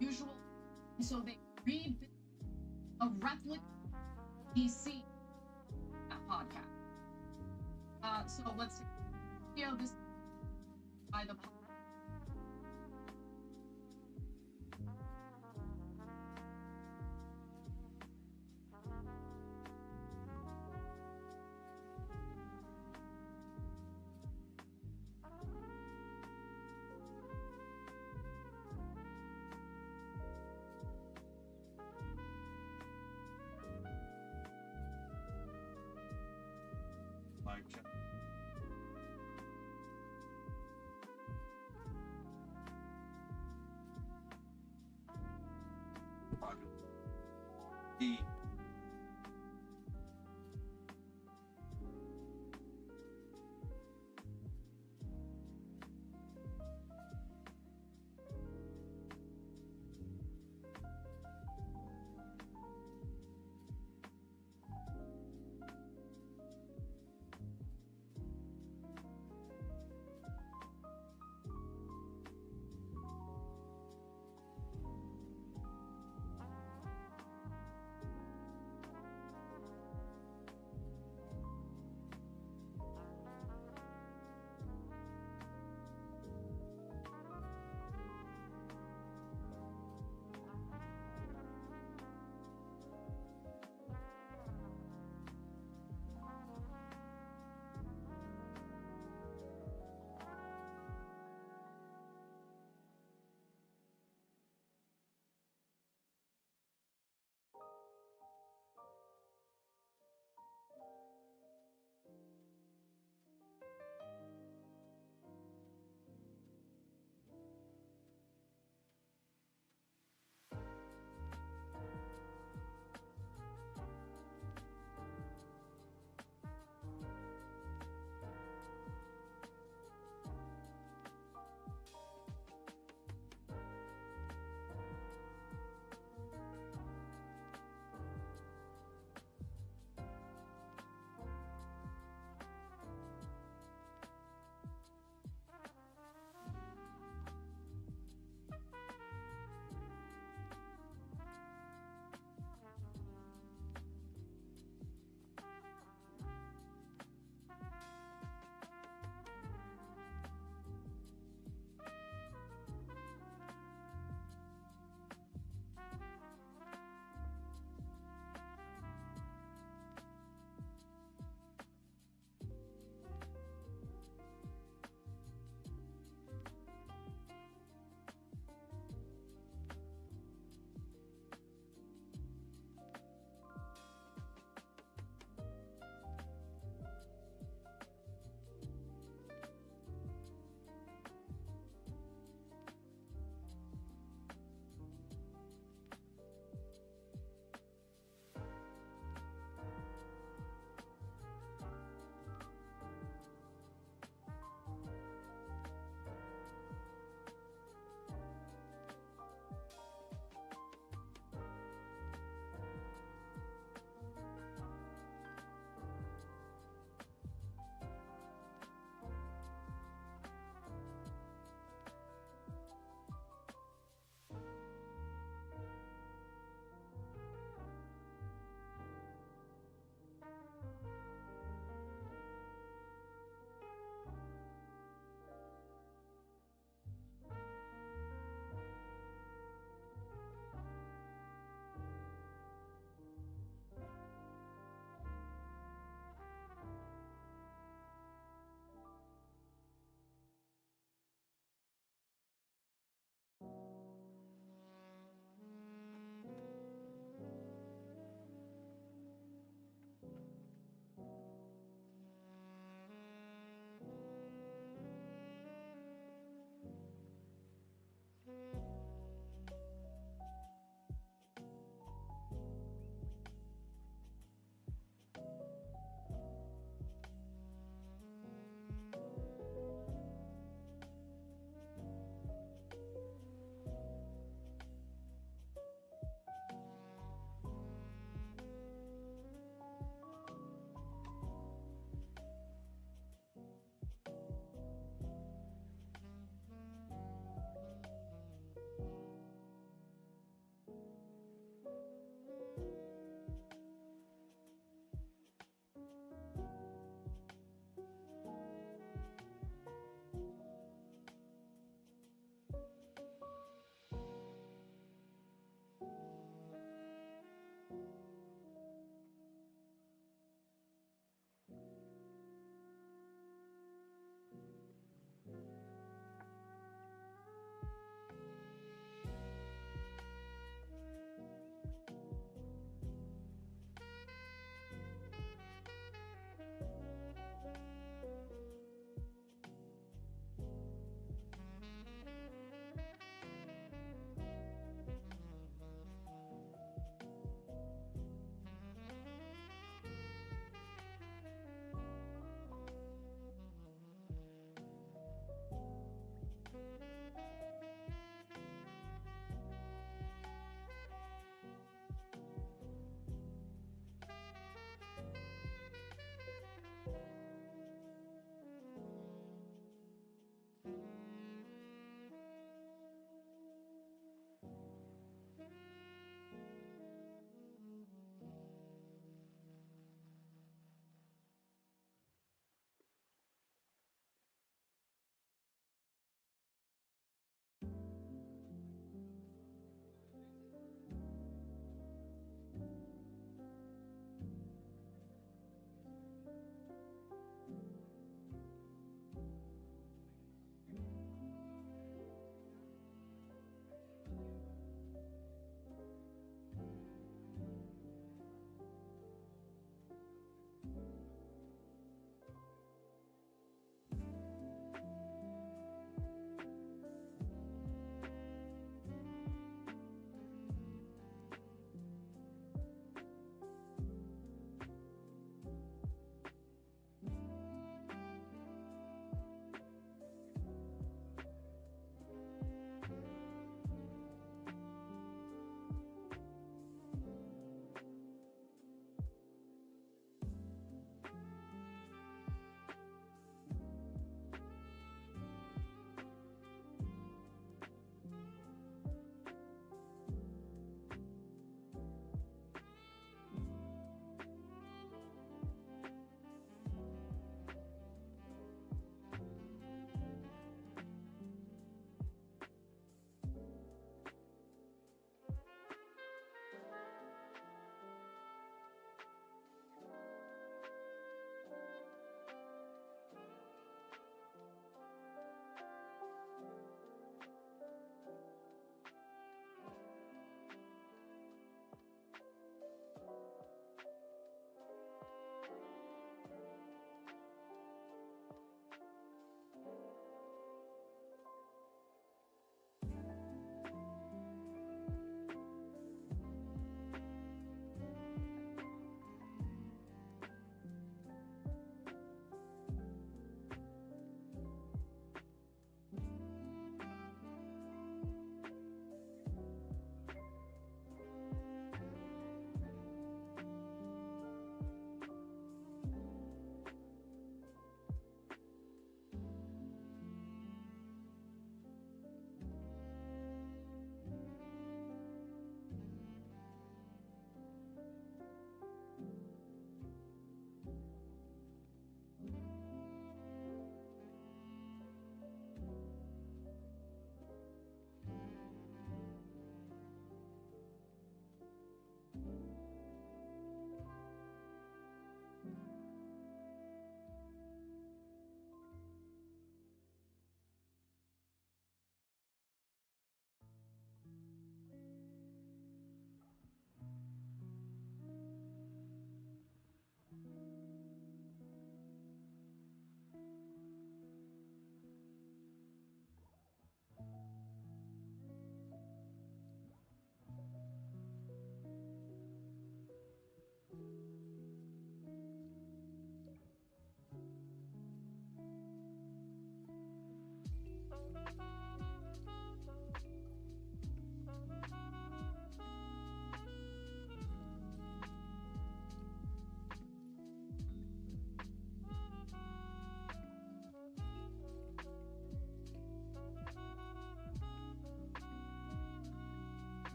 usual. So they read a replica DC that podcast. So let's see how this by the Mic check. The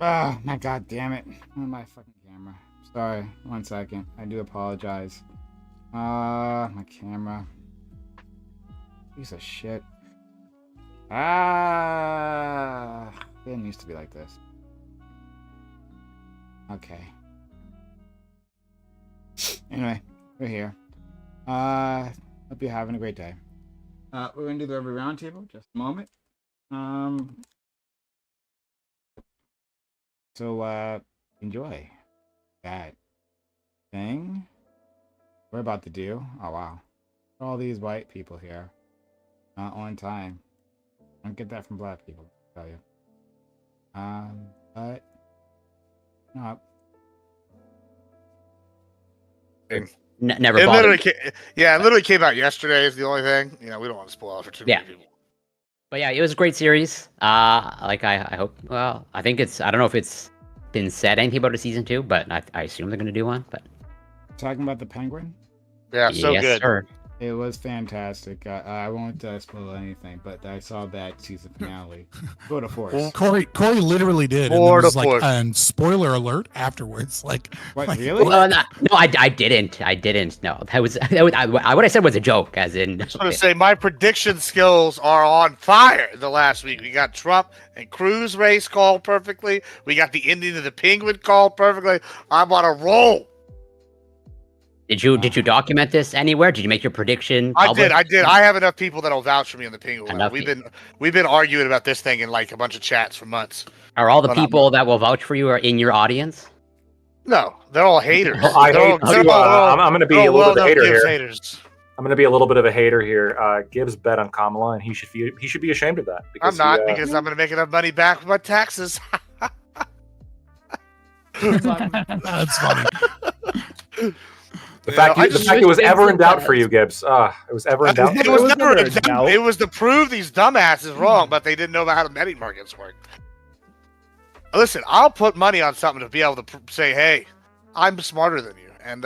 Oh, my god damn it. Oh, my fucking camera. Sorry, 1 second. I do apologize. My camera. Piece of shit. It didn't used to be like this. Okay. Anyway, we're here. Hope you're having a great day. We're gonna do the Reverie Roundtable. Just a moment. So enjoy that thing we're about to do. Oh wow, all these white people here, not on time. I don't get that from black people, I'll tell you. But no. Never It bothered. literally came out yesterday. Is the only thing. We don't want to spoil it for too many people. But yeah, it was a great series. I hope. Well, I think I don't know if it's been said anything about a season 2, but I assume they're gonna do one. But Talking about the Penguin, Yeah, so yes, good. sir. it was fantastic. I won't spoil anything, but I saw that season finale. Go to force. Corey literally did. And Four there was to like, four. and spoiler alert afterwards. Like, What, like, really? Well, no, I didn't. I didn't. No, that was what I said was a joke, as in. I was going to say my prediction skills are on fire. The last week we got Trump and Cruz race called perfectly. We got the ending of the Penguin called perfectly. I'm on a roll. Did you document this anywhere? Did you make your prediction? I public? did. I have enough people that'll vouch for me on the Penguin. Enough We've been arguing about this thing in like a bunch of chats for months. Are all the But I'm- people that will vouch for you are in your audience? No, they're all haters. I'm going to be a little bit of a hater here. Haters. I'm going to be a little bit of a hater here. Gibbs bet on Kamala, and he should be ashamed of that. I'm Because not because I'm going to make enough money back with my taxes. that's funny. the fact it was ever in doubt for you, Gibbs. It was ever in doubt. It was never in doubt. It was to prove these dumbasses wrong, but they didn't know about how the betting markets work. Listen, I'll put money on something to be able to say, "Hey, I'm smarter than you," and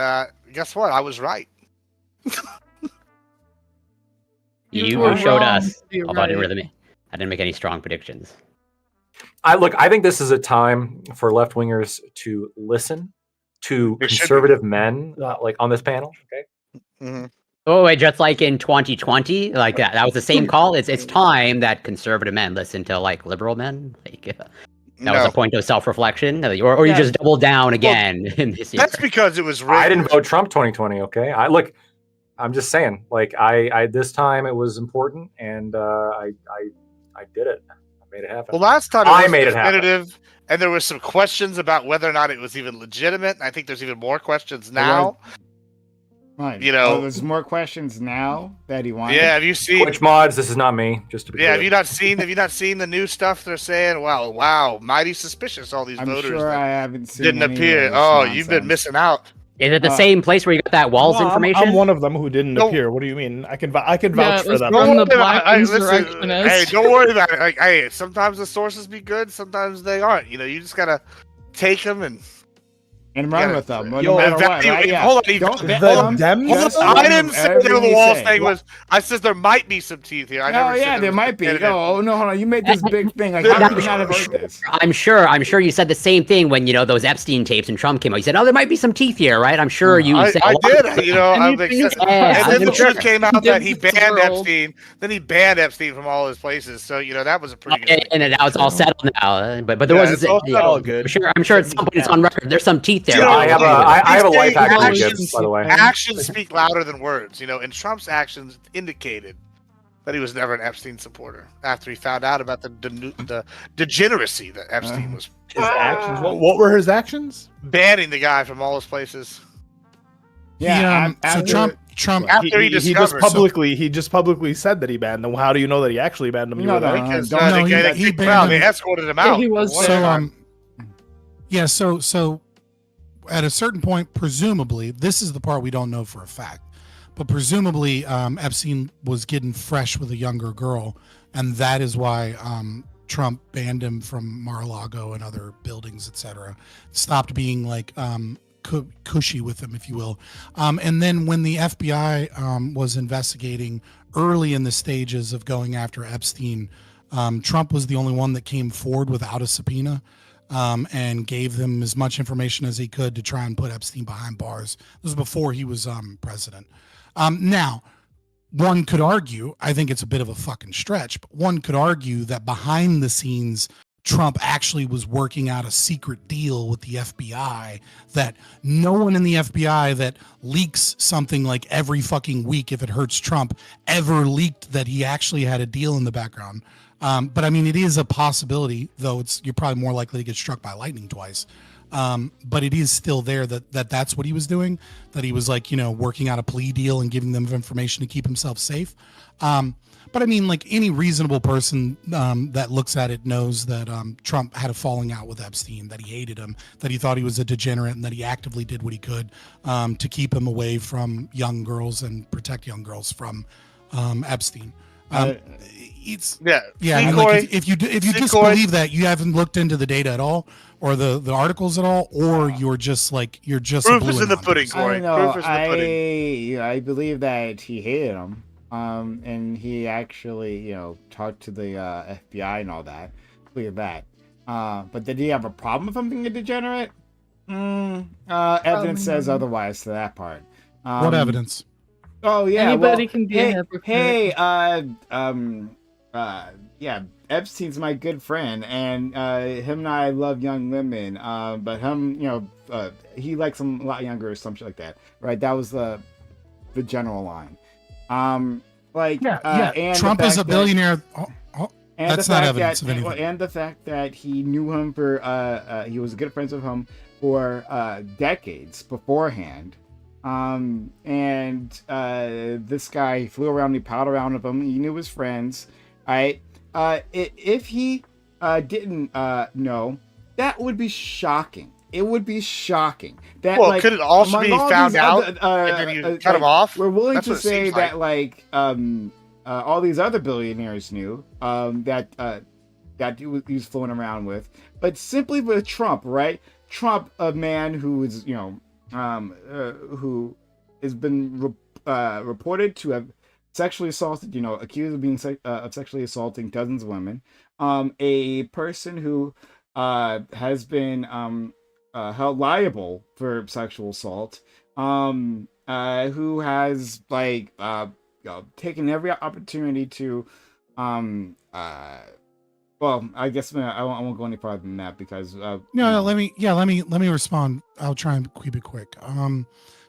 guess what? I was right. You were showed wrong us. to be Although I right. didn't make any strong predictions. I think this is a time for left wingers to listen to It should be. conservative men, like on this panel. Okay. Mm-hmm. Oh wait, just like in 2020, like that was the same call. It's time that conservative men listen to like liberal men. Like that was a point of self-reflection, or you just double down again in this year. That's because it was rigged. I didn't vote Trump 2020. Okay. I'm just saying, like I this time it was important, and I did it. I made it happen. Well, last time I was made it happen. definitive, and there was some questions about whether or not it was even legitimate. I think there's even more questions now. Right. There's more questions now that he wanted. Yeah, have you seen? Which mods? This is not me. Just to be Yeah, clear. have you not seen the new stuff they're saying? Wow, mighty suspicious. All these I'm voters sure that I haven't seen. didn't any of appear. this Oh, you've been nonsense. missing out. Is it the same place where you got that Walls information? I'm one of them who didn't No. appear. What do you mean? I can vouch Yeah, it for was them. from Don't the worry black about it. Listen, insurrectionist. hey, don't worry about it. Like, hey, sometimes the sources be good, sometimes they aren't. You just gotta take them and run Yeah. with them. Yo, No matter what. evaluate- Right? Yeah. hold on, Don't the bet Dems? them. Just I run didn't them. say Everything the you walls say. thing was. I said there might be some teeth here. I Oh never said yeah, there was might be. definitive. Oh no, hold on. You made this big thing. Like, I'm how could you not have heard this? I'm sure you said the same thing when those Epstein tapes and Trump came out. You said, "Oh, there might be some teeth here, right?" I'm sure you I said. a lot did. of- I'm Anything is excited. Yeah, And then the I'm sure. truth came out that he Gives the banned world. Epstein. Then he banned Epstein from all his places. So that was a pretty good. And that was all settled now. But there Yeah, was it's all settled. good. I'm sure at some point it's on record. There's some teeth there. You know, I have a life hack for you, actions- Gibbs, by the way. Actions speak louder than words. And Trump's actions indicated that he was never an Epstein supporter after he found out about the degeneracy that Epstein was His actions. What were his actions? banning the guy from all his places. Yeah. So Trump. After he discovered- He just publicly said that he banned them. How do you know that he actually banned them? You No, were there. no, Because don't- they no, got a he big banned crowd. him. They escorted him Yeah, out. he was One there. time. So at a certain point, presumably, this is the part we don't know for a fact, but presumably Epstein was getting fresh with a younger girl, and that is why Trump banned him from Mar-a-Lago and other buildings, etc. Stopped being like cushy with him, if you will. And then when the FBI was investigating early in the stages of going after Epstein, Trump was the only one that came forward without a subpoena. and gave them as much information as he could to try and put Epstein behind bars. This was before he was president. Now, one could argue, I think it's a bit of a fucking stretch, but one could argue that behind the scenes, Trump actually was working out a secret deal with the FBI that no one in the FBI that leaks something like every fucking week, if it hurts Trump, ever leaked that he actually had a deal in the background. But I mean, it is a possibility, though you're probably more likely to get struck by lightning twice. But it is still there that's what he was doing, that he was like, working out a plea deal and giving them information to keep himself safe. But I mean, like any reasonable person that looks at it knows that Trump had a falling out with Epstein, that he hated him, that he thought he was a degenerate, and that he actively did what he could to keep him away from young girls and protect young girls from Epstein. It's yeah. I mean, like if you just believe that, you haven't looked into the data at all, or the articles at all, or you're just proof is in the pudding, Corey. Proof is in the pudding. I believe that he hated him. And he actually, talked to the FBI and all that. Clear that. But did he have a problem with him being a degenerate? Evidence says otherwise to that part. What evidence? Oh yeah, anybody can be a hypocrite. Yeah, Epstein's my good friend, and him and I love young women. But him, he likes them a lot younger or something like that, right? That was the general line. And Trump is a billionaire. That's not evidence of anything. And the fact that he knew him for he was good friends with him for decades beforehand. This guy flew around, he palled around with him, he knew his friends. Right? If he didn't know, that would be shocking. It would be shocking. That, could it also be found out and then you cut him off? We're willing to say that, all these other billionaires knew that he was flown around with, but simply with Trump, right? Trump, a man who is, who has been reported to have sexually assaulted, accused of being of sexually assaulting dozens of women, a person who has been held liable for sexual assault, who has taken every opportunity to, well, I guess I won't go any farther than that because let me respond. I'll try and keep it quick.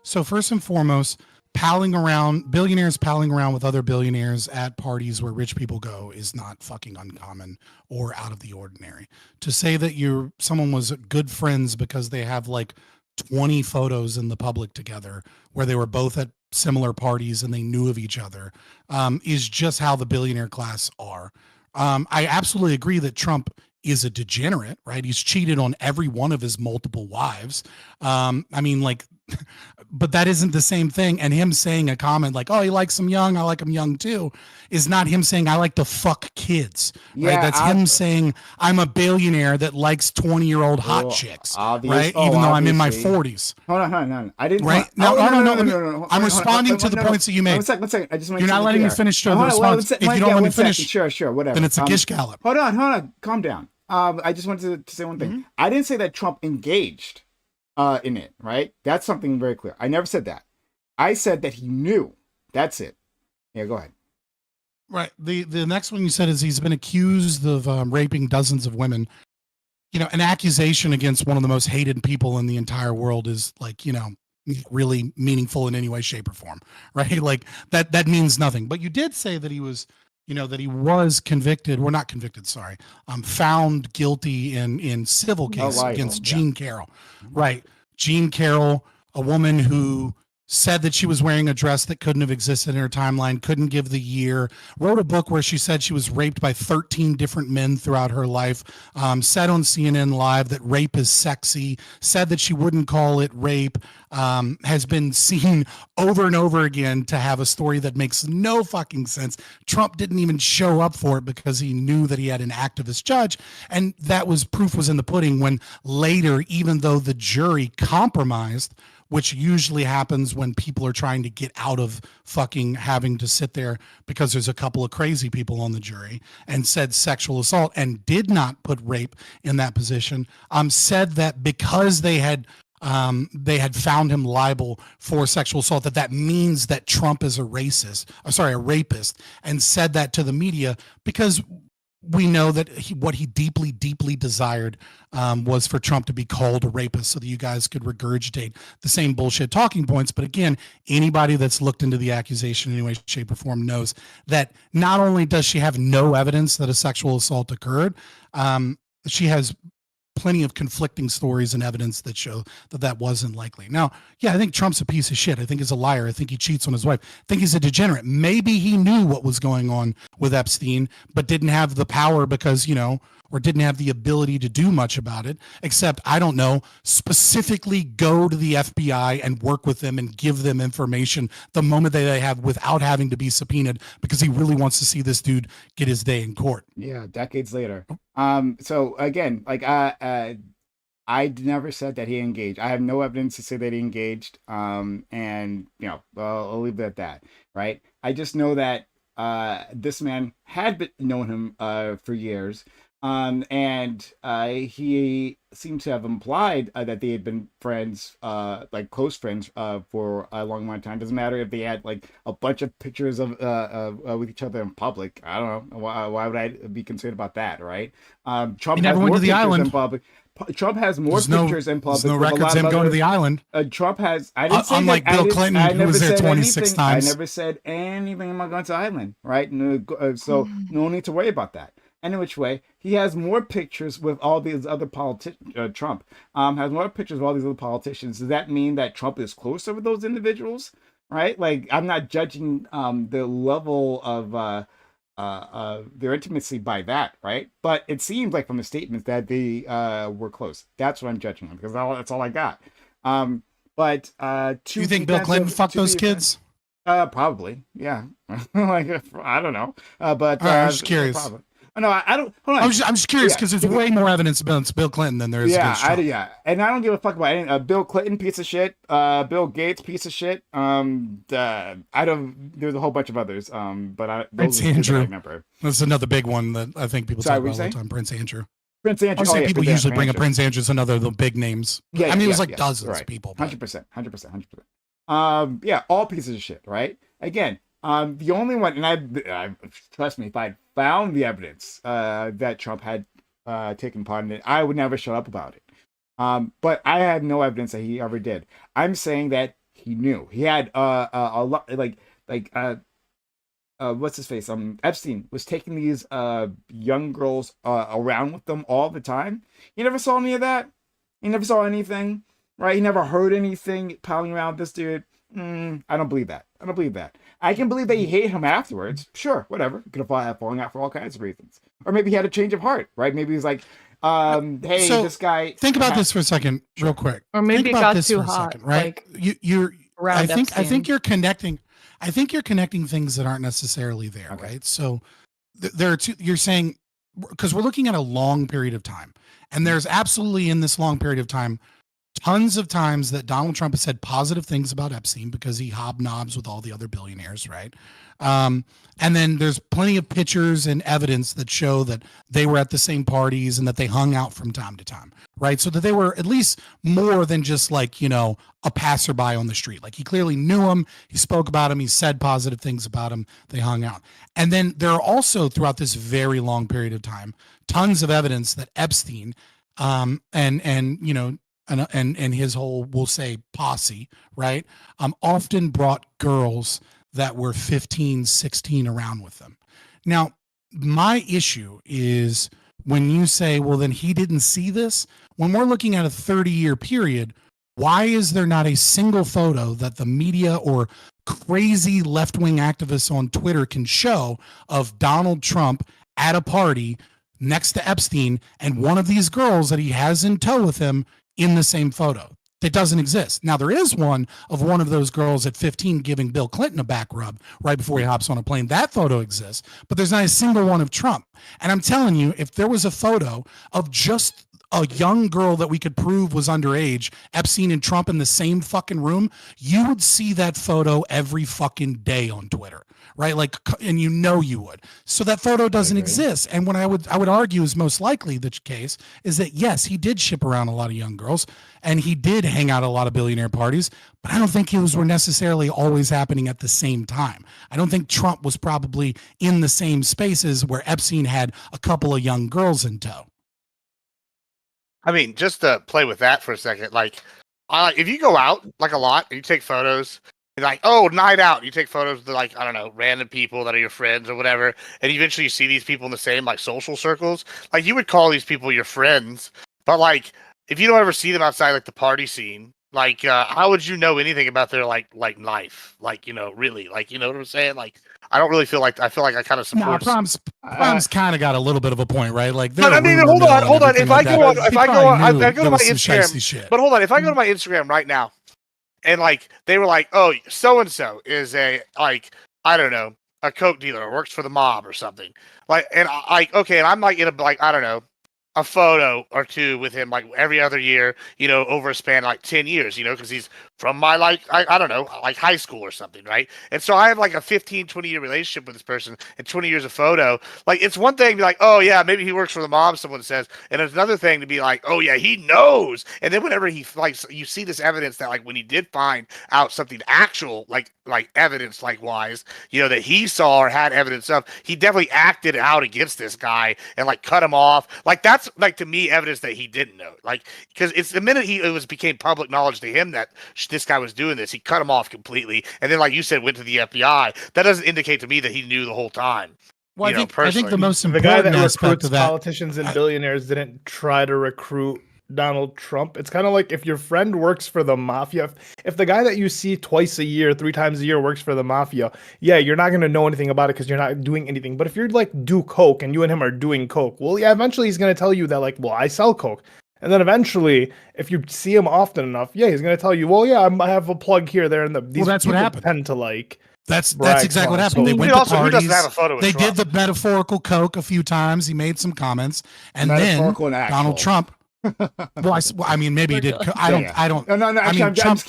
So first and foremost, billionaires palling around with other billionaires at parties where rich people go is not fucking uncommon or out of the ordinary. To say that someone was good friends because they have 20 photos in the public together where they were both at similar parties and they knew of each other is just how the billionaire class are. I absolutely agree that Trump is a degenerate, right? He's cheated on every one of his multiple wives. But that isn't the same thing. And him saying a comment like, oh, he likes them young, I like them young too, is not him saying I like to fuck kids. Right? Yeah, that's him saying I'm a billionaire that likes 20-year-old hot chicks. Right? Even though I'm in my 40s. Hold on. I didn't. Right? No. I'm responding to the points that you made. One second. I just want You're not letting me finish the response. If you don't let me finish, sure, whatever. Then it's a gish gallop. Hold on. Calm down. I just wanted to say one thing. I didn't say that Trump engaged in it, right? That's something very clear. I never said that. I said that he knew. That's it. Yeah, go ahead. Right. The next one you said is he's been accused of raping dozens of women. An accusation against one of the most hated people in the entire world is really meaningful in any way, shape, or form, right? That means nothing. But you did say that he was that he was convicted, or not convicted, sorry, found guilty in civil case against Jean Carroll. Right. Jean Carroll, a woman who said that she was wearing a dress that couldn't have existed in her timeline, couldn't give the year, wrote a book where she said she was raped by 13 different men throughout her life, said on CNN Live that rape is sexy, said that she wouldn't call it rape, has been seen over and over again to have a story that makes no fucking sense. Trump didn't even show up for it because he knew that he had an activist judge, and that was proof was in the pudding when later, even though the jury compromised which usually happens when people are trying to get out of fucking having to sit there because there's a couple of crazy people on the jury, and said sexual assault and did not put rape in that position, said that because they had found him liable for sexual assault, that means that Trump is a rapist, and said that to the media because we know that what he deeply, deeply desired was for Trump to be called a rapist so that you guys could regurgitate the same bullshit talking points. But again, anybody that's looked into the accusation in any way, shape, or form knows that not only does she have no evidence that a sexual assault occurred, she has plenty of conflicting stories and evidence that show that wasn't likely. Now, yeah, I think Trump's a piece of shit. I think he's a liar. I think he cheats on his wife. I think he's a degenerate. Maybe he knew what was going on with Epstein, but didn't have the power because, or didn't have the ability to do much about it, except, I don't know, specifically go to the FBI and work with them and give them information the moment that they have without having to be subpoenaed because he really wants to see this dude get his day in court. Yeah, decades later. So again, like I never said that he engaged. I have no evidence to say that he engaged. And I'll leave it at that. Right. I just know that this man had known him for years. And he seemed to have implied that they had been friends, like close friends, for a long amount of time. Doesn't matter if they had like a bunch of pictures of with each other in public. I don't know why would I be concerned about that, right? Trump never went to the island in public. Trump has more pictures in public. There's no records of him going to the island. Trump has. I didn't say unlike that, Bill Clinton, who was there 26 times. I never said anything about going to the island, right? So no need to worry about that. Any which way, he has more pictures with all these other politicians. Trump has more pictures of all these other politicians. Does that mean that Trump is closer with those individuals? Right? Like, I'm not judging the level of their intimacy by that, right? But it seems like from the statements that they were close. That's what I'm judging on, because that's all I got. But do you think Bill Clinton fucked those kids? Probably, yeah. Like, I don't know, but I'm just curious. Probably. No, I don't. Hold on. I'm just curious because there's way more evidence against Bill Clinton than there is against Trump. And I don't give a fuck about any Bill Clinton, piece of shit. Bill Gates, piece of shit. There's a whole bunch of others. But Prince Andrew. I remember. That's another big one that I think people talk about all the time. Prince Andrew. Prince Andrew. I'm saying people usually bring up Prince Andrew as another of the big names. Yeah, I mean, it was like dozens of people. 100%. Yeah, all pieces of shit, right? Again. The only one, and I trust me, if I found the evidence that Trump had taken part in it, I would never shut up about it. But I have no evidence that he ever did. I'm saying that he knew. He had a lot, what's his face? Epstein was taking these young girls around with them all the time. He never saw any of that. He never saw anything, right? He never heard anything piling around this dude. I don't believe that. I can believe that he hated him afterwards. Sure, whatever. He could have fallen out for all kinds of reasons. Or maybe he had a change of heart, right? Maybe he's like, hey, so this guy. Think about this for a second, real quick. Or maybe it got too hot, second, right? Like, I think you're connecting. I think you're connecting things that aren't necessarily there, okay. Right? So there are two. You're saying because we're looking at a long period of time, and there's absolutely in this long period of time. Tons of times that Donald Trump has said positive things about Epstein because he hobnobs with all the other billionaires, right? And then there's plenty of pictures and evidence that show that they were at the same parties and that they hung out from time to time, right? So that they were at least more than just like, a passerby on the street. Like he clearly knew him, he spoke about him, he said positive things about him, they hung out. And then there are also throughout this very long period of time, tons of evidence that Epstein and his whole, we'll say, posse, right? Often brought girls that were 15, 16 around with them. Now, my issue is when you say, well, then he didn't see this. When we're looking at a 30-year period, why is there not a single photo that the media or crazy left-wing activists on Twitter can show of Donald Trump at a party next to Epstein and one of these girls that he has in tow with him in the same photo? That doesn't exist. Now, there is one of those girls at 15 giving Bill Clinton a back rub right before he hops on a plane. That photo exists, but there's not a single one of Trump. And I'm telling you, if there was a photo of just a young girl that we could prove was underage, Epstein and Trump in the same fucking room, you would see that photo every fucking day on Twitter, right? Like, and you know you would. So that photo doesn't exist. And what I would argue is most likely the case is that yes, he did ship around a lot of young girls and he did hang out at a lot of billionaire parties, but I don't think those were necessarily always happening at the same time. I don't think Trump was probably in the same spaces where Epstein had a couple of young girls in tow. I mean, just to play with that for a second, like, if you go out like a lot and you take photos, and like, oh, night out, you take photos of like, I don't know, random people that are your friends or whatever, and eventually you see these people in the same like social circles, like you would call these people your friends, but like if you don't ever see them outside like the party scene, like how would you know anything about their like life, like, you know, really, like, you know what I'm saying? Like, I don't really feel like I kind of support. Prom's kind of got a little bit of a point, right? Like, but I mean, hold on. If I go to my Instagram, but hold on, if I go to my Instagram right now, and like they were like, oh, so and so is a like, I don't know, a coke dealer or works for the mob or something, like, and I okay, and I'm like in a like, I don't know, a photo or two with him like every other year, you know, over a span of like 10 years, you know, because he's from my like, I don't know, like high school or something, right? And so I have like a 15-20 year relationship with this person and 20 years of photo. Like, it's one thing to be like, oh yeah, maybe he works for the mob, someone says, and it's another thing to be like, oh yeah, he knows. And then whenever he like, you see this evidence that like when he did find out something actual, like evidence like wise, you know, that he saw or had evidence of, he definitely acted out against this guy and like cut him off. Like, that's like to me evidence that he didn't know, like, because it's the minute became public knowledge to him that this guy was doing this, he cut him off completely, and then like you said, went to the FBI. That doesn't indicate to me that he knew the whole time. Well, I think the most important guy that aspect recruits of that, politicians and billionaires didn't try to recruit Donald Trump. It's kind of like if your friend works for the mafia, if the guy that you see twice a year, 3 times a year works for the mafia, yeah, you're not going to know anything about it because you're not doing anything. But if you're like do coke and you and him are doing coke, well, yeah, eventually he's going to tell you that like, well, I sell coke. And then eventually, if you see him often enough, yeah, he's going to tell you, well, yeah, I have a plug here, there, and these that's what happened. Tend to like. That's exactly what happened. They went to parties. Who doesn't have a photo They Trump? did the metaphorical coke a few times. He made some comments, and then Donald Trump. Well, I mean, maybe he did. I don't. No. I mean, Trump's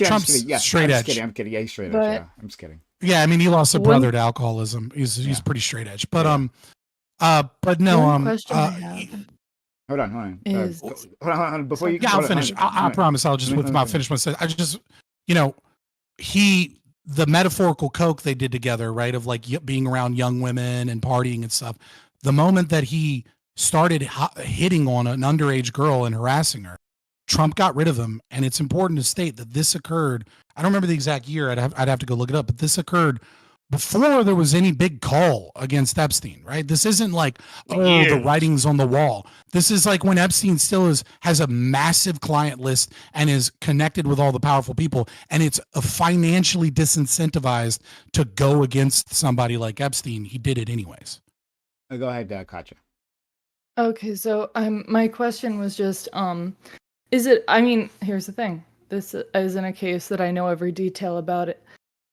straight edge. I'm kidding. Yeah, he's straight edge. Yeah, I'm just kidding. Yeah, I mean, he lost a brother to alcoholism. He's pretty straight edge. But but no. One question I have. Hold on. Hold on. Before you, I'll finish. I promise. I'll just finish my sentence. I just, you know, the metaphorical coke they did together, right? Of like being around young women and partying and stuff. The moment that he started hitting on an underage girl and harassing her, Trump got rid of him. And it's important to state that this occurred. I don't remember the exact year. I'd have to go look it up. But this occurred before there was any big call against Epstein, right? This isn't like, the writing's on the wall. This is like when Epstein still has a massive client list and is connected with all the powerful people, and it's financially disincentivized to go against somebody like Epstein. He did it anyways. Go ahead, Katya. Okay, so my question was just, is it, I mean, here's the thing. This isn't a case that I know every detail about it.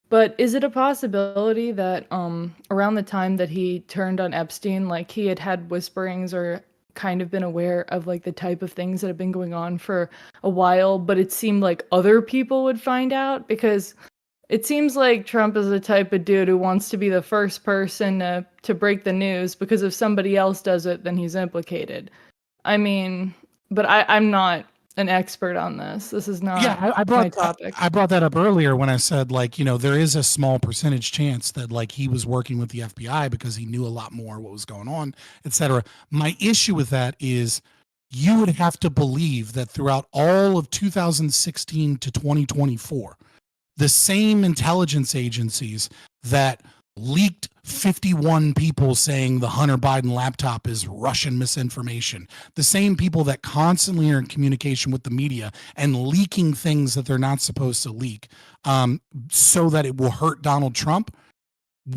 But is it a possibility that around the time that he turned on Epstein, like he had whisperings or kind of been aware of like the type of things that have been going on for a while, but it seemed like other people would find out? Because it seems like Trump is the type of dude who wants to be the first person to break the news, because if somebody else does it, then he's implicated. I mean, but I'm not an expert on this. This is not my topic. I brought that up earlier when I said, like, you know, there is a small percentage chance that like he was working with the FBI because he knew a lot more what was going on, etc. My issue with that is you would have to believe that throughout all of 2016 to 2024, the same intelligence agencies that leaked 51 people saying the Hunter Biden laptop is Russian misinformation, the same people that constantly are in communication with the media and leaking things that they're not supposed to leak, so that it will hurt Donald Trump,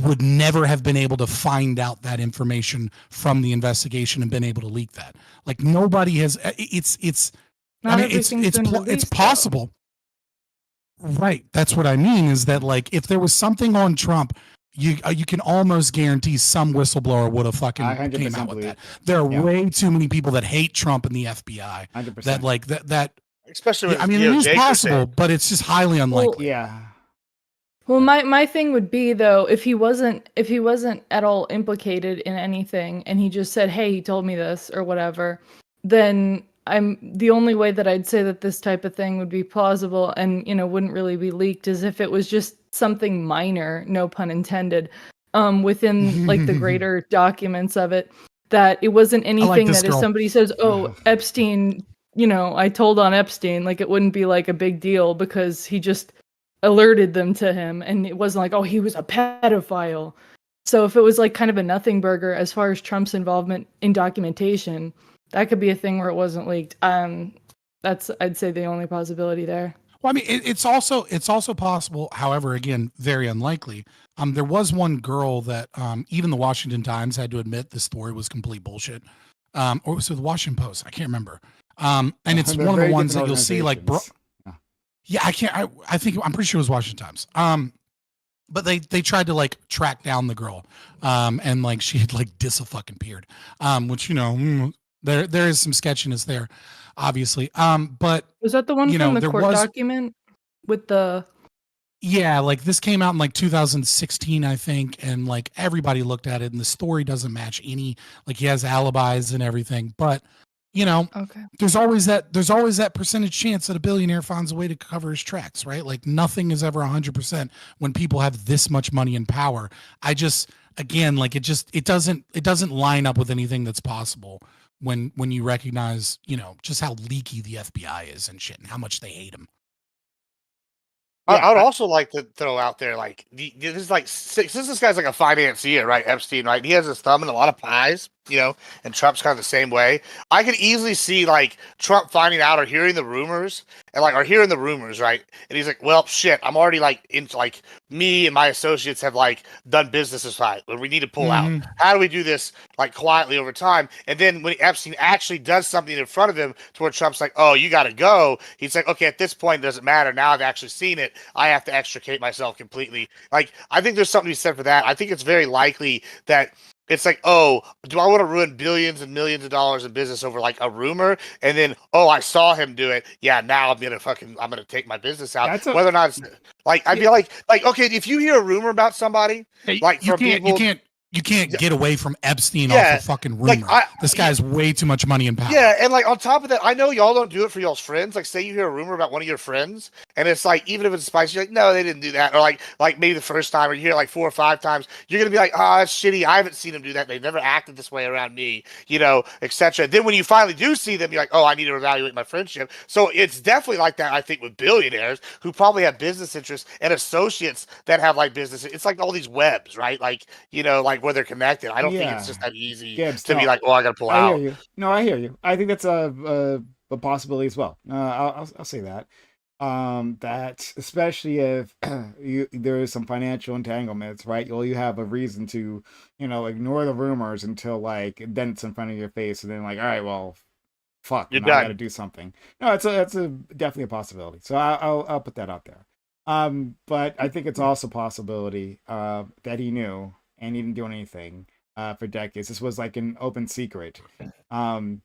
would never have been able to find out that information from the investigation and been able to leak that. Like, nobody has. It's possible. Right. That's what I mean, is that like if there was something on Trump, you can almost guarantee some whistleblower would have fucking came out with that. There are way too many people that hate Trump and the FBI. 100%. That like that. Especially with I mean, it is possible, but it's just highly unlikely. Well, my thing would be though, if he wasn't at all implicated in anything, and he just said, "Hey, he told me this" or whatever, then the only way that I'd say that this type of thing would be plausible and wouldn't really be leaked is if it was just something minor, no pun intended, within like the greater documents of it, that it wasn't anything that if somebody says, "Oh, Epstein," I told on Epstein, like it wouldn't be like a big deal because he just alerted them to him, and it wasn't like, oh, he was a pedophile. So if it was like kind of a nothing burger as far as Trump's involvement in documentation, that could be a thing where it wasn't leaked. That's, I'd say, the only possibility there. Well, I mean, it's also possible. However, again, very unlikely. There was one girl that even the Washington Times had to admit the story was complete bullshit. Or was it the Washington Post? I can't remember. And it's one of the ones that you'll see like, yeah, I'm pretty sure it was Washington Times. But they tried to like track down the girl, and like she had like disappeared, which there is some sketchiness there, obviously. But was that the one from the court document with the? Yeah, like this came out in like 2016, I think, and like everybody looked at it, and the story doesn't match any. Like he has alibis and everything, but. Okay. There's always that percentage chance that a billionaire finds a way to cover his tracks, right? Like nothing is ever 100% when people have this much money and power. I just, again, like it doesn't line up with anything that's possible when you recognize, just how leaky the FBI is and shit and how much they hate him. I would also like to throw out there, like, this is like, since this guy's like a financier, right? Epstein, right? He has his thumb in a lot of pies, and Trump's kind of the same way. I could easily see like Trump finding out or hearing the rumors right? And he's like, well, shit, I'm already like into like me and my associates have like done business this side, but we need to pull out. How do we do this like quietly over time? And then when Epstein actually does something in front of him to where Trump's like, oh, you got to go. He's like, okay, at this point, it doesn't matter. Now I've actually seen it. I have to extricate myself completely. Like, I think there's something to be said for that. I think it's very likely that it's like, oh, do I want to ruin billions and millions of dollars in business over like a rumor? And then, oh, I saw him do it. Yeah, now I'm gonna take my business out. Whether or not it's like, I'd be like, okay, if you hear a rumor about somebody, like you can't get away from Epstein off a fucking rumor. Like, this guy has way too much money and power. Yeah, and like on top of that, I know y'all don't do it for y'all's friends. Like, say you hear a rumor about one of your friends, and it's like, even if it's spicy, you're like, no, they didn't do that. Or like maybe the first time, or you hear it like 4 or 5 times, you're gonna be like, oh, that's shitty. I haven't seen them do that. They've never acted this way around me, etc. Then when you finally do see them, you're like, oh, I need to evaluate my friendship. So it's definitely like that, I think, with billionaires who probably have business interests and associates that have like business. It's like all these webs, right? Like, like where they're connected. I don't think it's just that easy to be like, oh, I got to pull out. I hear you. No, I hear you. I think that's a possibility as well. I'll say that. That especially if there is some financial entanglements, right? You have a reason to, ignore the rumors until like then it's in front of your face, and then like, all right, well, fuck, I got to do something. No, it's definitely a possibility. So I'll put that out there. But I think it's also a possibility that he knew. And he didn't do anything for decades. This was like an open secret. We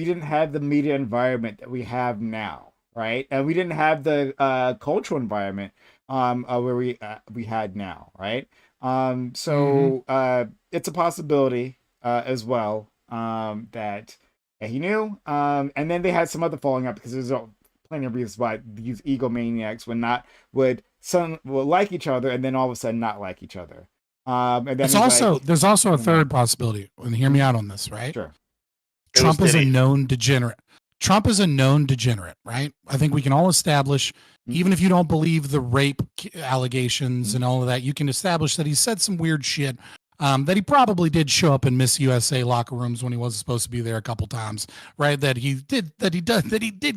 didn't have the media environment that we have now, right? And we didn't have the cultural environment where we had now, right? So it's a possibility as well that he knew. And then they had some other falling out because there's plenty of reasons why these egomaniacs would like each other and then all of a sudden not like each other. And then there's also a third possibility. And hear me out on this, right? Sure. Trump is a known degenerate. Right? I think we can all establish, even if you don't believe the rape allegations and all of that, you can establish that he said some weird shit. That he probably did show up in Miss USA locker rooms when he wasn't supposed to be there a couple times, right? That he did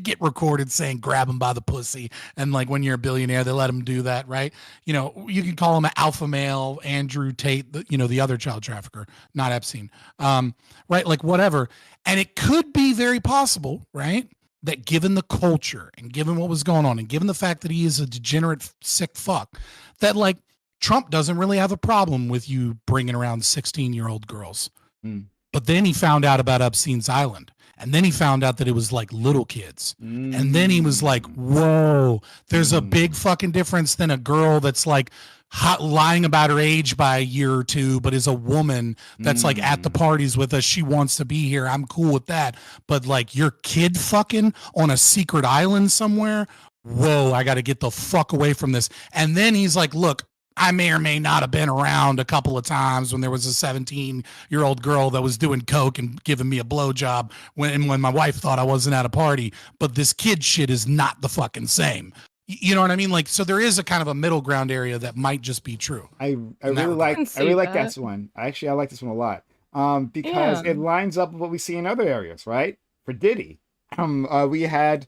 get recorded saying grab him by the pussy, and like when you're a billionaire, they let him do that, right? You can call him an alpha male, Andrew Tate, the other child trafficker, not Epstein, right? Like whatever, and it could be very possible, right? That given the culture and given what was going on, and given the fact that he is a degenerate sick fuck, that like Trump doesn't really have a problem with you bringing around 16-year-old girls. Mm. But then he found out about Epstein's Island. And then he found out that it was like little kids. And then he was like, whoa, there's a big fucking difference than a girl that's like lying about her age by a year or two, but is a woman that's like at the parties with us. She wants to be here. I'm cool with that. But like your kid fucking on a secret island somewhere. Whoa, I got to get the fuck away from this. And then he's like, look, I may or may not have been around a couple of times when there was a 17-year-old girl that was doing coke and giving me a blowjob when my wife thought I wasn't at a party. But this kid shit is not the fucking same. You know what I mean? Like, so there is a kind of a middle ground area that might just be true. I really like this one. I like this one a lot. Because it lines up with what we see in other areas, right? For Diddy, we had.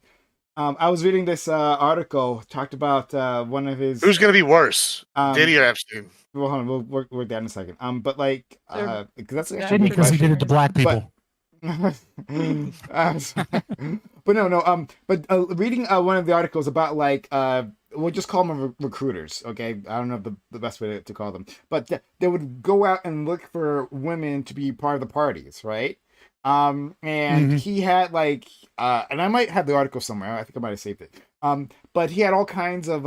I was reading this article, talked about one of his. Who's going to be worse, Diddy or Epstein? Well, hold on, we'll work that in a second. But like, that's actually because he did it to black people. But no. But reading one of the articles about like, we'll just call them recruiters. Okay, I don't know the best way to call them, but they would go out and look for women to be part of the parties, right? And he had like, and I might have the article somewhere. I think I might have saved it. But he had all kinds of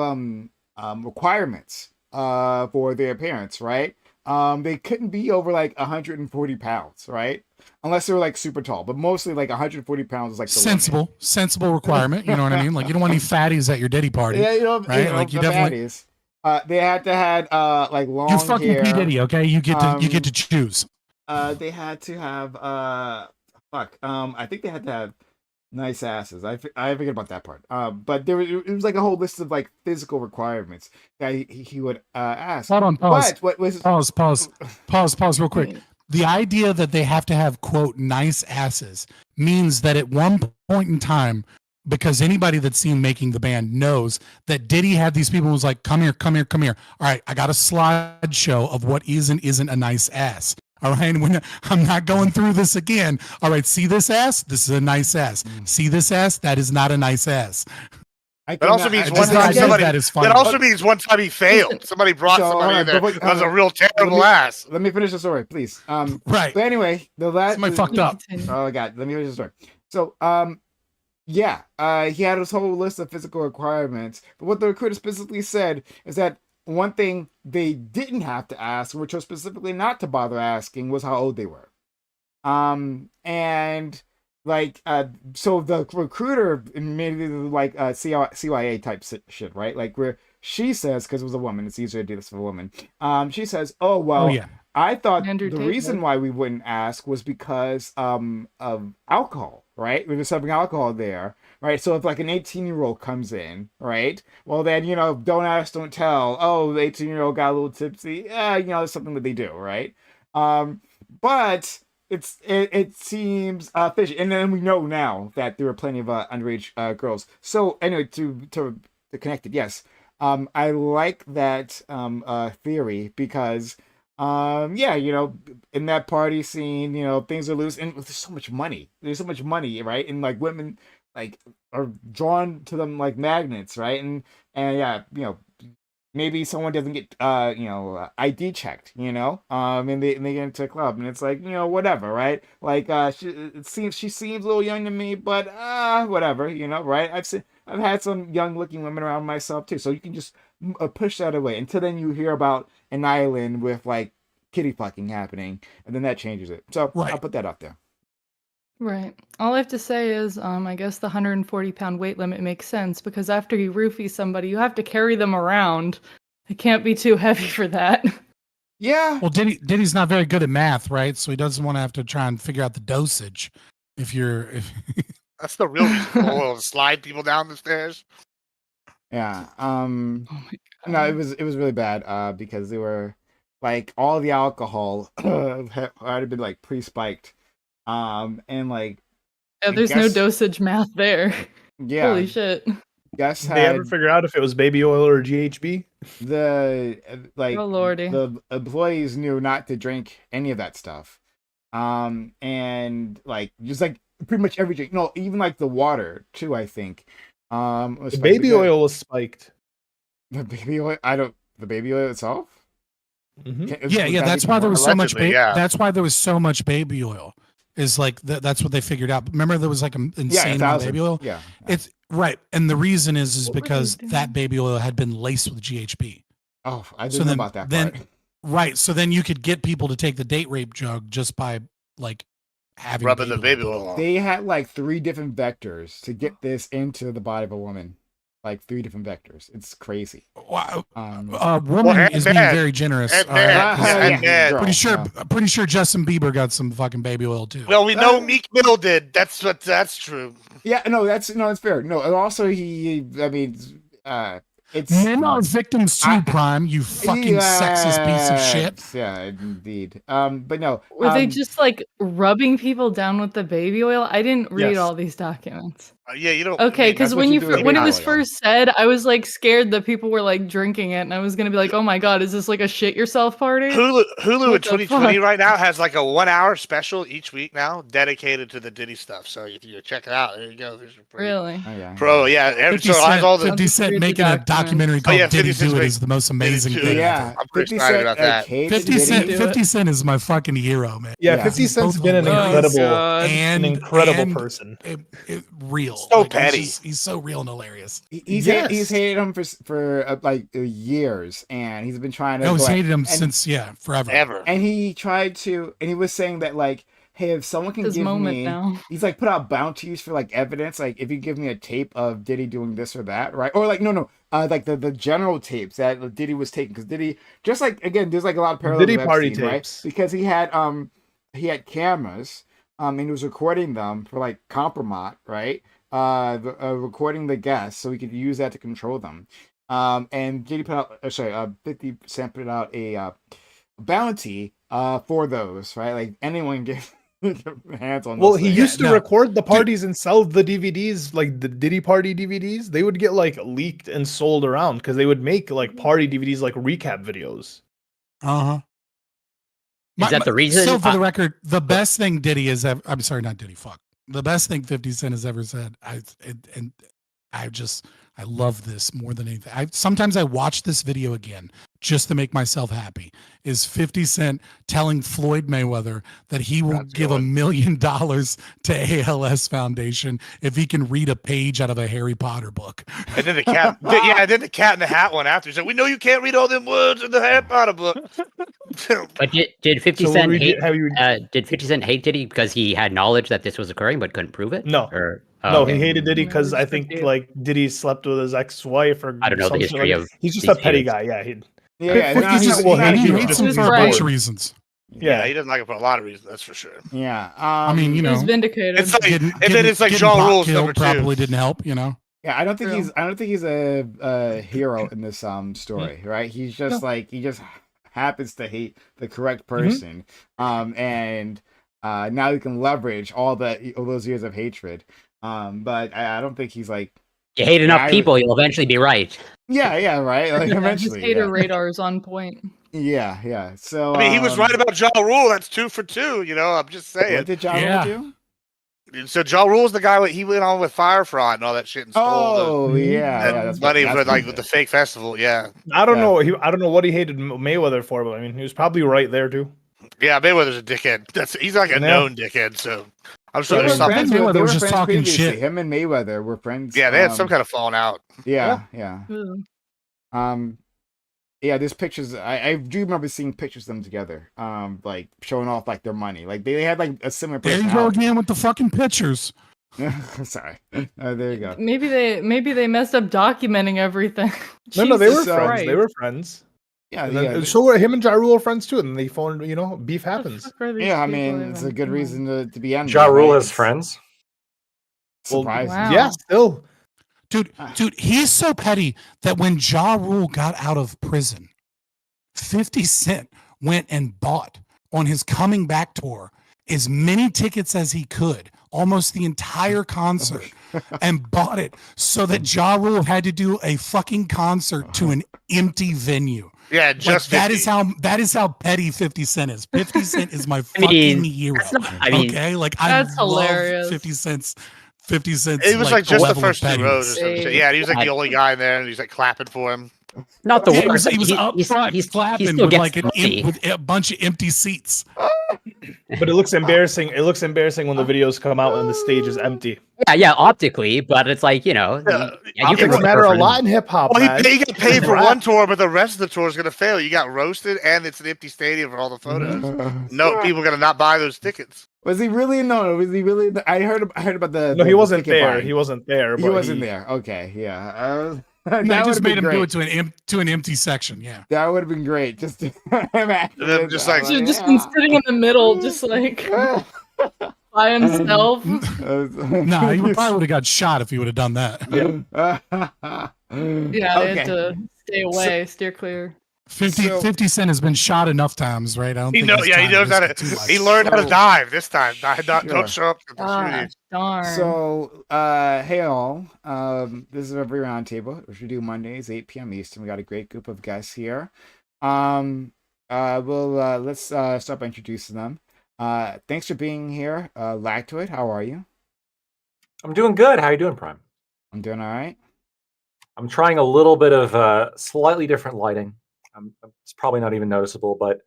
requirements for their parents, right? They couldn't be over like 140 pounds, right? Unless they were like super tall, but mostly like 140 pounds is like the sensible requirement. You know what I mean? Like you don't want any fatties at your Diddy party. Yeah, right? Like you definitely. Fatties. They had to have like long hair. You fucking P Diddy, okay? You get to choose. They had to have I think they had to have nice asses. I forget about that part. But it was like a whole list of like physical requirements that he would ask. Hold on, pause. Pause real quick. The idea that they have to have quote nice asses means that at one point in time, because anybody that's seen Making the Band knows that Diddy had these people who was like, come here. All right, I got a slideshow of what is and isn't a nice ass. All right, I'm not going through this again. All right, see this ass? This is a nice ass. See this ass? That is not a nice ass. That also means one time he failed. Somebody brought somebody in there that was a real terrible ass. Let me finish the story, please. Right. So anyway, somebody fucked up. Oh God, let me finish the story. So he had this whole list of physical requirements, but what the recruiter specifically said is that one thing they didn't have to ask, which was specifically not to bother asking, was how old they were. And like, so the recruiter maybe like CYA type shit, right? Like where she says, because it was a woman, it's easier to do this for a woman. She says, "Oh well, I thought the reason why we wouldn't ask was because of alcohol, right? We were serving alcohol there, right? So if like an 18-year-old comes in, right? Well then, don't ask, don't tell. Oh, the 18-year-old got a little tipsy. It's something that they do, right? But it seems fishy. And then we know now that there were plenty of underage girls. So anyway, to connect it, yes. I like that theory because in that party scene, things are loose and there's so much money. There's so much money, right? And like women like are drawn to them like magnets, right? And maybe someone doesn't get ID checked, and they get into a club and it's like, whatever, right? Like she seems a little young to me, but whatever, right? I've had some young looking women around myself too, so you can just push that away until then you hear about an island with like kitty fucking happening, and then that changes it. So right. I'll put that out there. Right. All I have to say is, I guess the 140-pound weight limit makes sense because after you roofie somebody, you have to carry them around. It can't be too heavy for that. Yeah. Well, Diddy's not very good at math, right? So he doesn't want to have to try and figure out the dosage. If that's the real reason to slide people down the stairs. Yeah. Oh my God. No, it was really bad because they were like all the alcohol had been like pre-spiked. And like there's no dosage math there. Yeah. Holy shit. Did they ever figure out if it was baby oil or GHB? The oh lordy. The employees knew not to drink any of that stuff. And like just like pretty much every drink. No, even like the water too, I think. The baby oil was spiked. The baby oil? The baby oil itself? Yeah. That's why there was so much. Allegedly, yeah. That's why there was so much baby oil. Is like that's what they figured out. Remember, there was like an insane amount of baby oil. Yeah. It's right, and the reason is because that baby oil had been laced with GHB. Oh, I didn't know about that part. Right, so then you could get people to take the date rape drug just by like having rubbing the baby oil on. They had like 3 different vectors to get this into the body of a woman. Like 3 different vectors. It's crazy. Wow. Woman is being very generous. Pretty sure Justin Bieber got some fucking baby oil too. Well, we know Meek Mill did. That's true. Yeah, it's fair. No, and also it's men are victims too, Prime. You fucking sexist piece of shit. Yeah, indeed. But no. Were they just like rubbing people down with the baby oil? I didn't read all these documents. Yeah, you don't. Okay, because when it was first said, I was like scared that people were like drinking it, and I was gonna be like, "Oh my god, is this like a shit yourself party?" Hulu in 2020 right now has like a 1-hour special each week now dedicated to the Diddy stuff. So if you check it out, there you go. Really? Pro, yeah. 50 Cent making a documentary called Diddy Do It is the most amazing thing. Yeah, I'm pretty excited about that. 50 Cent is my fucking hero, man. Yeah, 50 Cent's been an incredible person. Real. So petty. He's so real and hilarious. He's hated him for years, and he's been trying to. No, he's hated him since forever. And he tried to, and he was saying that like, hey, if someone can give me, he's like put out bounties for like evidence, like if you give me a tape of Diddy doing this or that, right? Or like like the general tapes that Diddy was taking, because Diddy, just like again, there's like a lot of parallels. Diddy party tapes, right? Because he had cameras, and he was recording them for like compromat, right? Recording the guests so we could use that to control them. And Diddy put out, 50 Cent put out a bounty for those, right? Like anyone get hands on. Well, he used to record the parties and sell the DVDs, like the Diddy party DVDs. They would get like leaked and sold around because they would make like party DVDs, like recap videos. Is that the reason? So for the record, the best thing Diddy is ever, I'm sorry, not Diddy, fuck. The best thing 50 Cent has ever said, I love this more than anything. Sometimes I watch this video again just to make myself happy. Is 50 Cent telling Floyd Mayweather that he will give $1 million to ALS Foundation if he can read a page out of a Harry Potter book. And then the cat, the Cat in the Hat one after. He said, "We know you can't read all them words in the Harry Potter book." But did 50 Cent did 50 Cent hate Diddy because he had knowledge that this was occurring but couldn't prove it? No. He hated Diddy because I think like Diddy slept with his ex-wife, or I don't know the history of. He's just a petty guy. Yeah, he hates him for a bunch of reasons. Yeah, he doesn't like it for a lot of reasons. That's for sure. Yeah, I mean, he's vindicated. It's like, and then it's like Jean Rule's number 2. Probably didn't help, Yeah, I don't think he's a hero in this story, right? He's just he just happens to hate the correct person, and now he can leverage all those years of hatred. But I don't think he's like. You hate enough people, you'll eventually be right. Yeah, right. Like eventually, his hater radar is on point. Yeah. So I mean, he was right about Ja Rule. That's 2 for 2. I'm just saying. What did Ja Rule do? So Ja Rule's the guy he went on with Firefraud and all that shit and stole that's money for with the fake festival. Yeah, I don't know. I don't know what he hated Mayweather for, but I mean, he was probably right there too. Yeah, Mayweather's a dickhead. He's like a known dickhead. So I'm sure there's something. Mayweather was just talking shit. Him and Mayweather were friends. Yeah, they had some kind of falling out. Yeah. There's pictures. I do remember seeing pictures of them together. Like showing off like their money. Like they had like a similar. There you go again with the fucking pictures. Sorry. There you go. Maybe they messed up documenting everything. No, they were friends. They were friends. Yeah. So were him and Ja Rule are friends too, and they phone. Beef happens. Yeah, I mean, it's a good reason to be angry. Ja Rule has friends. Surprising. Wow. Yeah, still. Dude, he's so petty that when Ja Rule got out of prison, 50 Cent went and bought on his coming back tour as many tickets as he could, almost the entire concert, and bought it so that Ja Rule had to do a fucking concert to an empty venue. Yeah, just that is how petty 50 Cent is. 50 Cent is my fucking hero. Okay, like that's hilarious. 50 Cent. It was like just the first 2 rows or something. Yeah, he was like the only guy in there, and he's like clapping for him. Not the Yeah, worst. he was up front he clapping still with gets like money. with a bunch of empty seats. But it looks embarrassing. It looks embarrassing when the videos come out and the stage is empty. Yeah, optically, but it's like, you can Optics matter a lot in hip hop. Well, man. he got paid for one tour, but the rest of the tour is going to fail. You got roasted, and it's an empty stadium for all the photos. No, people are going to not buy those tickets. Was he really? No, was he really? I heard about the. No, he wasn't ticket there. buying. He wasn't there. He wasn't there. Okay, yeah. They That just would've made been him do great. it to an empty section. Yeah. That would have been great. Just to then just like- Should have just been sitting in the middle, just like by himself. Nah, he probably would have got shot if he would have done that. Yeah, they had to stay away, steer clear. 50 Cent has been shot enough times, right? I don't He think knows. he's Yeah, he trying knows how risk it too to. much. He learned how to dive this time. Don't show up at the Ah, shooting. darn. So, hey all, this is Reverie Roundtable, which we do Mondays, 8 p.m. Eastern. We got a great group of guests here. Let's start by introducing them. Thanks for being here, Lactoid. How are you? I'm doing good. How you doing, Prime? I'm doing all right. I'm trying a little bit of slightly different lighting. It's probably not even noticeable, but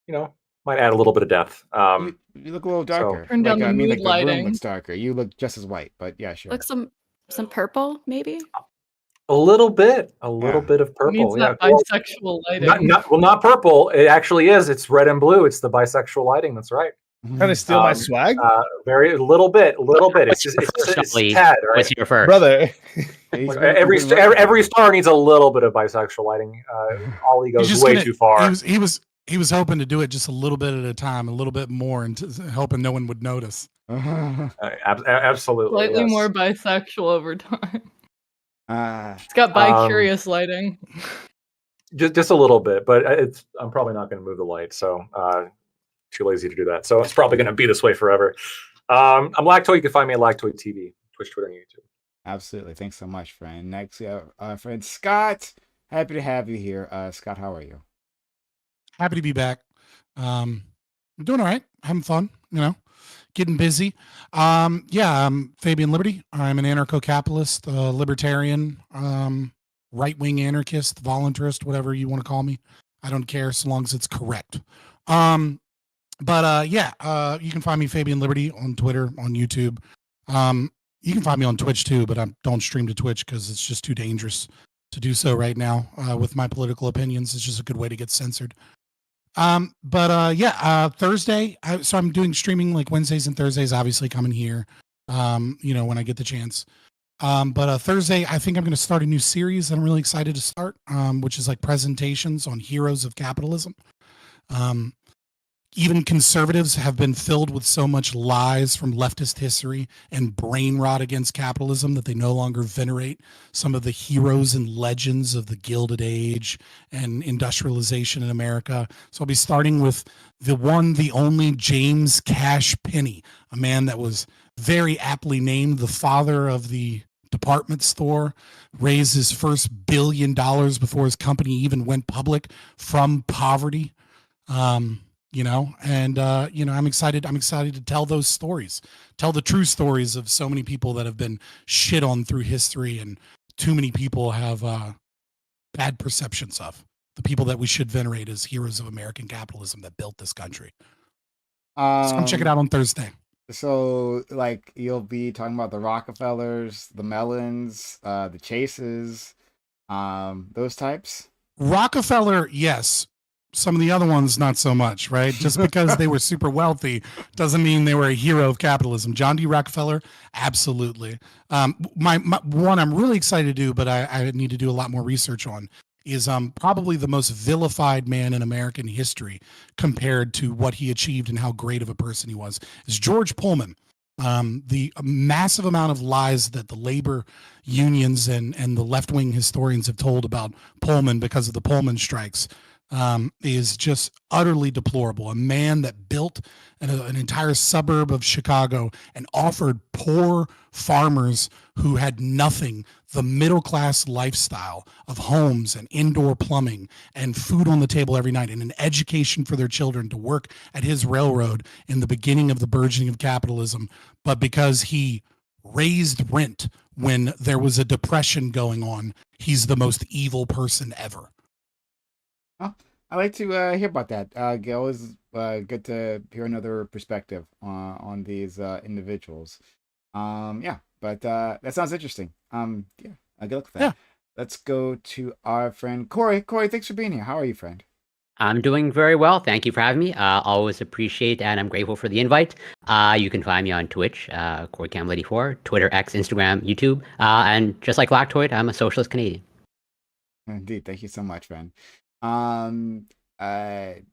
might add a little bit of depth. You look a little darker. Turn down the mood the room lighting. looks darker. You look just as white, but yeah, sure. Like some purple, maybe. A little bit of purple. Needs Yeah, that bisexual lighting. not purple. It actually is. It's red and blue. It's the bisexual lighting. That's right. Trying to steal my swag, Very little bit. It's just it's tad, right? What's your first? brother. Like, every star needs a little bit of bisexual lighting. Ollie goes way too far. He was hoping to do it just a little bit at a time, a little bit more, and hoping no one would notice. Absolutely. Slightly yes. more bisexual over time. Ah, It's got bi-curious lighting. Just a little bit, but I'm probably not going to move the light, so too lazy to do that. So it's probably going to be this way forever. I'm Lactoid. You can find me at Lactoid TV, Twitch, Twitter, and YouTube. absolutely. Thanks so much, friend. Next, we have our friend Scott. Happy to have you here. Scott, how are you? Happy to be back. I'm doing all right. Having fun, getting busy. I'm Fabian Liberty. I'm an anarcho-capitalist, libertarian, right-wing anarchist, voluntarist, whatever you want to call me. I don't care so long as it's correct. You can find me Fabian Liberty on Twitter, on YouTube. You can find me on Twitch too, but I don't stream to Twitch because it's just too dangerous to do so right now with my political opinions. It's just a good way to get censored. Thursday. So I'm doing streaming like Wednesdays and Thursdays, obviously coming here, when I get the chance. Thursday, I think I'm going to start a new series that I'm really excited to start, which is like presentations on heroes of capitalism. Even conservatives have been filled with so much lies from leftist history and brain rot against capitalism that they no longer venerate some of the heroes and legends of the Gilded Age and industrialization in America. So I'll be starting with the one, the only James Cash Penney, a man that was very aptly named the father of the department store, raised his first $1 billion before his company even went public from poverty. I'm excited to tell those stories, tell the true stories of so many people that have been shit on through history, and too many people have bad perceptions of the people that we should venerate as heroes of American capitalism that built this country. So come check it out on Thursday. So, like, you'll be talking about the Rockefellers, the Mellons, the Chases, those types? Rockefeller, yes. Some of the other ones, not so much, right? Just because they were super wealthy doesn't mean they were a hero of capitalism. John D. Rockefeller, absolutely. My one I'm really excited to do, but I need to do a lot more research on, is probably the most vilified man in American history compared to what he achieved and how great of a person he was, is George Pullman. The massive amount of lies that the labor unions and the left-wing historians have told about Pullman because of the Pullman strikes is just utterly deplorable. A man that built an entire suburb of Chicago and offered poor farmers who had nothing the middle-class lifestyle of homes and indoor plumbing and food on the table every night and an education for their children to work at his railroad in the beginning of the burgeoning of capitalism. But because he raised rent when there was a depression going on, he's the most evil person ever. Oh, I like to hear about that. Gil, is good to hear another perspective on these individuals. Yeah, but that sounds interesting. Yeah, good luck with that. Yeah. Let's go to our friend Corey. Corey, thanks for being here. How are you, friend? I'm doing very well. Thank you for having me. Always appreciate and I'm grateful for the invite. You can find me on Twitch, CoreyCamel84, Twitter, X, Instagram, YouTube. And just like Lactoid, I'm a socialist Canadian. Indeed. Thank you so much, friend. Hey,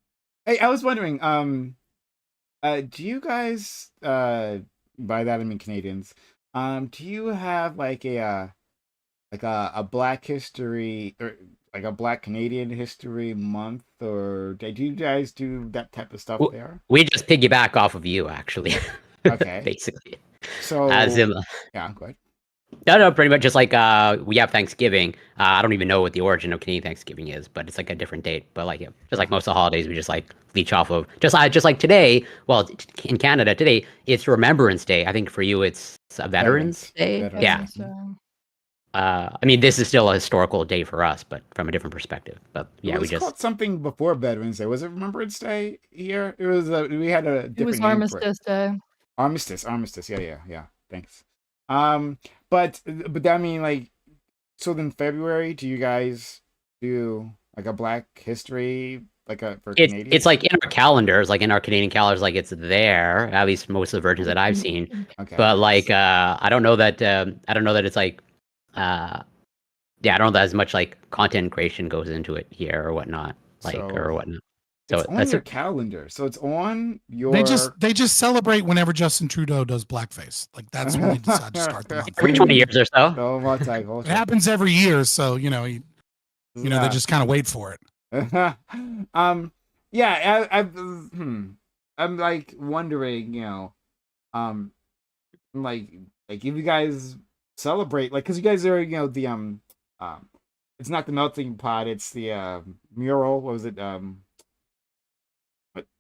I was wondering, do you guys, by that I mean Canadians, do you have like a Black History or like a Black Canadian History Month, or do you guys do that type of stuff there? We just piggyback off of you, actually. Okay. Basically. So yeah, go ahead. No, pretty much just like we have Thanksgiving. I don't even know what the origin of Canadian Thanksgiving is, but it's like a different date. But like, yeah, just like most of the holidays, we just like leech off of just like today. Well, in Canada today, it's Remembrance Day. I think for you, it's a Veterans Day. Veterans. Yeah. I mean, this is still a historical day for us, but from a different perspective. But yeah, it was called something before Veterans Day. Was it Remembrance Day here? It was. We had a different. It was name Armistice Day. Armistice. Yeah. Thanks. But I mean, like, so then February, do you guys do like a Black History, like for Canadians? It's like in our calendars, like in our Canadian calendars, like it's there. At least most of the versions that I've seen. Okay. But like, I don't know that it's like, yeah, I don't know that as much like content creation goes into it here or whatnot, or whatnot. So it's on your calendar. So it's on your. They just celebrate whenever Justin Trudeau does blackface. Like that's when they decide to start the month. Every 20 years or so. It happens every year, so you know, they just kind of wait for it. Yeah, I'm like wondering, like if you guys celebrate, like, because you guys are, the it's not the melting pot, it's the mural. What was it?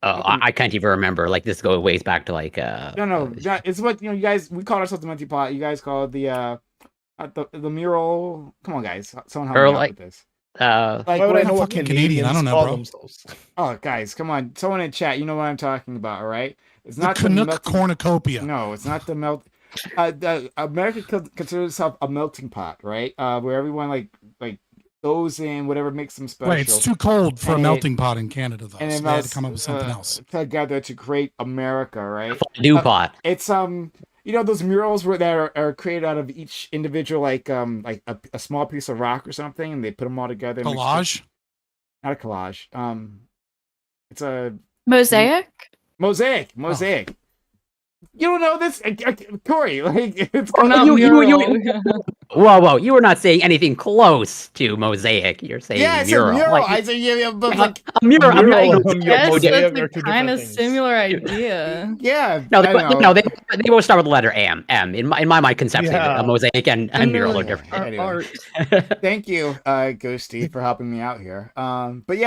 I can't even remember. Like this goes ways back to like no, it's what you guys, we call ourselves the melting pot. You guys call it the mural. Come on, guys, someone help me out with this. Like, why would I know what Canadians I don't know, call bro. themselves? Oh, guys, come on, someone in chat, you know what I'm talking about, all right? It's not the Canuck cornucopia. No, it's not the melt. America considers itself a melting pot, right? Where everyone like goes in whatever makes them special. Right, it's too cold for a melting pot in Canada, though. And so they had to come up with something else together to create America, right? Fondue pot. It's those murals that are created out of each individual, like a small piece of rock or something, and they put them all together. Collage? Not a collage. It's a mosaic. Mosaic. Oh. You don't know this, Corey? Like it's Whoa! You were not saying anything close to mosaic. You're saying mural. Mural. Like, I said but like a mural. I'm not Yes, that's a kind of similar idea. Yeah. No, they both start with the letter M. In my mind, conceptually, a mosaic and mural are different. Anyway. Thank you, Ghosty, for helping me out here. But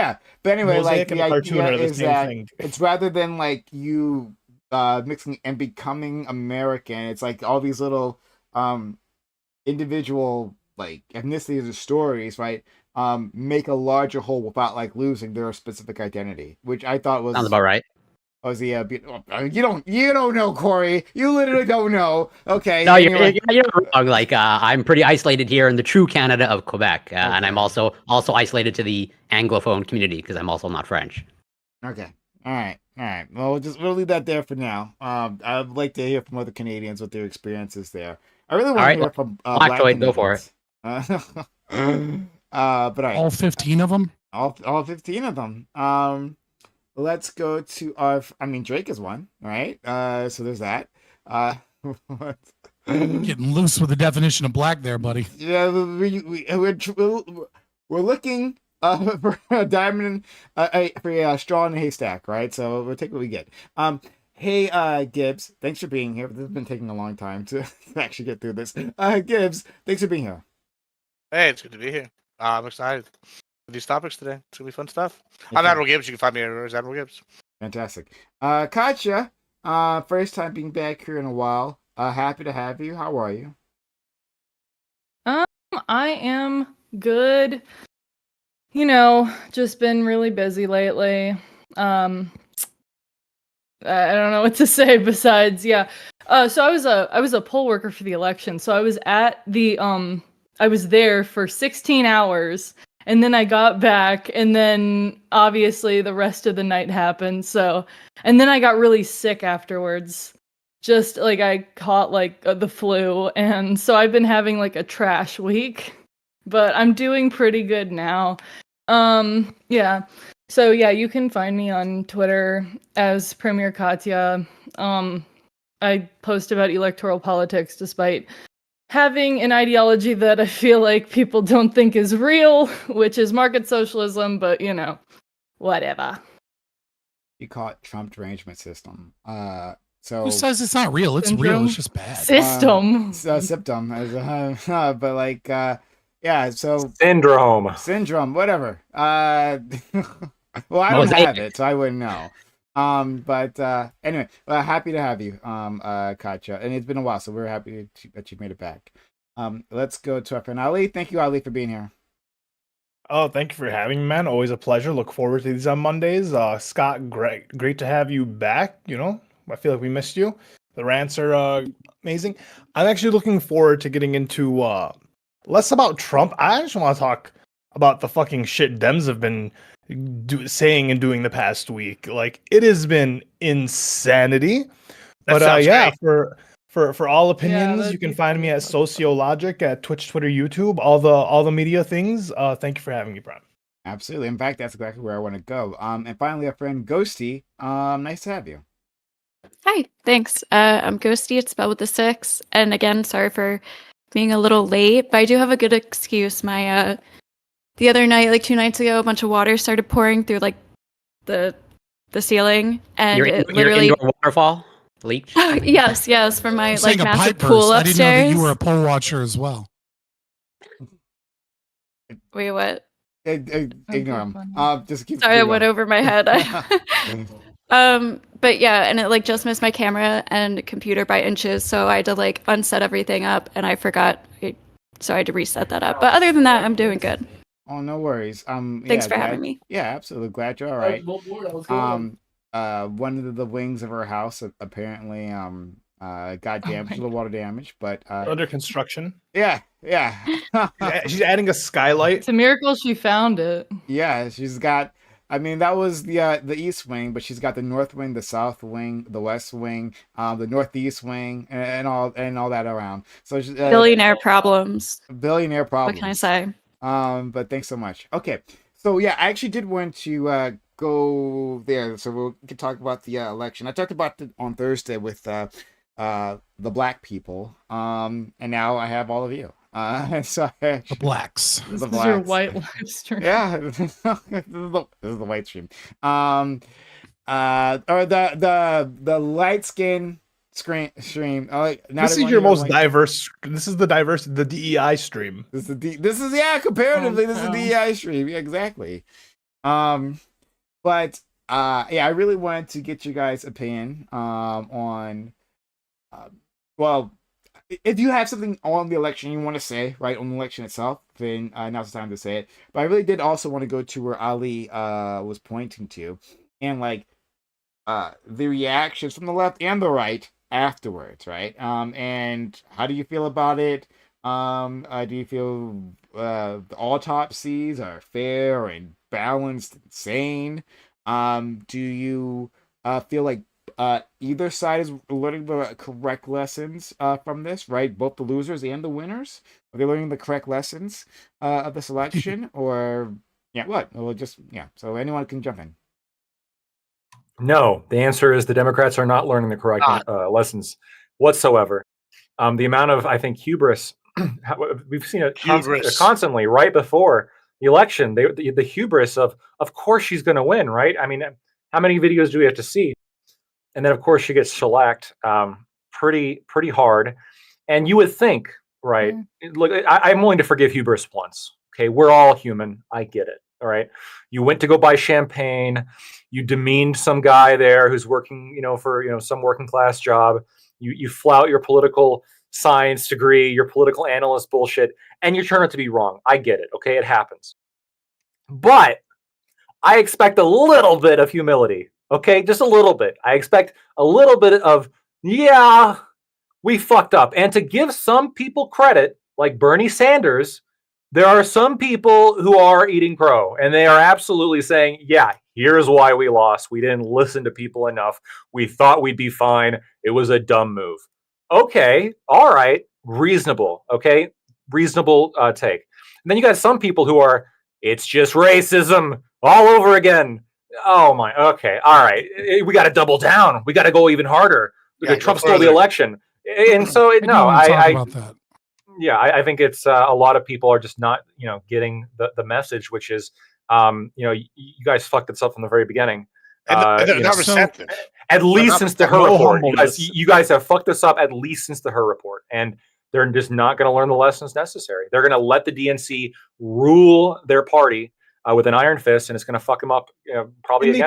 anyway, mosaic like and the cartoon idea are the is same that thing. it's rather than like you mixing and becoming American, it's like all these little individual like ethnicities or stories, right? Make a larger whole without like losing their specific identity, which I thought was sounds about right. Was the you don't know, Corey? You literally don't know. Okay. No, anyway. you're wrong. Like I'm pretty isolated here in the true Canada of Quebec, and I'm also isolated to the Anglophone community because I'm also not French. Okay. All right. Well, we'll leave that there for now. I'd like to hear from other Canadians what their experiences there. I really want to hear from Black Canadians. Go for it. But all 15 of them. All 15 of them. Let's go to Drake is one, right? So there's that. Getting loose with the definition of black there, buddy. Yeah, we're looking for a diamond, for a straw in a haystack, right? So we'll take what we get. Hey, Gibbs, thanks for being here. This has been taking a long time to actually get through this. Gibbs, thanks for being here. Hey, it's good to be here. I'm excited for these topics today. It's gonna be fun stuff. I'm Admiral Gibbs. You can find me everywhere as Admiral Gibbs. Fantastic. Katya, first time being back here in a while. Happy to have you. How are you? I am Good. You know, just been really busy lately. I don't know what to say besides, yeah. So I was a poll worker for the election. So I was at the I was there for 16 hours and then I got back and then obviously the rest of the night happened. So and then I got really sick afterwards. Just like I caught like the flu, and so I've been having like a trash week, but I'm doing pretty good now. Yeah. So yeah, you can find me on Twitter as Premier Katya. I post about electoral politics despite having an ideology that I feel like people don't think is real, which is market socialism, but you know, whatever. You call it Trump derangement system. So Who says it's not real? It's real. Syndrome? It's just bad. System. Symptom, but like, yeah. So syndrome, whatever. Well, I don't have it, so I wouldn't know. But anyway, happy to have you, Katya, and it's been a while, so we're happy that you made it back. Let's go to our friend Ali. Thank you, Ali, for being here. Oh, thank you for having me, man. Always a pleasure. Look forward to these on Mondays. Scott, great to have you back. You know, I feel like we missed you. The rants are amazing. I'm actually looking forward to getting into less about Trump. I just want to talk about the fucking shit Dems have been saying and doing the past week. Like, it has been insanity. But yeah, for all opinions, you can find me at Sociologic at Twitch, Twitter, YouTube, all the media things. Thank you for having me, Brian. Absolutely. In fact, that's exactly where I want to go. And finally, our friend Ghosty. Nice to have you. Hi, thanks. I'm Ghosty. It's spelled with a 6. And again, sorry for being a little late, but I do have a good excuse. My the other night, like 2 nights ago, a bunch of water started pouring through like the ceiling, and it literally your indoor waterfall leaked. yes, from my like massive pool upstairs. I didn't know that you were a poll watcher as well. Wait, what? Ignore him. Just keep. Sorry, I went over my head. But yeah, and it like just missed my camera and computer by inches, so I had to like unset everything up, and I forgot, so I had to reset that up. But other than that, I'm doing good. Oh, no worries. Thanks for having me. Yeah, absolutely. Glad you're all right. One of the wings of our house apparently got damaged, a little water damage, but under construction. Yeah. She's adding a skylight. It's a miracle she found it. Yeah, she's got. I mean, that was the east wing, but she's got the north wing, the south wing, the west wing, the northeast wing, and all that around. So billionaire problems. Billionaire problems. What can I say? But thanks so much. Okay, so yeah, I actually did want to go there, so we can talk about the election. I talked about it on Thursday with the black people, and now I have all of you. So the blacks. This is your white live stream. Yeah, this is the white stream. Or the light skin stream. This is your most diverse. This is the DEI stream. This is comparatively this is the DEI stream. Yeah, exactly. But yeah, I really wanted to get you guys' opinion on well, if you have something on the election you want to say, right, on the election itself, then now's the time to say it. But I really did also want to go to where Ali was pointing to, and like the reactions from the left and the right afterwards, right? And how do you feel about it? Do you feel the autopsies are fair and balanced and sane? Do you feel like either side is learning the correct lessons from this, right? Both the losers and the winners? Are they learning the correct lessons of this election? Or, what? Well, so anyone can jump in. No, the answer is the Democrats are not learning the correct lessons whatsoever. The amount of, I think, hubris, we've seen it constantly right before the election. The hubris of course she's going to win, right? I mean, how many videos do we have to see? And then, of course, she gets shellacked pretty hard. And you would think, right? Look, I'm willing to forgive hubris once. Okay, we're all human. I get it. All right. You went to go buy champagne. You demeaned some guy there who's working, for some working class job. You flout your political science degree, your political analyst bullshit, and you turn out to be wrong. I get it. Okay, it happens. But I expect a little bit of humility. Okay, just a little bit. I expect a little bit of, yeah, we fucked up. And to give some people credit, like Bernie Sanders, there are some people who are eating crow, and they are absolutely saying, yeah, here's why we lost. We didn't listen to people enough. We thought we'd be fine. It was a dumb move. Okay, all right, reasonable. Okay, reasonable take. And then you got some people who are, it's just racism all over again. Oh my, okay, all right. We got to double down. We got to go even harder. Trump stole the election. And so, about that. Yeah, I think it's a lot of people are just not, getting the message, which is, you guys fucked this up from the very beginning. And they're not receptive. At least since the Her report, you guys have fucked this up at least since the Her report, and they're just not going to learn the lessons necessary. They're going to let the DNC rule their party with an iron fist, and it's going to fuck them up, probably again.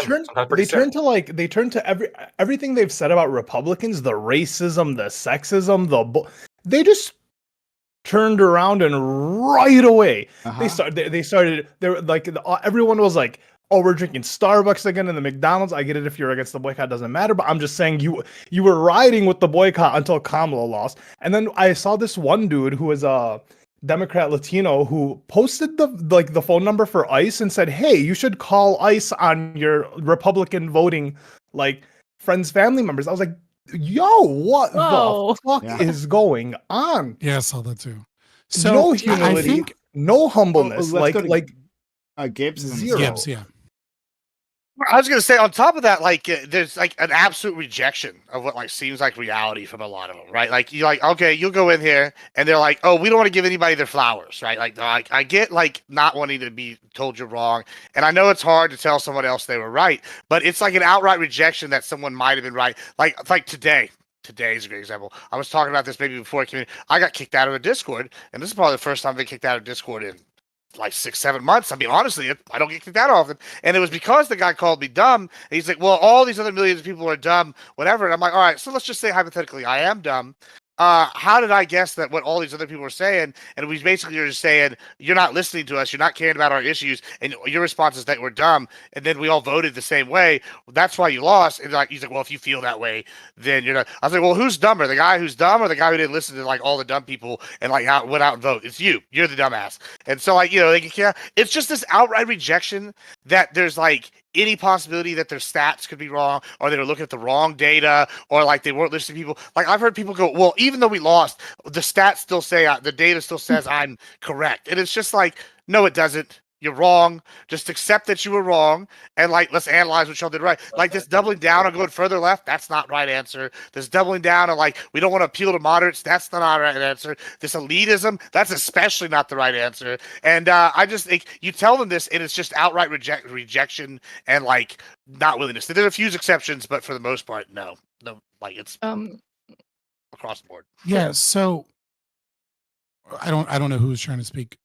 They turn to everything they've said about Republicans, the racism, the sexism, they just turned around and right away they started. They were like, everyone was like, oh, we're drinking Starbucks again in the McDonald's. I get it if you're against the boycott, doesn't matter. But I'm just saying you were riding with the boycott until Kamala lost. And then I saw this one dude who was a Democrat Latino who posted the phone number for ICE and said, hey, you should call ICE on your Republican voting, like friends, family members. I was like, yo, what the fuck is going on? Yeah, I saw that too. So no humility, no humbleness. Gibbs zero. Gibbs, yeah. I was gonna say, on top of that, there's like an absolute rejection of what seems like reality from a lot of them, right? Like you're like, okay, you'll go in here, and they're like, oh, we don't want to give anybody their flowers, right? Like I get not wanting to be told you're wrong, and I know it's hard to tell someone else they were right, but it's like an outright rejection that someone might have been right. Like today. Today's a great example. I was talking about this maybe before I came in. I got kicked out of a Discord, and this is probably the first time I've been kicked out of Discord in 6-7 months. I mean, honestly, I don't get kicked out often. And it was because the guy called me dumb. And he's like, well, all these other millions of people are dumb, whatever. And I'm like, all right, so let's just say hypothetically I am dumb. How did I guess that what all these other people are saying? And we basically are just saying, you're not listening to us. You're not caring about our issues. And your response is that we're dumb. And then we all voted the same way. That's why you lost. And he's like, well, if you feel that way, then you're not. I was like, well, who's dumber? The guy who's dumb or the guy who didn't listen to all the dumb people and went out and vote? It's you. You're the dumbass. And so it's just this outright rejection that there's any possibility that their stats could be wrong, or they were looking at the wrong data, or they weren't listening to people. I've heard people go, well, even though we lost, the stats still say, the data still says I'm correct. And it's just no, it doesn't. You're wrong. Just accept that you were wrong, and let's analyze what y'all did right. This doubling down on going further left, that's not right answer. This doubling down on we don't want to appeal to moderates, that's not the right answer. This elitism, that's especially not the right answer. And I just think you tell them this, and it's just outright rejection and not willingness. There are a few exceptions, but for the most part, no, it's across the board. Yeah. So I don't know who's trying to speak.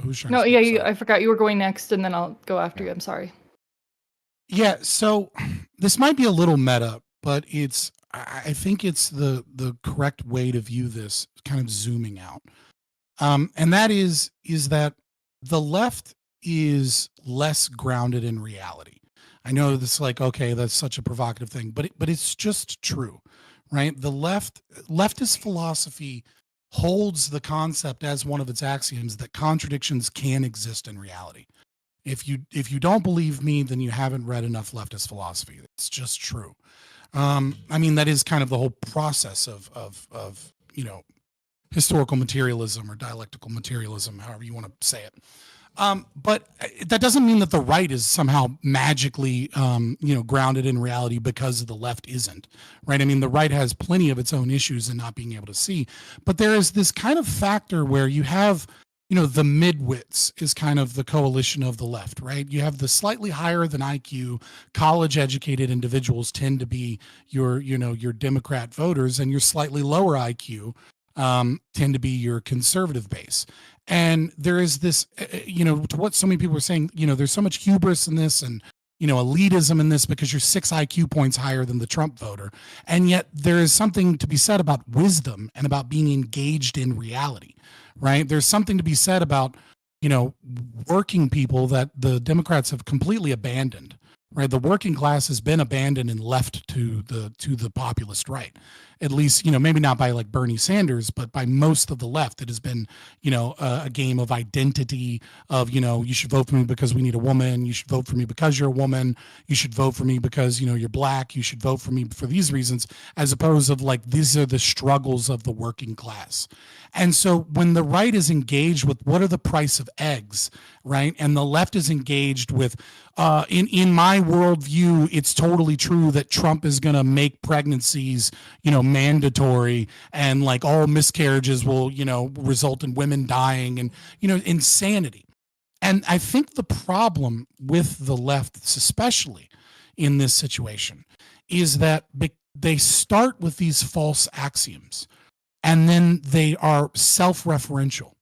Who's trying? No, to speak, yeah, I forgot you were going next, and then I'll go after you. I'm sorry. Yeah, so this might be a little meta, but I think it's the correct way to view this, kind of zooming out. And that is that the left is less grounded in reality. I know this okay, that's such a provocative thing, but it's just true, right? The leftist philosophy holds the concept as one of its axioms that contradictions can exist in reality. If you don't believe me, then you haven't read enough leftist philosophy. It's just true. I mean, that is kind of the whole process of historical materialism or dialectical materialism, however you want to say it. But that doesn't mean that the right is somehow magically, grounded in reality because the left isn't, right? I mean, the right has plenty of its own issues in not being able to see, but there is this kind of factor where you have, the midwits is kind of the coalition of the left, right? You have the slightly higher than IQ, college-educated individuals tend to be your Democrat voters, and your slightly lower IQ tend to be your conservative base. And there is this, to what so many people are saying, there's so much hubris in this, and elitism in this because you're 6 IQ points higher than the Trump voter. And yet there is something to be said about wisdom and about being engaged in reality, right? There's something to be said about, working people that the Democrats have completely abandoned, right? The working class has been abandoned and left to the populist right. At least, maybe not by like Bernie Sanders, but by most of the left. It has been, a game of identity of, you should vote for me because we need a woman. You should vote for me because you're a woman. You should vote for me because, you're black. You should vote for me for these reasons, as opposed of like, these are the struggles of the working class. And so when the right is engaged with what are the price of eggs, right? And the left is engaged with, in my worldview, it's totally true that Trump is going to make pregnancies, mandatory, and like all miscarriages will, result in women dying, and, insanity. And I think the problem with the left, especially in this situation, is that they start with these false axioms, and then they are self-referential.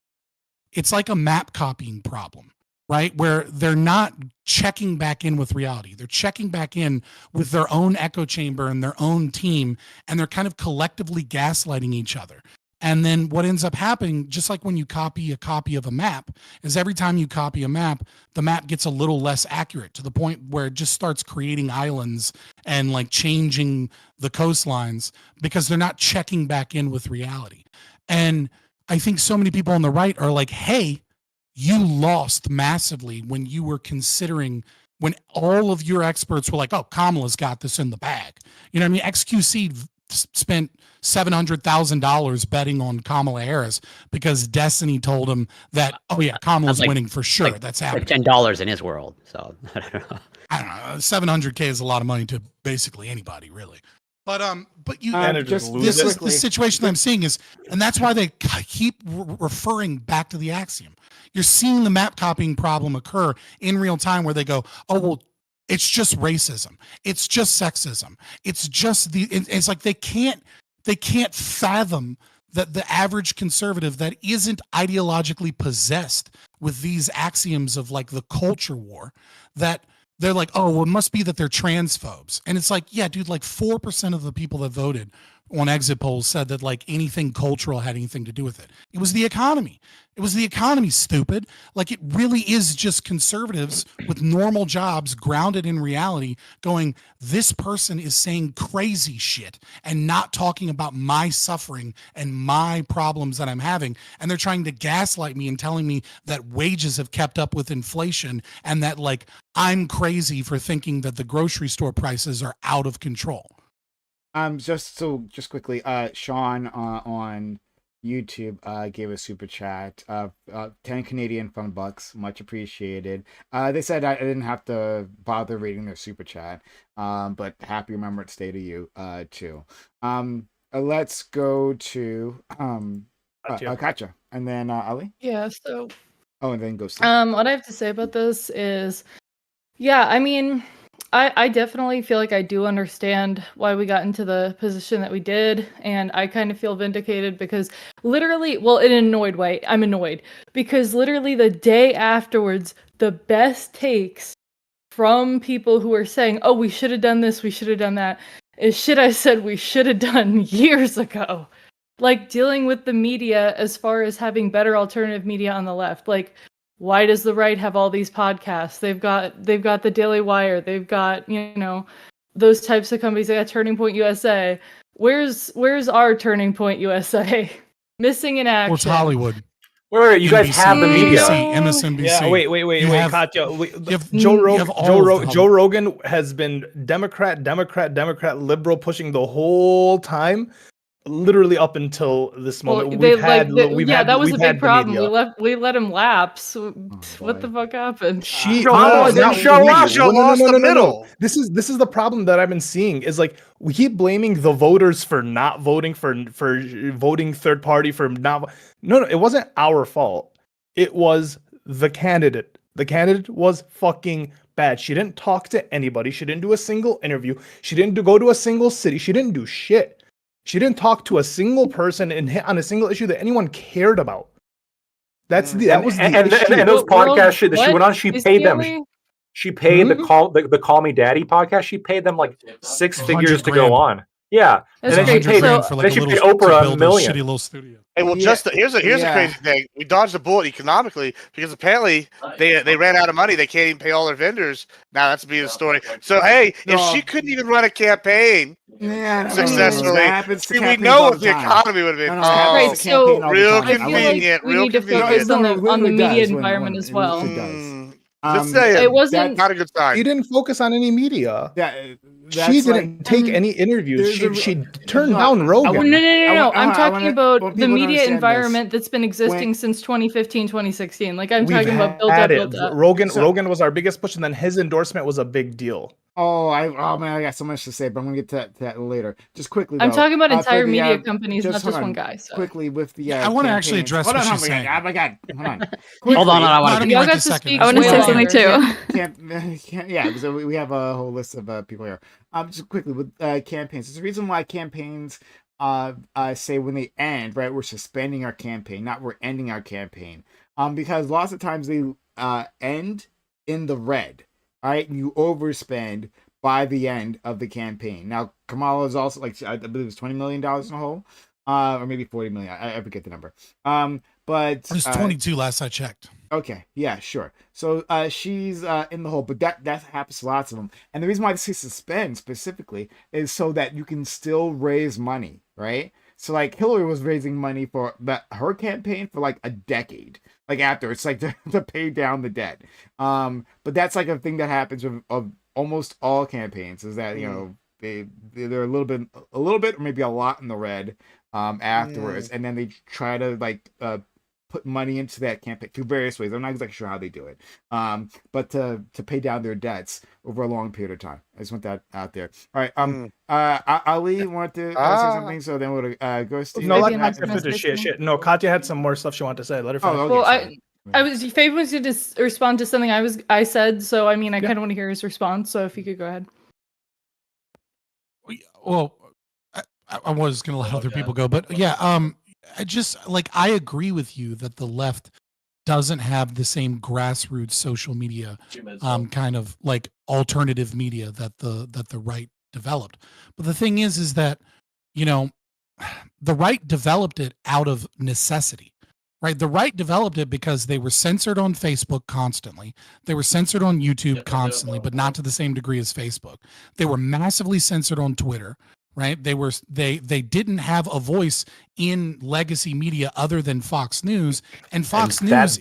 It's like a map copying problem, right? Where they're not checking back in with reality. They're checking back in with their own echo chamber and their own team, and they're kind of collectively gaslighting each other. And then what ends up happening, just like when you copy a copy of a map, is every time you copy a map, the map gets a little less accurate to the point where it just starts creating islands and like changing the coastlines because they're not checking back in with reality. And I think so many people on the right are like, hey, you lost massively when you were considering, when all of your experts were like, oh, Kamala's got this in the bag. You know what I mean? XQC spent $700,000 betting on Kamala Harris because Destiny told him that, oh yeah, Kamala's winning for sure. That's happening. Like $10 in his world. So I don't know. I don't know. $700K is a lot of money to basically anybody, really. But you the situation that I'm seeing is, and that's why they keep referring back to the axiom. You're seeing the map copying problem occur in real time, where they go, oh well, it's just racism, it's just sexism, it's just it's like they can't fathom that the average conservative that isn't ideologically possessed with these axioms of like the culture war, that they're like, oh, well, it must be that they're transphobes. And it's like, yeah, dude, like 4% of the people that voted on exit polls said that like anything cultural had anything to do with it. It was the economy. It was the economy, stupid. Like, it really is just conservatives with normal jobs grounded in reality going, this person is saying crazy shit and not talking about my suffering and my problems that I'm having. And they're trying to gaslight me and telling me that wages have kept up with inflation and that like I'm crazy for thinking that the grocery store prices are out of control. Just quickly, Sean on YouTube gave a super chat of 10 Canadian fun bucks, much appreciated. They said I didn't have to bother reading their super chat, but happy Remembrance Day to you too. Let's go to Katja, and then Ali. Yeah. So. Oh, and then go. What I have to say about this is, yeah, I mean, I definitely feel like I do understand why we got into the position that we did, and I kind of feel vindicated because literally, well, in an annoyed way, I'm annoyed because literally the day afterwards, the best takes from people who are saying, oh, we should have done this, we should have done that, is shit I said we should have done years ago. Like dealing with the media as far as having better alternative media on the left. Like, why does the right have all these podcasts? They've got the Daily Wire. They've got, those types of companies. They got Turning Point USA. Where's our Turning Point USA? Missing in action. What's Hollywood? Wait, you guys have the media. MSNBC. Yeah, wait, Katja. Joe Rogan has been Democrat, liberal, pushing the whole time. Literally up until this moment, that was a big problem. We let him lapse. What the fuck happened? This is the problem that I've been seeing. Is like we keep blaming the voters for not voting for voting third party for not. No, it wasn't our fault. It was the candidate. The candidate was fucking bad. She didn't talk to anybody. She didn't do a single interview. She didn't go to a single city. She didn't do shit. She didn't talk to a single person and hit on a single issue that anyone cared about. That was the issue. And those podcast shit that she went on, she paid them. She paid the Call Me Daddy podcast. She paid them like 6 figures to go on. Yeah, That's and then she great. paid, So- for like then a she paid little Oprah to $1 build million. shitty little studio. Hey, well, Yeah, here's a crazy thing. We dodged a bullet economically because apparently they ran out of money. They can't even pay all their vendors. Now that's being a story. So hey, if she couldn't even run a campaign successfully, that happens to we campaigns know all what the the time. economy would have been. No, it happens Right, to campaign all the real time. I feel like convenient. we Real need to convenient. focus on the literally media does environment when as well. it does. Just saying, It wasn't- not a good sign. He didn't focus on any media. That's She didn't take any interviews. She turned down Rogan. No. I'm talking when about the people media understand environment that's been existing When- since 2015, 2016. Like I'm We've talking about had build it. up. Rogan was our biggest push, and then his endorsement was a big deal. Oh man, I got so much to say, but I'm gonna get to that later. Just quickly, I'm though, talking about for entire the, media companies, just not hold just on, one guy. So. Quickly with the. I want to actually campaigns. address Hold what on, she's saying. Oh my god, hold on. Hold on, I want to. Y'all Right got this to second. speak I want to way say something longer. too. Yeah, because we have a whole list of people here. Just quickly with campaigns. There's a reason why campaigns say when they end, right? We're suspending our campaign, not we're ending our campaign. Because lots of times they end in the red, right? You overspend by the end of the campaign. Now Kamala is also like I believe it's $20 million in the hole, or maybe 40 million. I forget the number. But It was 22 last I checked. Okay, yeah, sure. So she's in the hole, but that happens to lots of them. And the reason why this is suspend specifically is so that you can still raise money, right? So like Hillary was raising money for her campaign for like a decade, like after it's like to pay down the debt. But that's like a thing that happens of almost all campaigns is that you know they're a little bit or maybe a lot in the red afterwards, and then they try to like put money into that campaign through various ways. I'm not exactly sure how they do it, but to pay down their debts over a long period of time. I just want that out there. All right. Ali wanted to say something, so then we'll go. Steve. No, let Maybe Katya finish. Shit. No, Katya had some more stuff she wanted to say. Let her finish. Oh, okay, Well, sorry. Faye was going to respond to something I said, so I mean, I kind of want to hear his response. So if you could go ahead. Well, I was going to let other people go, but yeah, I just like I agree with you that the left doesn't have the same grassroots social media kind of like alternative media that the right developed. But the thing is that you know the right developed it out of necessity. Right, the right developed it because they were censored on Facebook constantly. They were censored on YouTube constantly, but not to the same degree as Facebook. They were massively censored on Twitter. Right, they didn't have a voice in legacy media other than Fox News, and Fox News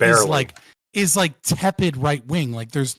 is like tepid right wing. Like there's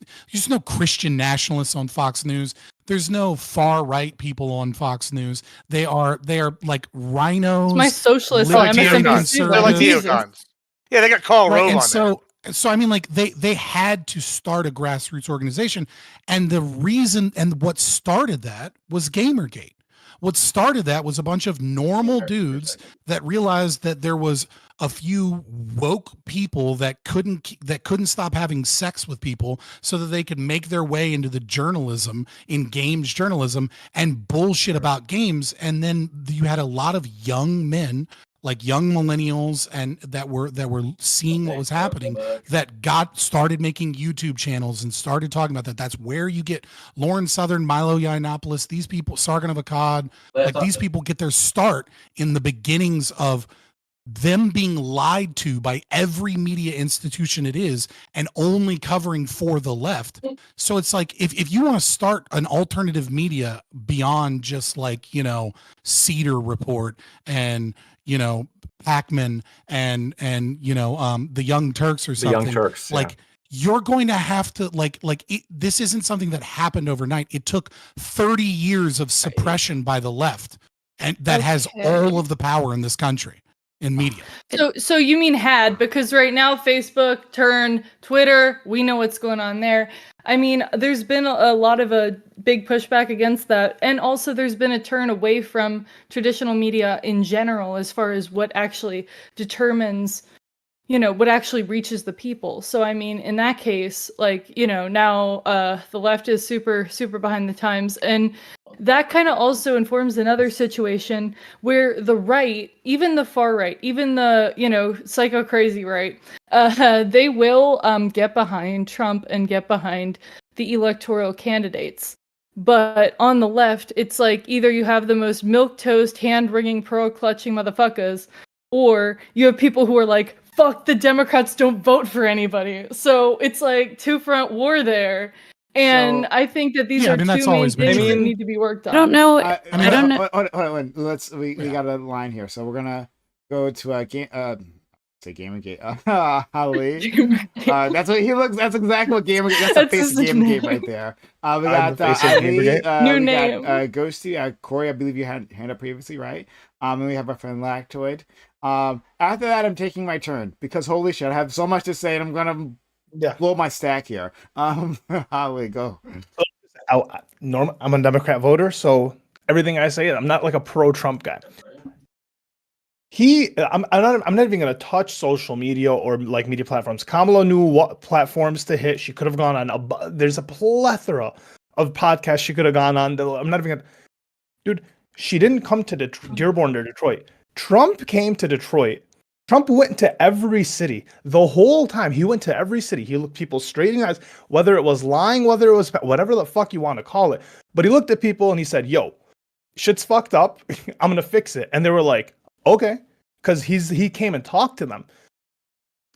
no Christian nationalists on Fox News. There's no far right people on Fox News. They are like rhinos. It's my socialists They're on like MSNBC. They're like Jesus. neocons. Yeah, they got Karl Rove on there. So I mean, like they had to start a grassroots organization, and the reason and what started that was Gamergate. What started that was a bunch of normal dudes that realized that there was a few woke people that couldn't stop having sex with people so that they could make their way into the journalism in games journalism and bullshit about games. And then you had a lot of young men, like young millennials, and that were seeing what was happening, that started making YouTube channels and started talking about that. That's where you get Lauren Southern, Milo Yiannopoulos, these people, Sargon of Akkad, like these people get their start in the beginnings of them being lied to by every media institution it is and only covering for the left. So it's like if you want to start an alternative media beyond just like, you know, Cedar Report and, you know, Pac-Man and you know, the Young Turks or something. The Young Turks, like you're going to have to this isn't something that happened overnight. It took 30 years of suppression by the left, and that has all of the power in this country in media. So you mean had, because right now Facebook, Turn, Twitter, we know what's going on there. I mean, there's been a lot of a big pushback against that. And also there's been a turn away from traditional media in general as far as what actually determines, you know, what actually reaches the people. So, I mean, in that case, like, you know, now the left is super, super behind the times. And that kind of also informs another situation where the right, even the far right, even the, you know, psycho crazy right, they will get behind Trump and get behind the electoral candidates. But on the left, it's like either you have the most milquetoast, hand-wringing, pearl-clutching motherfuckers, or you have people who are like, fuck, the Democrats don't vote for anybody. So it's like two-front war there. And I think that these are two main things that need to be worked on. I don't know. I don't know. Hold on. We got a line here, so we're gonna go to Gamergate. Ali. That's what he looks. That's exactly what Gamergate. That's the face of Gamergate right there. We got Ali. New name. Got Ghosty. Corey, I believe you had hand up previously, right? And we have our friend Lactoid. After that, I'm taking my turn because holy shit, I have so much to say, and I'm gonna blow my stack here. Ali, go. I'm a Democrat voter, so everything I say, I'm not like a pro-Trump guy. I'm not even going to touch social media or like media platforms. Kamala knew what platforms to hit. She could have gone on. There's a plethora of podcasts she could have gone on. I'm not even going to. Dude, she didn't come to Dearborn or Detroit. Trump came to Detroit. Trump went to every city the whole time. He went to every city. He looked people straight in the eyes, whether it was lying, whether it was whatever the fuck you want to call it. But he looked at people and he said, yo, shit's fucked up. I'm going to fix it. And they were like, okay. Because he came and talked to them.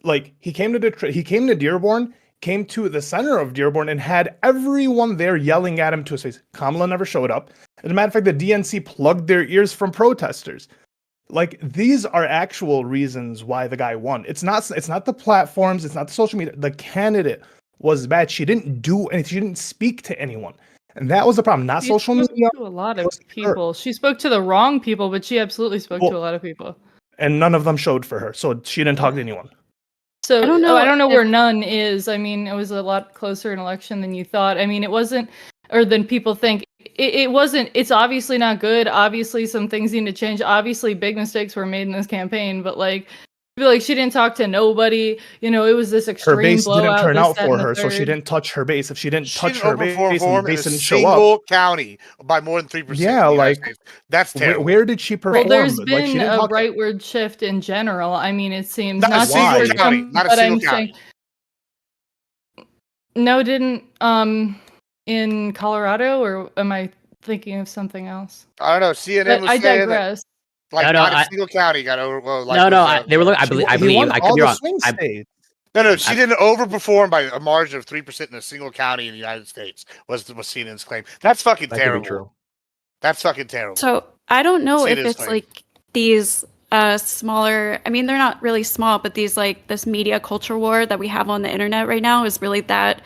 Like, he came to Detroit, he came to Dearborn, came to the center of Dearborn and had everyone there yelling at him to his face. Kamala never showed up. As a matter of fact, the DNC plugged their ears from protesters. Like, these are actual reasons why the guy won. It's not the platforms, it's not the social media. The candidate was bad. She didn't do anything. She didn't speak to anyone. And that was the problem. Not social media. She spoke to a lot of people. She spoke to the wrong people, but she absolutely spoke to a lot of people. And none of them showed for her. So she didn't talk to anyone. So I don't know where none is. I mean, it was a lot closer an election than you thought. I mean, it wasn't, or than people think. It wasn't. It's obviously not good. Obviously, some things need to change. Obviously, big mistakes were made in this campaign. But like, I feel like she didn't talk to nobody. You know, it was this extreme blowout. Her base didn't turn out for her, so she didn't touch her base. If she didn't touch her base, and the base didn't show up. Single county by more than 3%. Yeah, like that's terrible. Where did she perform? Well, there's been a rightward shift in general. I mean, it seems not a single county. Not a single county. No, didn't in Colorado, or am I thinking of something else? I don't know. CNN was I saying digress. Like not a single county got over. Well, like they were. I believe. I could be wrong. No, she didn't overperform by a margin of 3% in a single county in the United States. Was CNN's claim? That's fucking terrible. That's fucking terrible. So I don't know if it's like these smaller. I mean, they're not really small, but these like this media culture war that we have on the internet right now is really that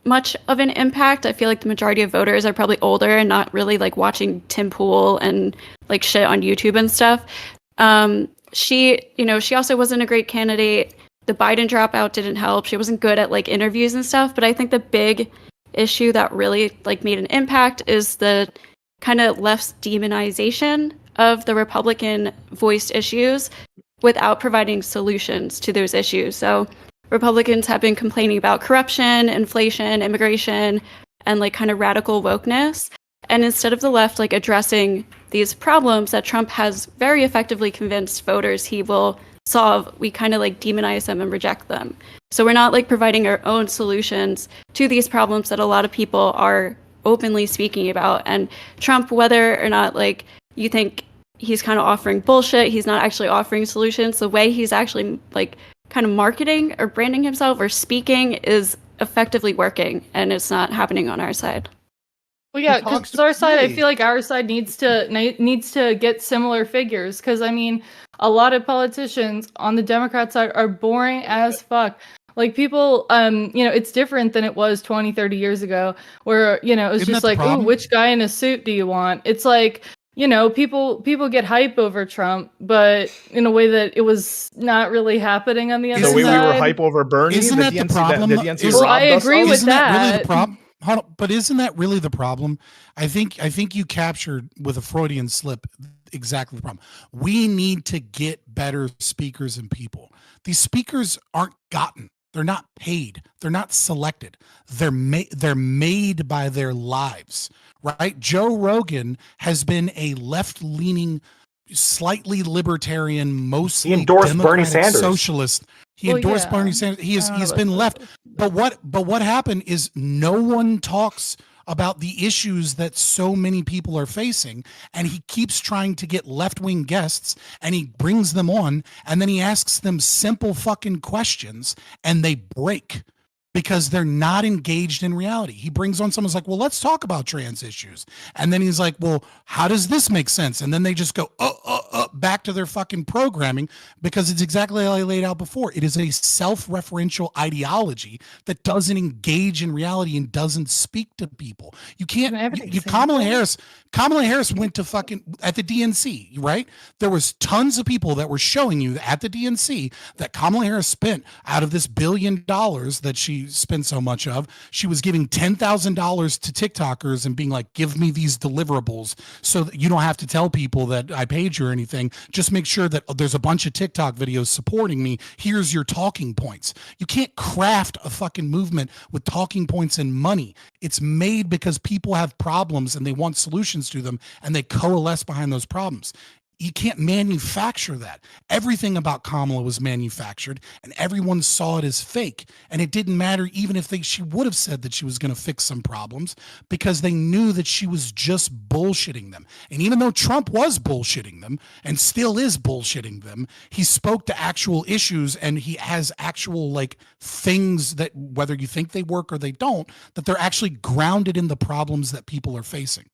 much of an impact. I feel like the majority of voters are probably older and not really like watching Tim Pool and like shit on YouTube and stuff. She also wasn't a great candidate. The Biden dropout didn't help. She wasn't good at like interviews and stuff. But I think the big issue that really like made an impact is the kind of left's demonization of the Republican voiced issues without providing solutions to those issues. So Republicans have been complaining about corruption, inflation, immigration, and like kind of radical wokeness. And instead of the left like addressing these problems that Trump has very effectively convinced voters he will solve, we kind of like demonize them and reject them. So we're not like providing our own solutions to these problems that a lot of people are openly speaking about. And Trump, whether or not like you think he's kind of offering bullshit, he's not actually offering solutions. The way he's actually like kind of marketing or branding himself or speaking is effectively working, and it's not happening on our side. Well, yeah, because our side, I feel like our side needs to get similar figures. Because I mean, a lot of politicians on the Democrat side are boring as fuck. Like people, it's different than it was 20, 30 years ago, where it was just like, oh, which guy in a suit do you want? It's like, people get hype over Trump, but in a way that it was not really happening on the other side. The way we were hype over Bernie. Isn't that the problem? I agree with that. Really the problem? But isn't that really the problem? I think you captured with a Freudian slip exactly the problem. We need to get better speakers and people. These speakers aren't gotten. They're not paid. They're not selected. They're made by their lives, right? Joe Rogan has been a left-leaning, slightly libertarian, mostly he endorsed Democratic Bernie Sanders. socialist He endorsed Bernie Sanders. He's been left. But what happened is no one talks about the issues that so many people are facing, and he keeps trying to get left-wing guests, and he brings them on, and then he asks them simple fucking questions, and they break because they're not engaged in reality. He brings on someone's like, well, let's talk about trans issues. And then he's like, well, how does this make sense? And then they just go, back to their fucking programming, because it's exactly how I laid out before. It is a self-referential ideology that doesn't engage in reality and doesn't speak to people. You can't, Kamala Harris went to fucking, at the DNC, right? There was tons of people that were showing you at the DNC that Kamala Harris spent out of this $1 billion that she spent so much of. She was giving $10,000 to TikTokers and being like, give me these deliverables so that you don't have to tell people that I paid you or anything. Just make sure that there's a bunch of TikTok videos supporting me. Here's your talking points. You can't craft a fucking movement with talking points and money. It's made because people have problems and they want solutions to them, and they coalesce behind those problems. You can't manufacture that. Everything about Kamala was manufactured, and everyone saw it as fake. And it didn't matter even if she would have said that she was going to fix some problems, because they knew that she was just bullshitting them. And even though Trump was bullshitting them and still is bullshitting them, he spoke to actual issues, and he has actual like things that, whether you think they work or they don't, that they're actually grounded in the problems that people are facing.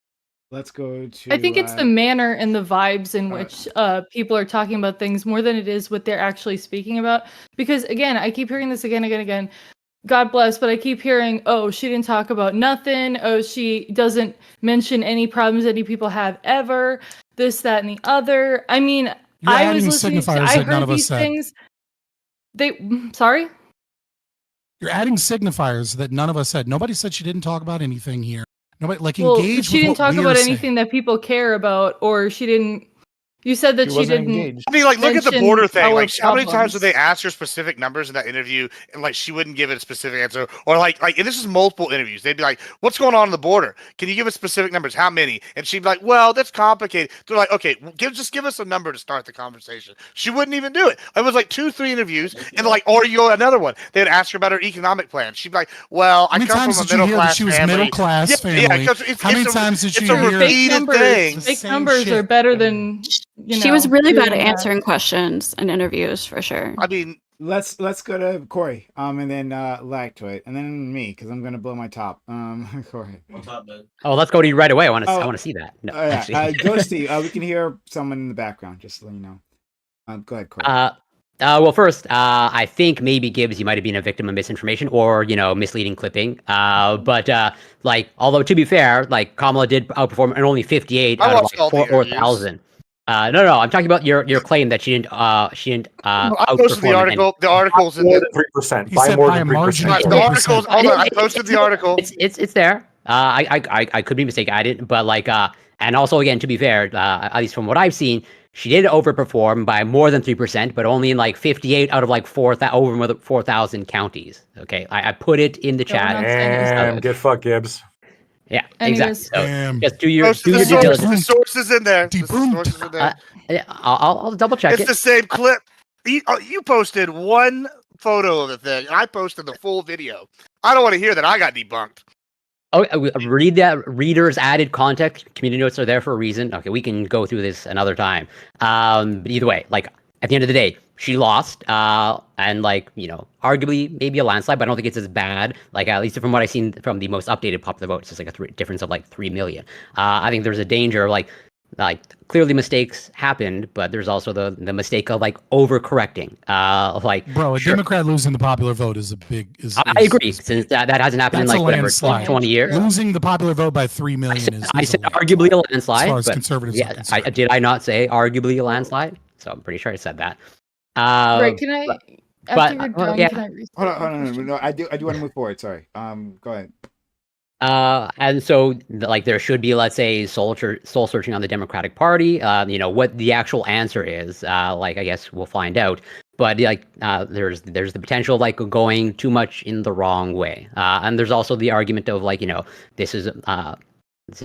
Let's go to. I think it's the manner and the vibes in which people are talking about things more than it is what they're actually speaking about. Because again, I keep hearing this again. God bless, but I keep hearing, oh, she didn't talk about nothing. Oh, she doesn't mention any problems any people have ever. This, that, and the other. I mean, I was listening to. I heard these things. Sorry. You're adding signifiers that none of us said. Nobody said she didn't talk about anything here. Nobody engage. She didn't talk about anything that people care about, or she didn't. You said that she didn't. Engaged. I mean, like, look at the border thing. Like, how many times did they ask her specific numbers in that interview, and like she wouldn't give it a specific answer? Or like, and this is multiple interviews. They'd be like, "What's going on the border? Can you give us specific numbers? How many?" And she'd be like, "Well, that's complicated." They're like, "Okay, just give us a number to start the conversation." She wouldn't even do it. It was like 2-3 interviews, and like, or you go another one. They'd ask her about her economic plan. She'd be like, "Well, I come from a middle class she was family." Middle class family. How many times did you hear repeated thing? Fake numbers are better than. She was really bad at answering questions and interviews, for sure. I mean, let's go to Corey, and then Lactoid, and then me, because I'm gonna blow my top. Corey. What's up, man? Oh, let's go to you right away. I want to see that. No, Ghosty, we can hear someone in the background, just so you know. Go ahead, Corey. Well, first, I think maybe Gibbs, you might have been a victim of misinformation or, misleading clipping. But although to be fair, like Kamala did outperform and only 58 out of like 4,000. No, I'm talking about your claim that she didn't outperform. I posted the article. The article's in there. 3%. By more than 3%. The article's. I posted the article. It's there. I could be mistaken. I didn't, but and also again, to be fair, at least from what I've seen, she did overperform by more than 3%, but only in like 58 out of like 4,000 counties. Okay, I put it in the chat. And get fucked, Gibbs. Yeah, exactly. So just do your due diligence. The source is in there. I'll double check it. It's the same clip. You posted one photo of the thing. I posted the full video. I don't want to hear that I got debunked. Oh, read that. Readers added context. Community notes are there for a reason. Okay, we can go through this another time. But either way, like at the end of the day, she lost, and arguably maybe a landslide, but I don't think it's as bad. Like at least from what I've seen from the most updated popular vote, it's just like a difference of like 3 million. I think there's a danger of like clearly mistakes happened, but there's also the mistake of like overcorrecting. Bro, a Democrat losing the popular vote is a big. I agree, since that hasn't happened in like whatever 20 years. Losing the popular vote by 3 million I said arguably a landslide. As far as conservatives, did I not say arguably a landslide? So I'm pretty sure I said that. Right? Can I? After you're done, yeah. Can I Hold on. No, I do want to move forward. Sorry. Go ahead. And so, there should be, let's say, soul searching on the Democratic Party. What the actual answer is, I guess we'll find out. But there's the potential of going too much in the wrong way. And there's also the argument of this is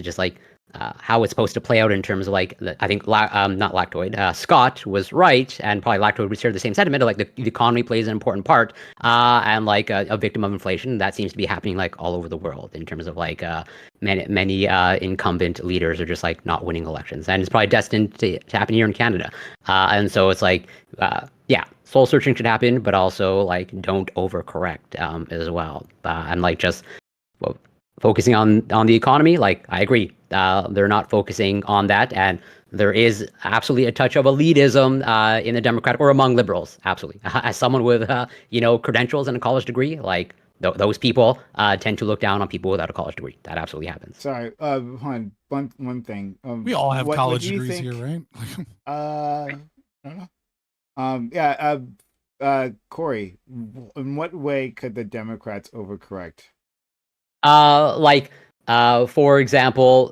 just how it's supposed to play out in terms of like I think not Lactoid, Scott was right, and probably Lactoid would share the same sentiment. Like the economy plays an important part, and like a victim of inflation that seems to be happening like all over the world in terms of like many incumbent leaders are just like not winning elections, and it's probably destined to happen here in Canada. And so it's like yeah, soul searching should happen, but also like don't overcorrect as well, and like just. Well, focusing on the economy, like I agree, they're not focusing on that, and there is absolutely a touch of elitism in the Democratic or among liberals. Absolutely, as someone with credentials and a college degree, like those people tend to look down on people without a college degree. That absolutely happens. Sorry, one thing. We all have college degrees here, right? I don't know. Corey, in what way could the Democrats overcorrect? For example,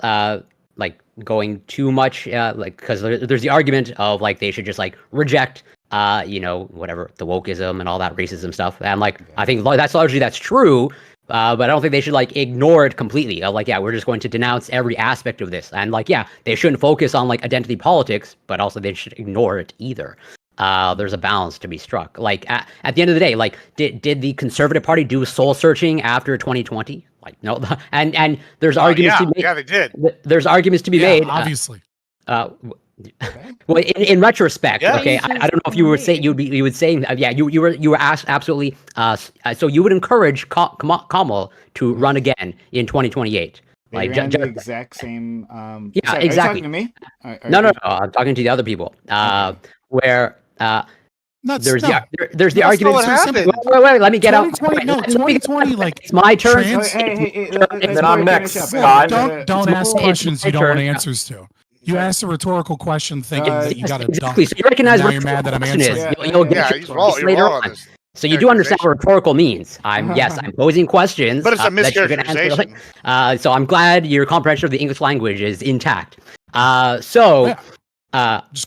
like going too much, like because there's the argument of like they should just like reject, whatever the wokeism and all that racism stuff, and like I think that's true, but I don't think they should like ignore it completely. Like we're just going to denounce every aspect of this, and like they shouldn't focus on like identity politics, but also they should ignore it either. There's a balance to be struck. Like at the end of the day, like did the Conservative Party do soul searching after 2020? Like no, and there's arguments to be made. Yeah, they did. There's arguments to be made. Obviously. Well, in retrospect, okay, I don't know if you were saying you would say you were asked absolutely. So you would encourage Kamala to run again in 2028. They ran the exact same. Exactly. Are you talking to me? No. I'm talking to the other people. Where there's the argument. Wait, let me get out. 2020, like it's my turn. Hey, and then I'm next. Don't ask questions you don't want answers to. You ask a rhetorical question thinking that you got to dump. So you recognize now you're mad that I'm answering. He's wrong. You're wrong on this. So you do understand what rhetorical means. I'm posing questions, but it's a mischaracterization. So I'm glad your comprehension of the English language is intact. Just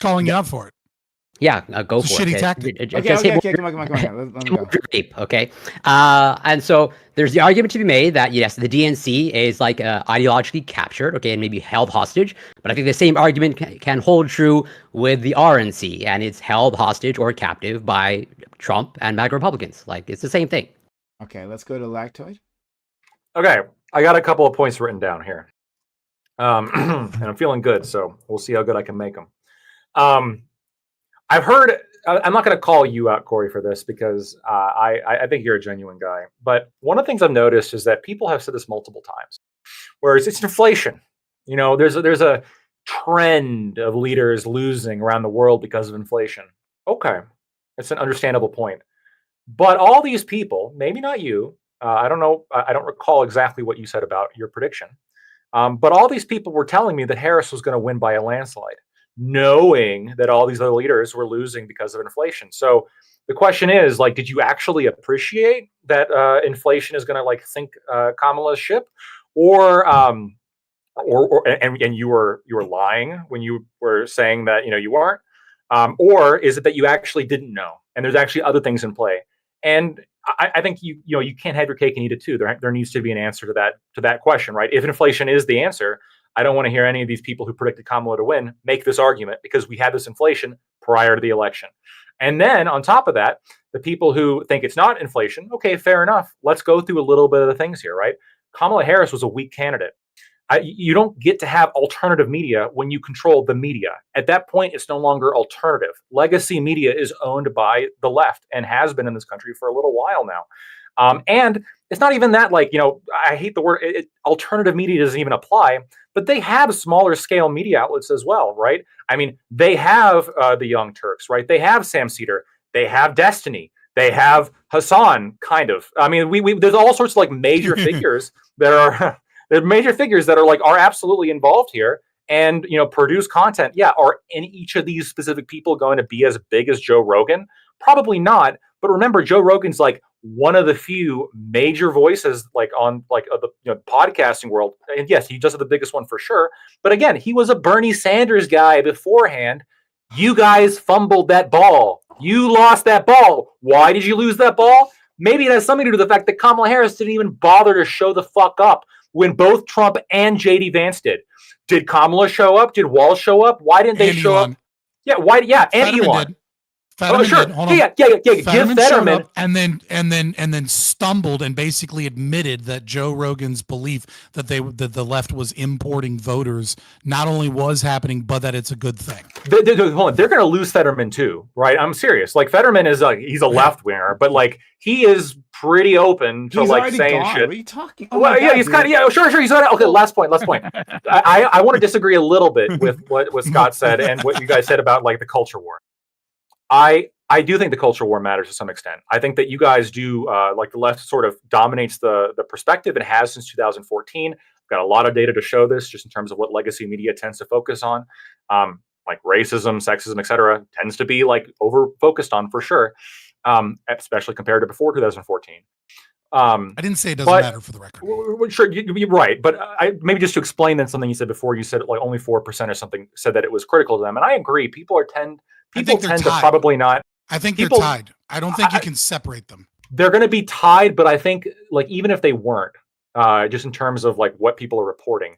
calling you out for it. Yeah, go it's for a shitty it. Tactic. Okay, come on. Let me go. Okay. And so there's the argument to be made that yes, the DNC is like ideologically captured, okay, and maybe held hostage. But I think the same argument can hold true with the RNC, and it's held hostage or captive by Trump and MAGA Republicans. Like it's the same thing. Okay, let's go to Lactoid. Okay, I got a couple of points written down here, and I'm feeling good, so we'll see how good I can make them. I've heard. I'm not going to call you out, Corey, for this because I think you're a genuine guy. But one of the things I've noticed is that people have said this multiple times, whereas it's inflation. There's a trend of leaders losing around the world because of inflation. Okay, it's an understandable point. But all these people, maybe not you. I don't know. I don't recall exactly what you said about your prediction. But all these people were telling me that Harris was going to win by a landslide, knowing that all these other leaders were losing because of inflation. So the question is, like, did you actually appreciate that inflation is going to like sink Kamala's ship, or you were lying when you were saying that you weren't, or is it that you actually didn't know and there's actually other things in play? And I think you can't have your cake and eat it too. There needs to be an answer to that question, right? If inflation is the answer, I don't want to hear any of these people who predicted Kamala to win make this argument because we had this inflation prior to the election. And then on top of that, the people who think it's not inflation, okay, fair enough. Let's go through a little bit of the things here, right? Kamala Harris was a weak candidate. You don't get to have alternative media when you control the media. At that point, it's no longer alternative. Legacy media is owned by the left and has been in this country for a little while now. And it's not even that, like, I hate the word, alternative media doesn't even apply, but they have smaller scale media outlets as well, right? I mean, they have the Young Turks, right? They have Sam Cedar. They have Destiny. They have Hassan, kind of. I mean, there's all sorts of like major figures that are... There are major figures that are absolutely involved here and, produce content. Yeah. Are any each of these specific people going to be as big as Joe Rogan? Probably not. But remember, Joe Rogan's like one of the few major voices on the podcasting world. And yes, he does have the biggest one for sure. But again, he was a Bernie Sanders guy beforehand. You guys fumbled that ball. You lost that ball. Why did you lose that ball? Maybe it has something to do with the fact that Kamala Harris didn't even bother to show the fuck up when both Trump and J.D. Vance did. Did Kamala show up? Did Wall show up? Why didn't they show up? Yeah, why? Yeah, and Fetterman Elon. did. Fetterman sure. did. Hold on. Yeah. Give Fetterman, and then stumbled and basically admitted that Joe Rogan's belief that the left was importing voters not only was happening, but that it's a good thing. Hold on, they're going to lose Fetterman too, right? I'm serious. Like Fetterman is he's a left winger, but like he is pretty open to like saying shit. What are you talking? Oh well, yeah, he's kind of sure. He's not okay. Last point. I want to disagree a little bit with what Scott said and what you guys said about like the culture war. I do think the culture war matters to some extent. I think that you guys do like the left sort of dominates the perspective and has since 2014. I've got a lot of data to show this, just in terms of what legacy media tends to focus on, like racism, sexism, etc. Tends to be like over focused on for sure, especially compared to before 2014. I didn't say it doesn't matter for the record. Sure, you're right, but maybe just to explain then something you said before. You said like only 4% or something said that it was critical to them, and I agree. People tend to probably not. I think they're tied. I don't think you can separate them. They're going to be tied, but I think like even if they weren't, just in terms of like what people are reporting,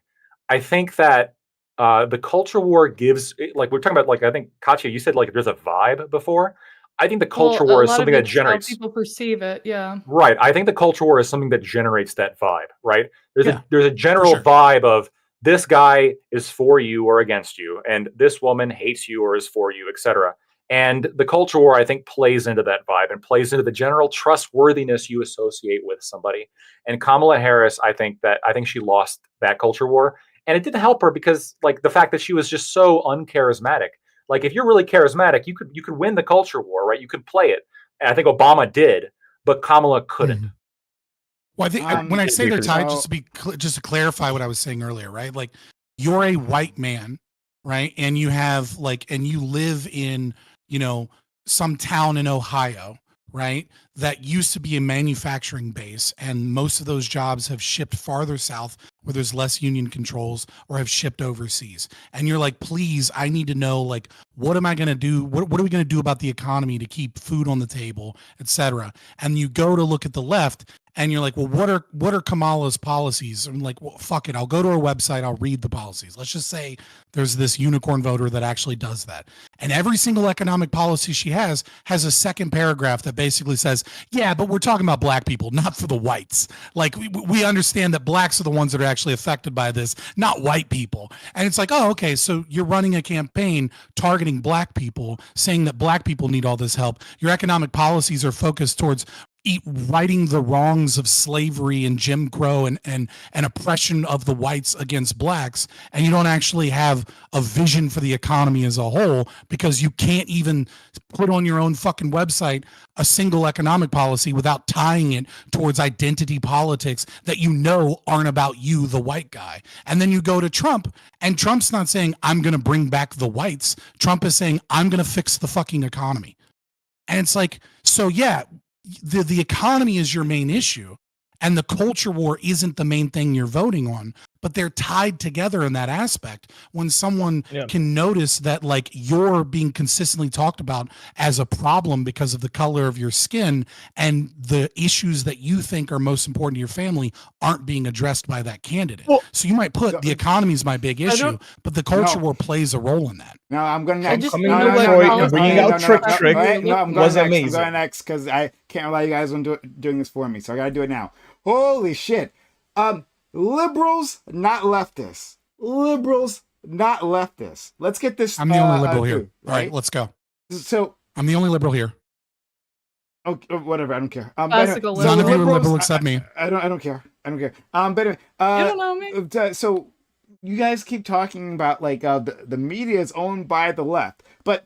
I think that the culture war gives like we're talking about like I think Katya, you said like there's a vibe before. I think the culture war is something that generates how people perceive it. Yeah. Right. I think the culture war is something that generates that vibe. Right. There's a general vibe of this guy is for you or against you, and this woman hates you or is for you, etc. And the culture war, I think, plays into that vibe and plays into the general trustworthiness you associate with somebody. And Kamala Harris, I think she lost that culture war, and it didn't help her because, like, the fact that she was just so uncharismatic. Like, if you're really charismatic, you could win the culture war, right? You could play it, and I think Obama did, but Kamala couldn't. Mm-hmm. Well, I think when I say they're tied, just to clarify what I was saying earlier, right? Like, you're a white man, right? And you have and you live in, some town in Ohio, right? That used to be a manufacturing base, and most of those jobs have shipped farther south where there's less union controls or have shipped overseas. And you're like, please, I need to know, like, what am I going to do? What are we going to do about the economy to keep food on the table, et cetera? And you go to look at the left and you're like, well, what are Kamala's policies? I'm like, well, fuck it. I'll go to her website. I'll read the policies. Let's just say there's this unicorn voter that actually does that. And every single economic policy she has a second paragraph that basically says, yeah, but we're talking about black people, not for the whites. Like, we understand that blacks are the ones that are actually affected by this, not white people. And it's like, oh, okay, so you're running a campaign targeting black people, saying that black people need all this help. Your economic policies are focused towards righting the wrongs of slavery and Jim Crow and oppression of the whites against blacks, and you don't actually have a vision for the economy as a whole because you can't even put on your own fucking website a single economic policy without tying it towards identity politics that aren't about you, the white guy. And then you go to Trump, and Trump's not saying, I'm going to bring back the whites. Trump is saying, I'm going to fix the fucking economy. And it's like, so yeah, the economy is your main issue, and the culture war isn't the main thing you're voting on, but they're tied together in that aspect. When someone can notice that, like, you're being consistently talked about as a problem because of the color of your skin, and the issues that you think are most important to your family aren't being addressed by that candidate. Well, so you might put the economy is my big issue, but the culture war plays a role in that. No, I'm going next. Bringing out Trick. Was amazing. I'm going next because I can't allow you guys on doing this for me, so I got to do it now. Holy shit. Liberals, not leftists. Liberals, not leftists. Let's get this. I'm the only liberal here. Right? All right, let's go. So I'm the only liberal here. Okay, whatever. I don't care. Classical none of you are liberal except me. I don't care. But anyway, you don't know me. So you guys keep talking about like the media is owned by the left, but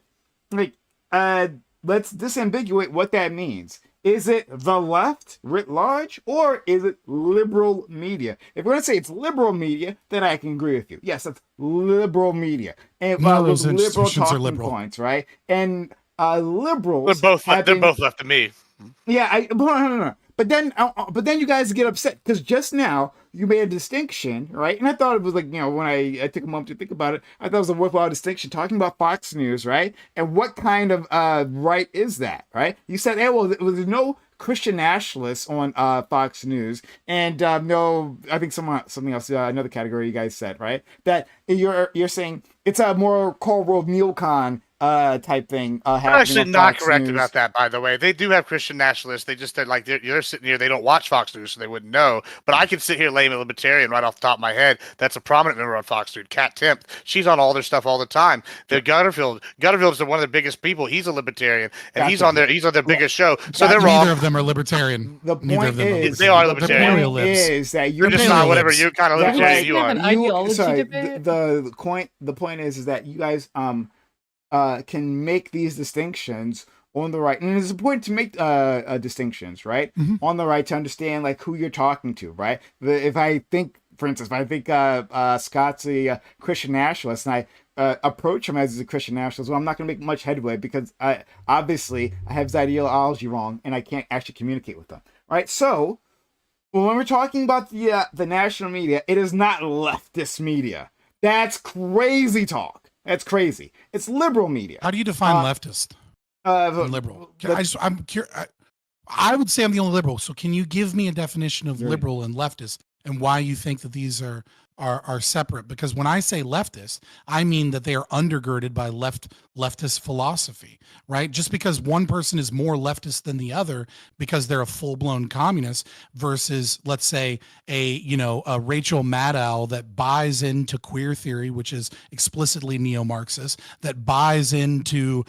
like let's disambiguate what that means. Is it the left writ large, or is it liberal media? If we're going to say it's liberal media, then I can agree with you. Yes, it's liberal media. And those liberal institutions talking are liberal points, right? And liberals... They're both left to me. Yeah, no. But then you guys get upset because just now you made a distinction, right? And I thought it was like, when I took a moment to think about it, I thought it was a worthwhile distinction talking about Fox News, right? And what kind of right is that, right? You said, hey, well, there's no Christian nationalists on Fox News, and no, I think something else, another category you guys said, right? That you're saying it's a more cold world neocon type thing. I'm actually on not Fox correct News. about that, by the way. They do have Christian nationalists. They just said, like, you're sitting here, they don't watch Fox News, so they wouldn't know. But I can sit here laying a libertarian right off the top of my head. That's a prominent member on Fox News, Kat Temp. She's on all their stuff all the time. They're Gutterfield is one of the biggest people. He's a libertarian, and he's on their biggest show. So they're wrong. Neither of them are libertarian. The point is, they are the libertarian. point is that You're just not whatever you kind of libertarian you are. An ideology debate? The point is that you guys can make these distinctions on the right, and it's important to make distinctions, right? Mm-hmm. On the right, to understand like who you're talking to, right? If I think, for instance, Scott's a Christian nationalist, and I approach him as a Christian nationalist, well, I'm not going to make much headway because I have his ideology wrong, and I can't actually communicate with them, right? So when we're talking about the national media, it is not leftist media. That's crazy talk. That's crazy. It's liberal media. How do you define leftist? Liberal. I'm curious. I would say I'm the only liberal. So can you give me a definition of liberal and leftist and why you think that these are separate? Because when I say leftist, I mean that they are undergirded by leftist philosophy, right? Just because one person is more leftist than the other because they're a full-blown communist versus, let's say, a Rachel Maddow that buys into queer theory, which is explicitly neo-Marxist, that buys into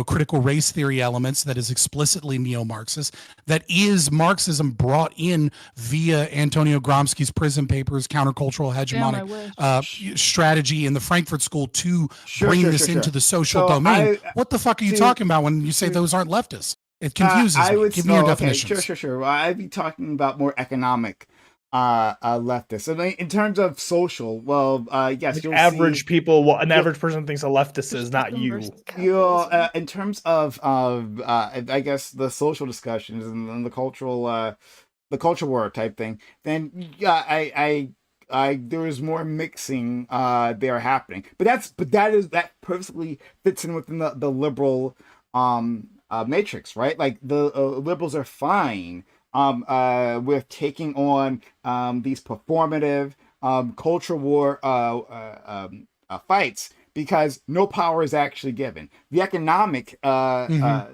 critical race theory elements that is explicitly neo-Marxist, that is Marxism brought in via Antonio Gramsci's prison papers, countercultural hegemonic strategy in the Frankfurt School to bring this into the social domain. What the fuck are you talking about when you say those aren't leftists? It confuses me. Give me your definitions. Sure. Well, I'd be talking about more economic leftists. I mean, in terms of social, well, yes, like average people. What an average person thinks a leftist is, not you. In terms of I guess the social discussions and the culture war type thing, then there is more mixing there happening, but that perfectly fits in within the liberal matrix, right? Like the liberals are fine with taking on these performative culture war fights because no power is actually given. The economic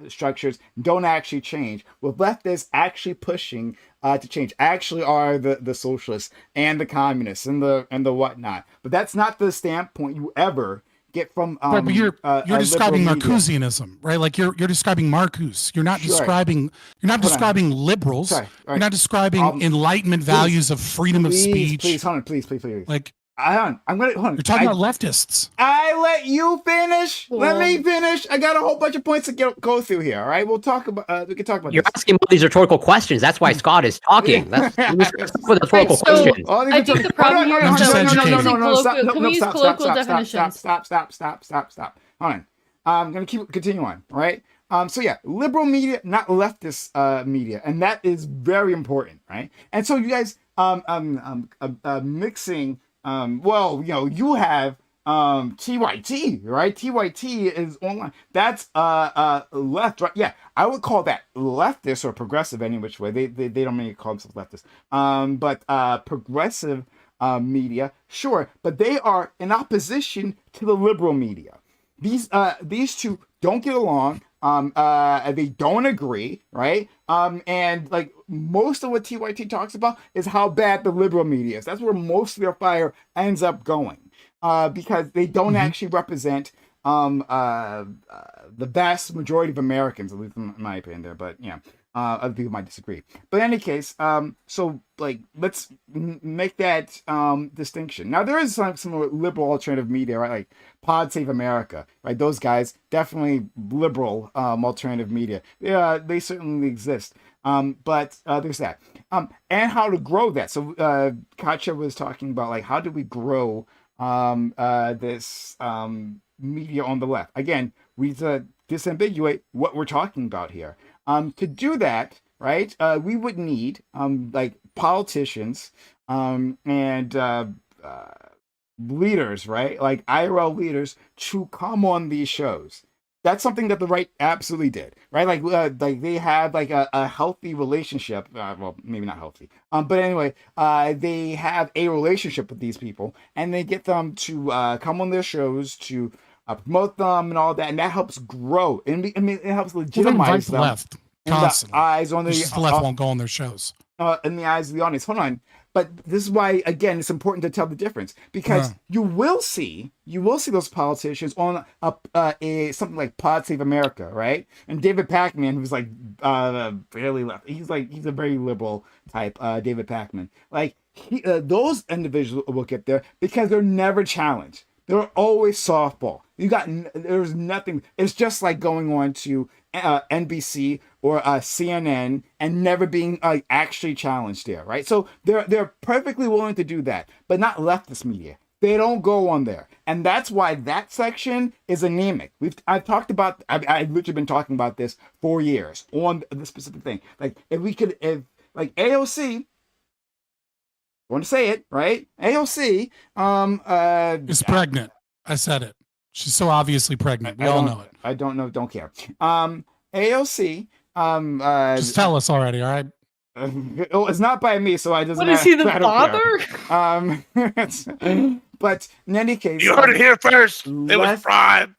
structures don't actually change. With leftists actually pushing to change, actually are the socialists and the communists and the whatnot. But that's not the standpoint you ever get from. Right, but you're describing Marcusianism, right? Like you're describing Marcuse. You're not describing. You're not describing liberals. Sorry, right. You're not describing Enlightenment values of freedom of speech. Please, hold on, please. Like. I'm gonna hold on. You're talking about leftists. I let you finish. Let me finish. I got a whole bunch of points to go through here. All right, we can talk about. You're asking all these rhetorical questions. That's why Scott is talking. That's for the rhetorical questions. I think the problem here is can we use colloquial definitions? Stop. Hold on. I'm gonna continue on. All right. So yeah, liberal media, not leftist media, and that is very important, right? And so you guys mixing. You have TYT, right? TYT is online. That's left, right? Yeah, I would call that leftist or progressive any which way. They don't really call themselves leftist. But progressive media, sure, but they are in opposition to the liberal media. These two don't get along. They don't agree, right? And like most of what TYT talks about is how bad the liberal media is. That's where most of their fire ends up going, because they don't actually represent the vast majority of Americans, at least in my opinion there. But yeah, other people might disagree. But in any case, so like let's make that distinction. Now there is some liberal alternative media, right? Like Pod Save America, right? Those guys definitely liberal alternative media. Yeah, they certainly exist. But there's that. And how to grow that. So Katja was talking about like how do we grow this media on the left? Again, we disambiguate what we're talking about here. To do that, right, we would need like politicians and leaders, right, like IRL leaders to come on these shows That's something that the right absolutely did, right? Like they had like a healthy relationship. Well, maybe not healthy, but anyway, they have a relationship with these people, and they get them to come on their shows to promote them and all that, and that helps grow. And it helps legitimize them. Left in constantly. The eyes on It's just the left won't go on their shows. In the eyes of the audience. Hold on. But this is why, again, it's important to tell the difference, because you will see those politicians on something like Pod Save America, right? And David Pakman, who's like fairly left, he's a very liberal type, David Pakman. Like those individuals will get there because they're never challenged. They're always softball. There's nothing. It's just like going on to NBC or CNN and never being actually challenged there, right? So they're perfectly willing to do that, but not leftist media. They don't go on there, and that's why that section is anemic. I've literally been talking about this for years on the specific thing. Like if AOC. I want to say it, right? AOC is pregnant. I said it. She's so obviously pregnant. We all know it. I don't know. Don't care. AOC. Just tell us already, all right? It's not by me, so I just. What is he, the father? But in any case, you heard it here first. It was fried.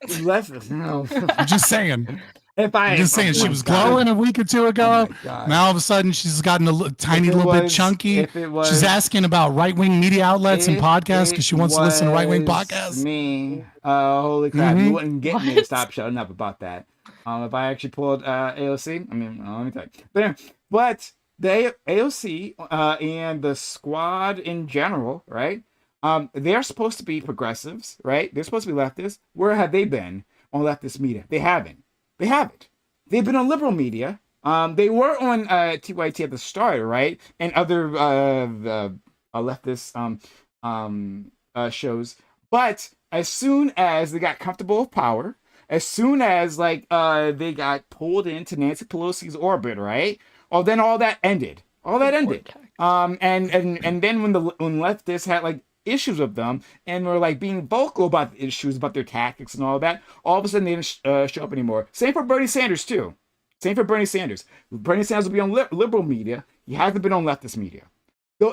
No. I'm just saying. I'm just saying, she was God. glowing a week or two ago. Now all of a sudden she's gotten a tiny little bit chunky. She's asking about right-wing media outlets and podcasts because she wants to listen to right-wing podcasts. Me, holy crap! You wouldn't get me to stop shutting up about that. If I actually pulled AOC, I mean, let me tell you. But the AOC and the squad in general, right? They're supposed to be progressives, right? They're supposed to be leftists. Where have they been on leftist media? They haven't. They haven't. They've been on liberal media. They were on TYT at the start, right? And other leftist shows. But as soon as they got comfortable with power, as soon as they got pulled into Nancy Pelosi's orbit, right? Oh, then all that ended. And then when leftists had issues with them and were being vocal about the issues, about their tactics and all that, all of a sudden they didn't show up anymore. Same for Bernie Sanders too. Bernie Sanders will be on liberal media. He hasn't been on leftist media.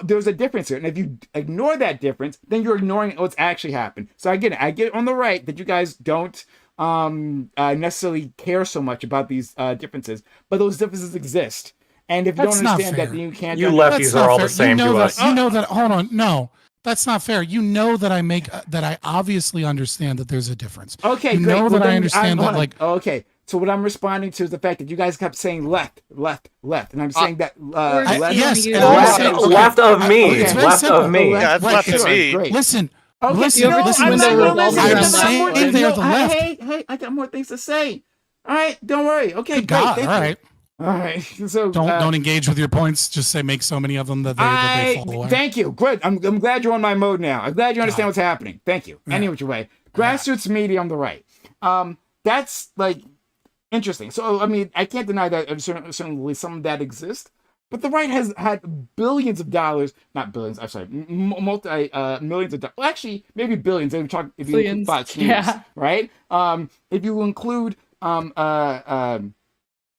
There's a difference here, and if you ignore that difference, then you're ignoring what's actually happened. So I get it. I get on the right that you guys don't necessarily care so much about these differences, but those differences exist. And if you don't understand that, then you can't. You lefties are all the same to us. You know that. Hold on, no. That's not fair. You know that I obviously understand that there's a difference. Okay, you great. know that I understand that okay. So what I'm responding to is the fact that you guys kept saying left, and I'm saying that left. Yes, left of me. It's left of me. Yeah, that's left of me. Great. Listen. Okay, listen. I'm saying they're the left. Hey, I got more things to say. All right, don't worry. Okay, Good God, great. all right. All right. So don't engage with your points. Just say make so many of them that they fall away. Thank you. Good. I'm glad you're on my mode now. I'm glad you understand what's happening. Thank you. Any which way. Grassroots media on the right. That's interesting. So I mean, I can't deny that certainly some of that exists. But the right has had billions of dollars, not billions. I'm sorry, millions of dollars. Well, actually, maybe billions. If you include Fox News, right? If you include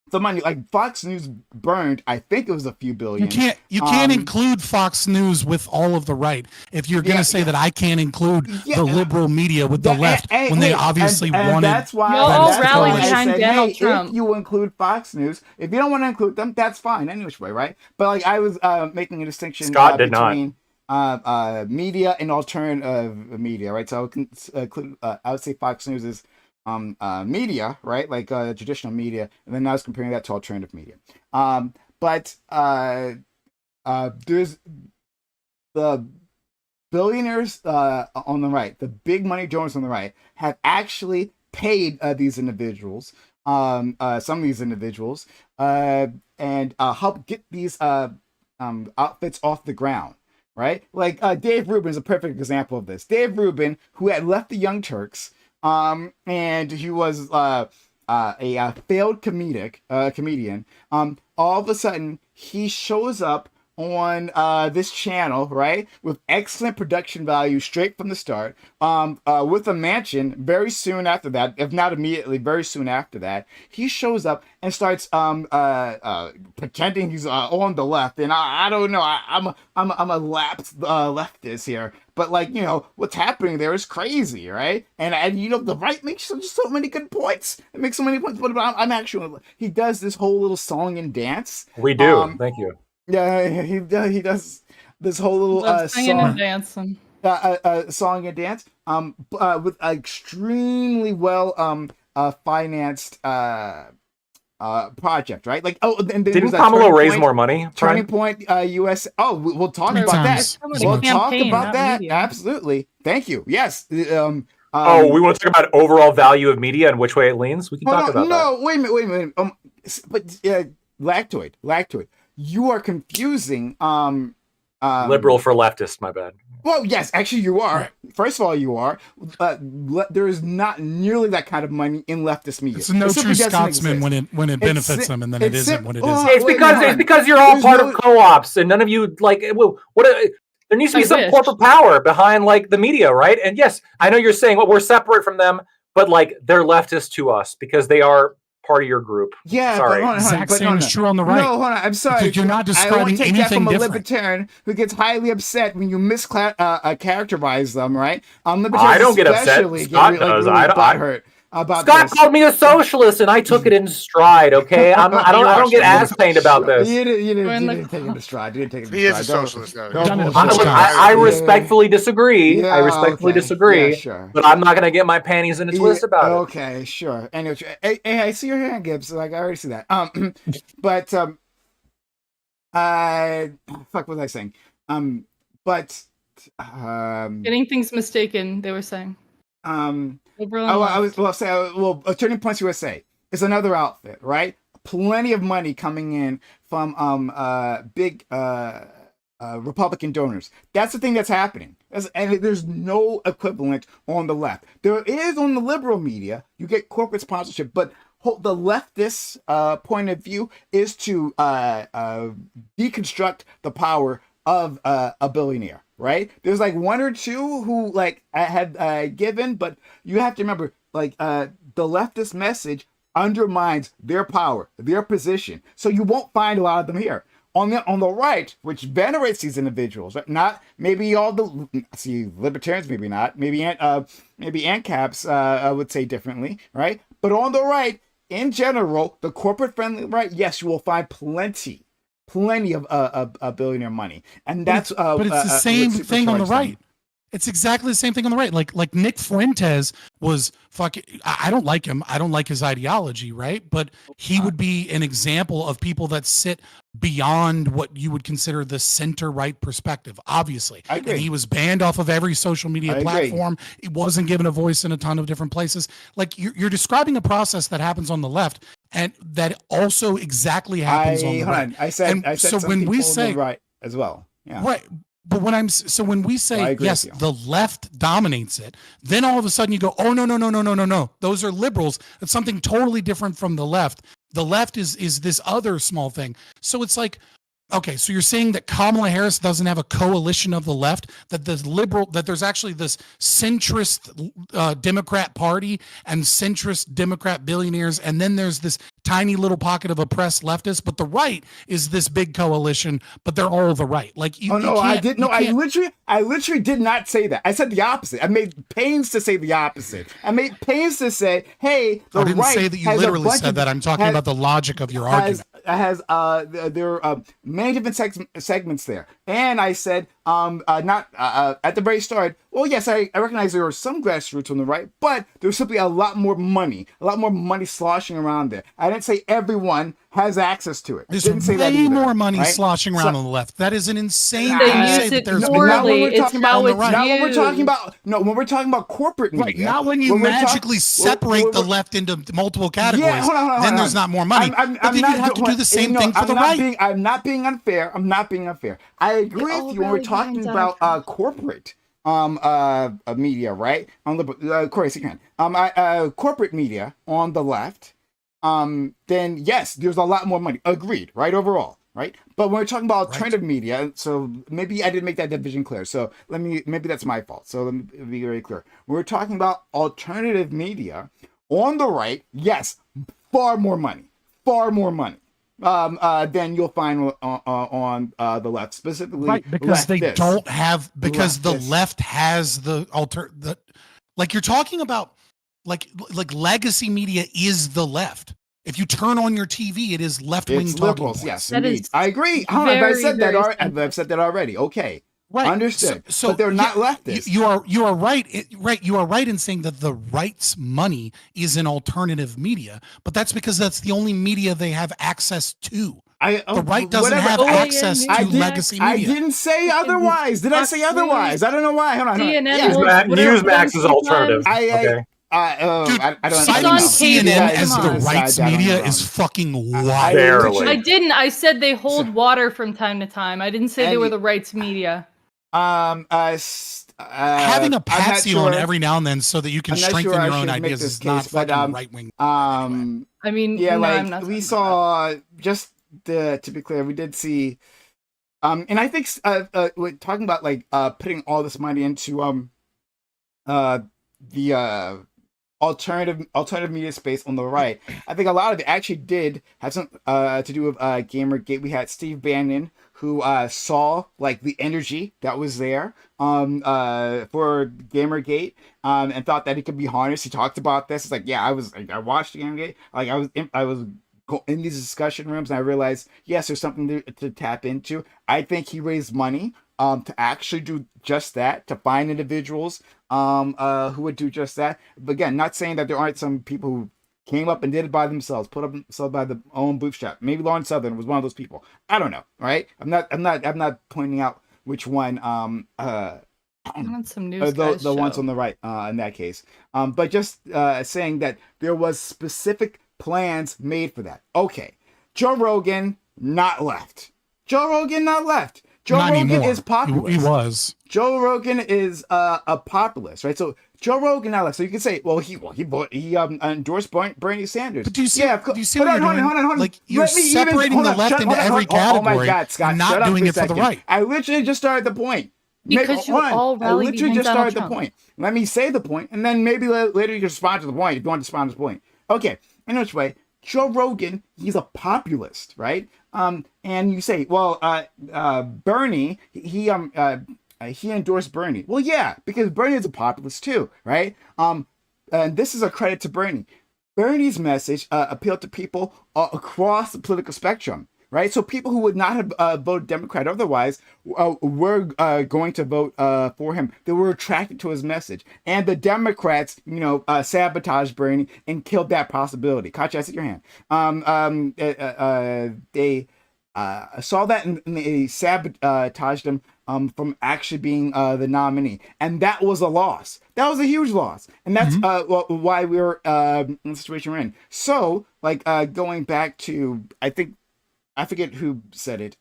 the money, Fox News burned, I think it was a few billion. You can't include Fox News with all of the right. If you're going to say that I can't include the liberal media with the left when they obviously wanted. That's why you'll all rally behind Donald Trump. Trump. If you include Fox News, if you don't want to include them, that's fine. Any which way, right? But I was making a distinction between media and alternative media, right? So I would say Fox News is media, right? Traditional media, and then I was comparing that to alternative media. But there's the billionaires on the right, the big money donors on the right, have actually paid these individuals, some of these individuals, and help get these outfits off the ground. Right? Dave Rubin is a perfect example of this. Dave Rubin, who had left the Young Turks, and he was a failed comedian. All of a sudden, he shows up on this channel, right, with excellent production value straight from the start, with a mansion very soon after that, if not immediately, very soon after that, he shows up and starts pretending he's on the left, and I don't know, I'm a lapsed leftist here, but like, you know, what's happening there is crazy, right? And you know, the right makes just so many good points. It makes so many points, but I'm actually, he does this whole little song and dance. We do. Thank you. Yeah, he does this whole little singing and dancing. Song and dance. With extremely well financed project, right? Like, oh, and then didn't Kamala raise more money? Turning Point US. Oh, we'll talk about that. We'll talk about that. Media. Absolutely. Thank you. Yes. We want to talk about overall value of media and which way it leans. We can talk about that. No, wait a minute. But Lactoid. You are confusing liberal for leftist, my bad. Well, yes, actually you are. First of all, you are. There is not nearly that kind of money in leftist media. It's no true Scotsman when it benefits them, and then it isn't when it isn't. It's because you're all part of co-ops, and none of you like. There needs to be some corporate power behind like the media, right? And yes, I know you're saying, well, we're separate from them, but like they're leftist to us because they are part of your group. Yeah, sorry. But exact same is true on the right. No, hold on. I'm sorry. You're not describing I won't take anything that from a different. libertarian who gets highly upset when you characterize them, right? I don't get upset. Scott does. Hurt about Scott called me a socialist, and I took it in stride. Okay, I don't get as pained about this. You didn't take it in stride. You didn't take it in stride. He is a socialist. I respectfully disagree. Yeah, I respectfully disagree. Yeah, sure. But I'm not going to get my panties in a twist about it. Okay, sure. Anyway, hey, I see your hand, Gibbs. Like I already see that. But fuck, what was I saying? Getting things mistaken. They were saying. Turning Points USA is another outfit, right? Plenty of money coming in from big Republican donors. That's the thing that's happening. And there's no equivalent on the left. There is on the liberal media. You get corporate sponsorship, but the leftist point of view is to deconstruct the power of a billionaire. Right? There's like one or two who like had given, but you have to remember, like the leftist message undermines their power, their position. So you won't find a lot of them here. On the right, which venerates these individuals, right? Not maybe all the libertarians, maybe not, maybe ANCAPs would say differently, right? But on the right, in general, the corporate friendly right, yes, you will find plenty of billionaire money, and that's but it's the same thing on the right. It's exactly the same thing on the right. Like Nick Fuentes was fucking. I don't like him. I don't like his ideology, right? But he would be an example of people that sit beyond what you would consider the center right perspective. Obviously, I agree. And he was banned off of every social media platform. He wasn't given a voice in a ton of different places. Like you're describing a process that happens on the left, and that also exactly happens on the right. I said so when we say right as well, yeah, right. But when we say yes, the left dominates it, then all of a sudden you go, oh no, those are liberals. It's something totally different from the left. The left is this other small thing. So it's like, okay, so you're saying that Kamala Harris doesn't have a coalition of the left, that there's actually this centrist Democrat party and centrist Democrat billionaires, and then there's this tiny little pocket of oppressed leftists, but the right is this big coalition, but they're all the right. Like I literally did not say that. I said the opposite. I made pains to say the opposite. I made pains to say, hey, the right. I didn't say that you literally said that. I'm talking about the logic of your argument. There are many different segments there, and I said not at the very start. Well, yes, I recognize there are some grassroots on the right, but there's simply a lot more money sloshing around there. I didn't say everyone has access to it. There's way more money sloshing around on the left. That is an insane thing to say that there's poorly. It's how it's used. When we're talking about corporate media. Right, not when you magically separate the left into multiple categories. Yeah, hold on, then there's not more money. But then you have to do the same thing for the right. I'm not being unfair. I agree with you when we're talking about corporate media, right? Of course you can. Corporate media on the left. Then yes, there's a lot more money. Agreed, right? Overall, right? But when we're talking about alternative media, so maybe I didn't make that division clear. So maybe that's my fault. So let me be very clear. When we're talking about alternative media on the right, yes, far more money than you'll find on the left, specifically. Right, because they don't have, because the Leftists. left has the like you're talking about, like legacy media is the left. If you turn on your TV, it is left-wing talking liberals. points. Yes, That indeed. is I agree. I've said that already. Okay. Right. Understood. So but they're not leftists. You are right. Right. You are right in saying that the right's money is in alternative media, but that's because that's the only media they have access to. The right doesn't have access to legacy media. I didn't say otherwise. Did I say otherwise? I don't know why. Hold on. Newsmax is alternative. Okay. I don't citing CNN as the right's media is fucking wild. I didn't. I said they hold water from time to time. I didn't say they were the right's media. Having a patsy on every now and then so that you can strengthen your own ideas is not fucking right wing. I mean, yeah, no, like I'm not we saw. Just to be clear, we did see. And I think we're talking about like putting all this money into the alternative media space on the right. I think a lot of it actually did have some to do with Gamergate. We had Steve Bannon, who saw like the energy that was there for Gamergate and thought that it could be harnessed. He talked about this. It's like, yeah, I watched Gamergate. Like I was in these discussion rooms and I realized, yes, there's something to tap into. I think he raised money to actually do just that, to find individuals who would do just that. But again, not saying that there aren't some people who came up and did it by themselves, put up themselves by their own bootstrap. Maybe Lawrence Southern was one of those people. I don't know, right? I'm not pointing out which one. Some news the ones on the right in that case. But just saying that there was specific plans made for that. Okay, Joe Rogan not left. Joe Rogan is populist. He was. Joe Rogan is a populist, right? So Joe Rogan not left. So you can say, well, he endorsed Bernie Sanders. But do you see? Yeah, do you see what you're doing? Hold on. Like you're separating the left into every category. Oh my God, Scott, and not doing it for the right. I literally just started the point. Because you all rally behind Donald Trump. The point. Let me say the point, and then maybe later you can respond to the point if you want to respond to the point. Okay. In which way? Joe Rogan, he's a populist, right? And you say, well, Bernie, he endorsed Bernie. Well, yeah, because Bernie is a populist too, right? And this is a credit to Bernie. Bernie's message appealed to people across the political spectrum, right? So people who would not have voted Democrat otherwise were going to vote for him. They were attracted to his message. And the Democrats, sabotaged Bernie and killed that possibility. Katya, I see your hand. They saw that and they sabotaged him from actually being the nominee. And that was a loss. That was a huge loss. And that's why we're in the situation we're in. So, like, going back to, I forget who said it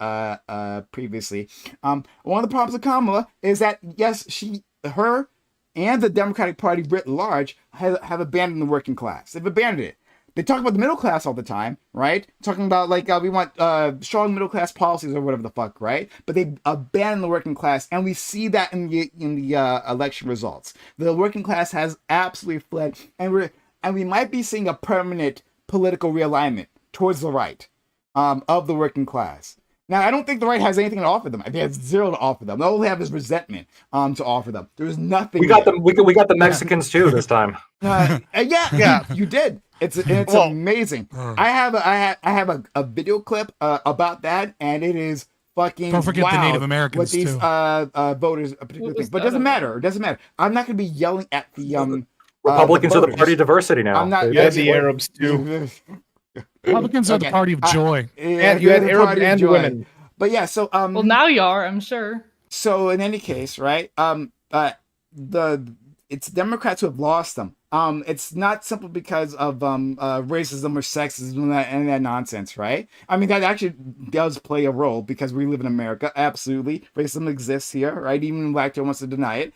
previously. One of the problems with Kamala is that, yes, her and the Democratic Party writ large have abandoned the working class. They've abandoned it. They talk about the middle class all the time, right? Talking about like we want strong middle class policies or whatever the fuck, right? But they abandon the working class, and we see that in the election results. The working class has absolutely fled, and we might be seeing a permanent political realignment towards the right of the working class. Now, I don't think the right has anything to offer them. I think it has zero to offer them. All they have is resentment to offer them. There's nothing. We got them. We got the Mexicans too this time. Yeah, you did. It's amazing. I have a video clip about that, and it is fucking. Don't forget the Native Americans what these voters particularly think. But it doesn't matter. It doesn't matter. I'm not going to be yelling at the Republicans are the party of diversity now. I'm not. Yeah, the Arabs too. Republicans are the party of joy. And you had Arabs and women. But yeah, so well, now you are, I'm sure. So in any case, right? It's Democrats who have lost them. It's not simply because of racism or sexism and that nonsense, right? I mean, that actually does play a role because we live in America. Absolutely, racism exists here, right? Even Black Joe wants to deny it.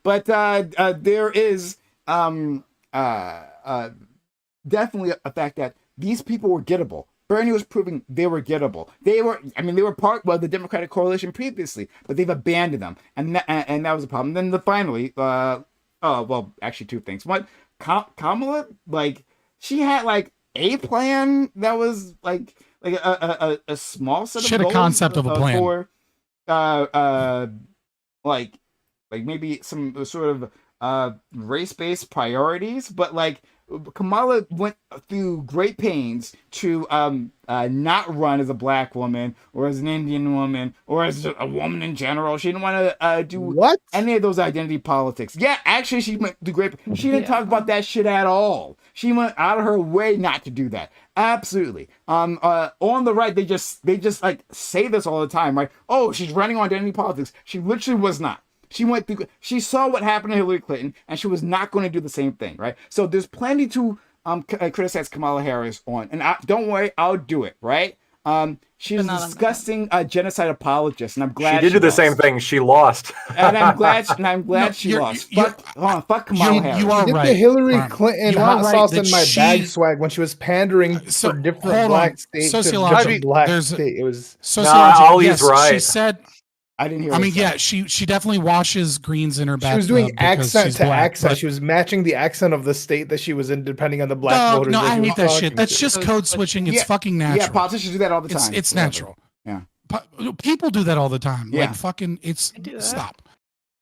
But there is definitely a fact that these people were gettable. Bernie was proving they were gettable. They were part of the Democratic coalition previously, but they've abandoned them, and that was a problem. Then finally, actually two things. One, Kamala, like, she had like a plan that was like a small set of She had a goals, concept of a plan for like maybe some sort of race-based priorities, but like Kamala went through great pains to not run as a black woman or as an Indian woman or as a woman in general. She didn't want to do any of those identity politics. Yeah, actually, she went through great. She didn't talk about that shit at all. She went out of her way not to do that. Absolutely. On the right, they just like say this all the time, right? Oh, she's running on identity politics. She literally was not. She saw what happened to Hillary Clinton, and she was not going to do the same thing, right? So there's plenty to criticize Kamala Harris on, and don't worry, I'll do it, right? She's a disgusting genocide apologist, and I'm glad she did the same thing. She lost, and I'm glad she lost. Fuck Kamala Harris. You are right. The Hillary Clinton hot sauce in my bag swag when she was pandering for different black states. Sociologically, it was sociologically. Yes, right. She said. I didn't hear. I mean, yeah, she definitely washes greens in her bathtub. She was doing accent to black, accent. She was matching the accent of the state that she was in, depending on the black voters. No, I hate that shit. That's just code switching. It's fucking natural. Yeah, politicians do that all the time. It's natural. Yeah, people do that all the time. Yeah. Like fucking, stop.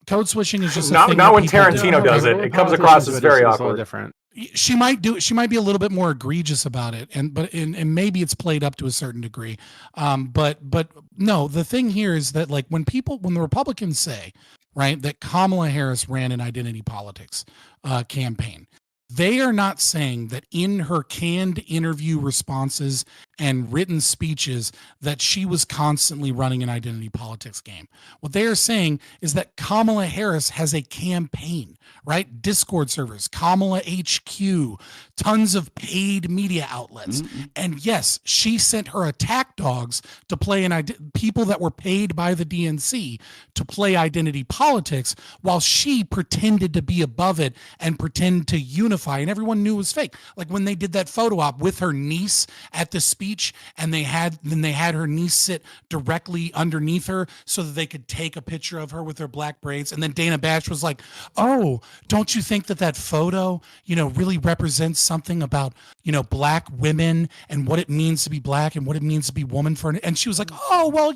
Code switching is just not when Tarantino does it. It comes across as very awkward. Different. She might be a little bit more egregious about it, and maybe it's played up to a certain degree. But no, the thing here is that like when the Republicans say, right, that Kamala Harris ran an identity politics campaign, they are not saying that in her canned interview responses and written speeches that she was constantly running an identity politics game. What they are saying is that Kamala Harris has a campaign, right? Discord servers, Kamala HQ, tons of paid media outlets. Mm-hmm. And yes, she sent her attack dogs to play people that were paid by the DNC to play identity politics while she pretended to be above it and pretend to unify, and everyone knew it was fake. Like when they did that photo op with her niece at the speech, and they had her niece sit directly underneath her so that they could take a picture of her with her black braids. And then Dana Bash was like, "Oh, don't you think that photo, really represents something about, black women and what it means to be black and what it means to be woman for?" And she was like, "Oh, well,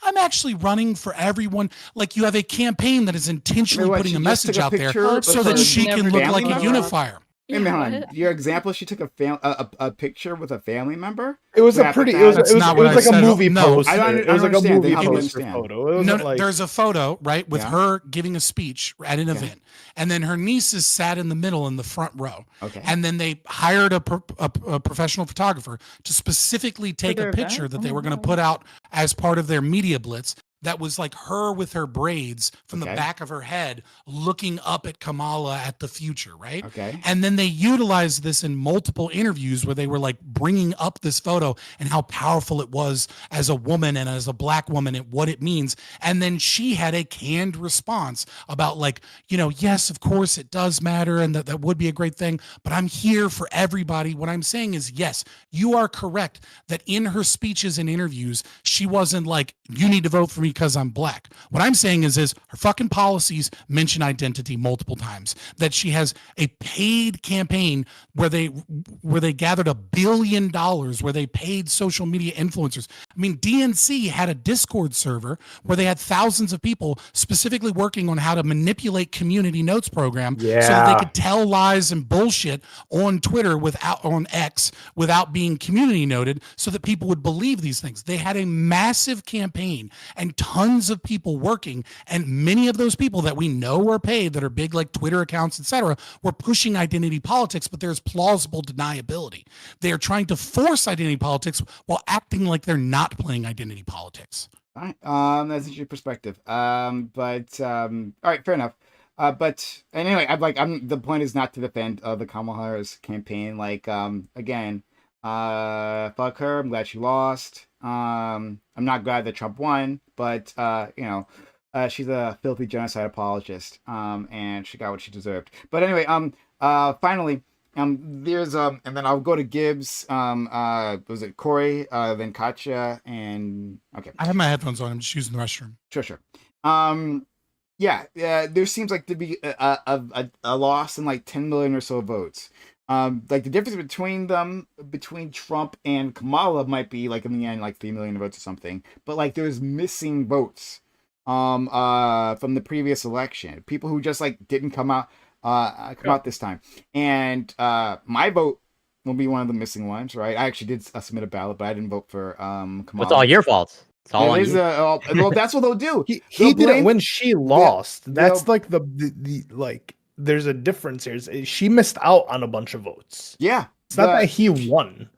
I'm actually running for everyone." Like you have a campaign that is intentionally putting a message out there so that she can look like a unifier. Your example, she took a picture with a family member. It was a pretty. It was like a movie post. It was like a movie post photo. There's a photo, right, with her giving a speech at an event, and then her nieces sat in the middle in the front row. Okay. And then they hired a professional photographer to specifically take a picture that they were going to put out as part of their media blitz. That was like her with her braids from the back of her head looking up at Kamala at the future, right? Okay. And then they utilized this in multiple interviews where they were like bringing up this photo and how powerful it was as a woman and as a black woman and what it means. And then she had a canned response about like, yes, of course it does matter and that would be a great thing, but I'm here for everybody. What I'm saying is, yes, you are correct that in her speeches and interviews, she wasn't like, you need to vote for me because I'm black. What I'm saying is her fucking policies mention identity multiple times. That she has a paid campaign where they gathered $1 billion, where they paid social media influencers. I mean, DNC had a Discord server where they had thousands of people specifically working on how to manipulate community notes program so that they could tell lies and bullshit on Twitter on X without being community noted so that people would believe these things. They had a massive campaign and tons of people working, and many of those people that we know are paid, that are big like Twitter accounts, etc., were pushing identity politics, but there's plausible deniability. They are trying to force identity politics while acting like they're not playing identity politics. All right. That's your perspective. All right, fair enough. But anyway, the point is not to defend the Kamala Harris campaign. Like, again, fuck her. I'm glad she lost. I'm not glad that Trump won, but she's a filthy genocide apologist. And she got what she deserved. But anyway, finally, There's and then I'll go to Gibbs. Was it Corey? Then Katya, and okay. I have my headphones on. I'm just using the restroom. Sure. Yeah. There seems like to be a loss in like 10 million or so votes. Like the difference between Trump and Kamala might be like in the end like 3 million votes or something. But like there's missing votes from the previous election. People who just like didn't come out this time. And my vote will be one of the missing ones, right? I actually did submit a ballot, but I didn't vote for Kamala. It's all your fault. It's all on you. Well, that's what they'll do. He didn't win. She lost. That's like the like. There's a difference here. She missed out on a bunch of votes. Yeah, it's not that he won.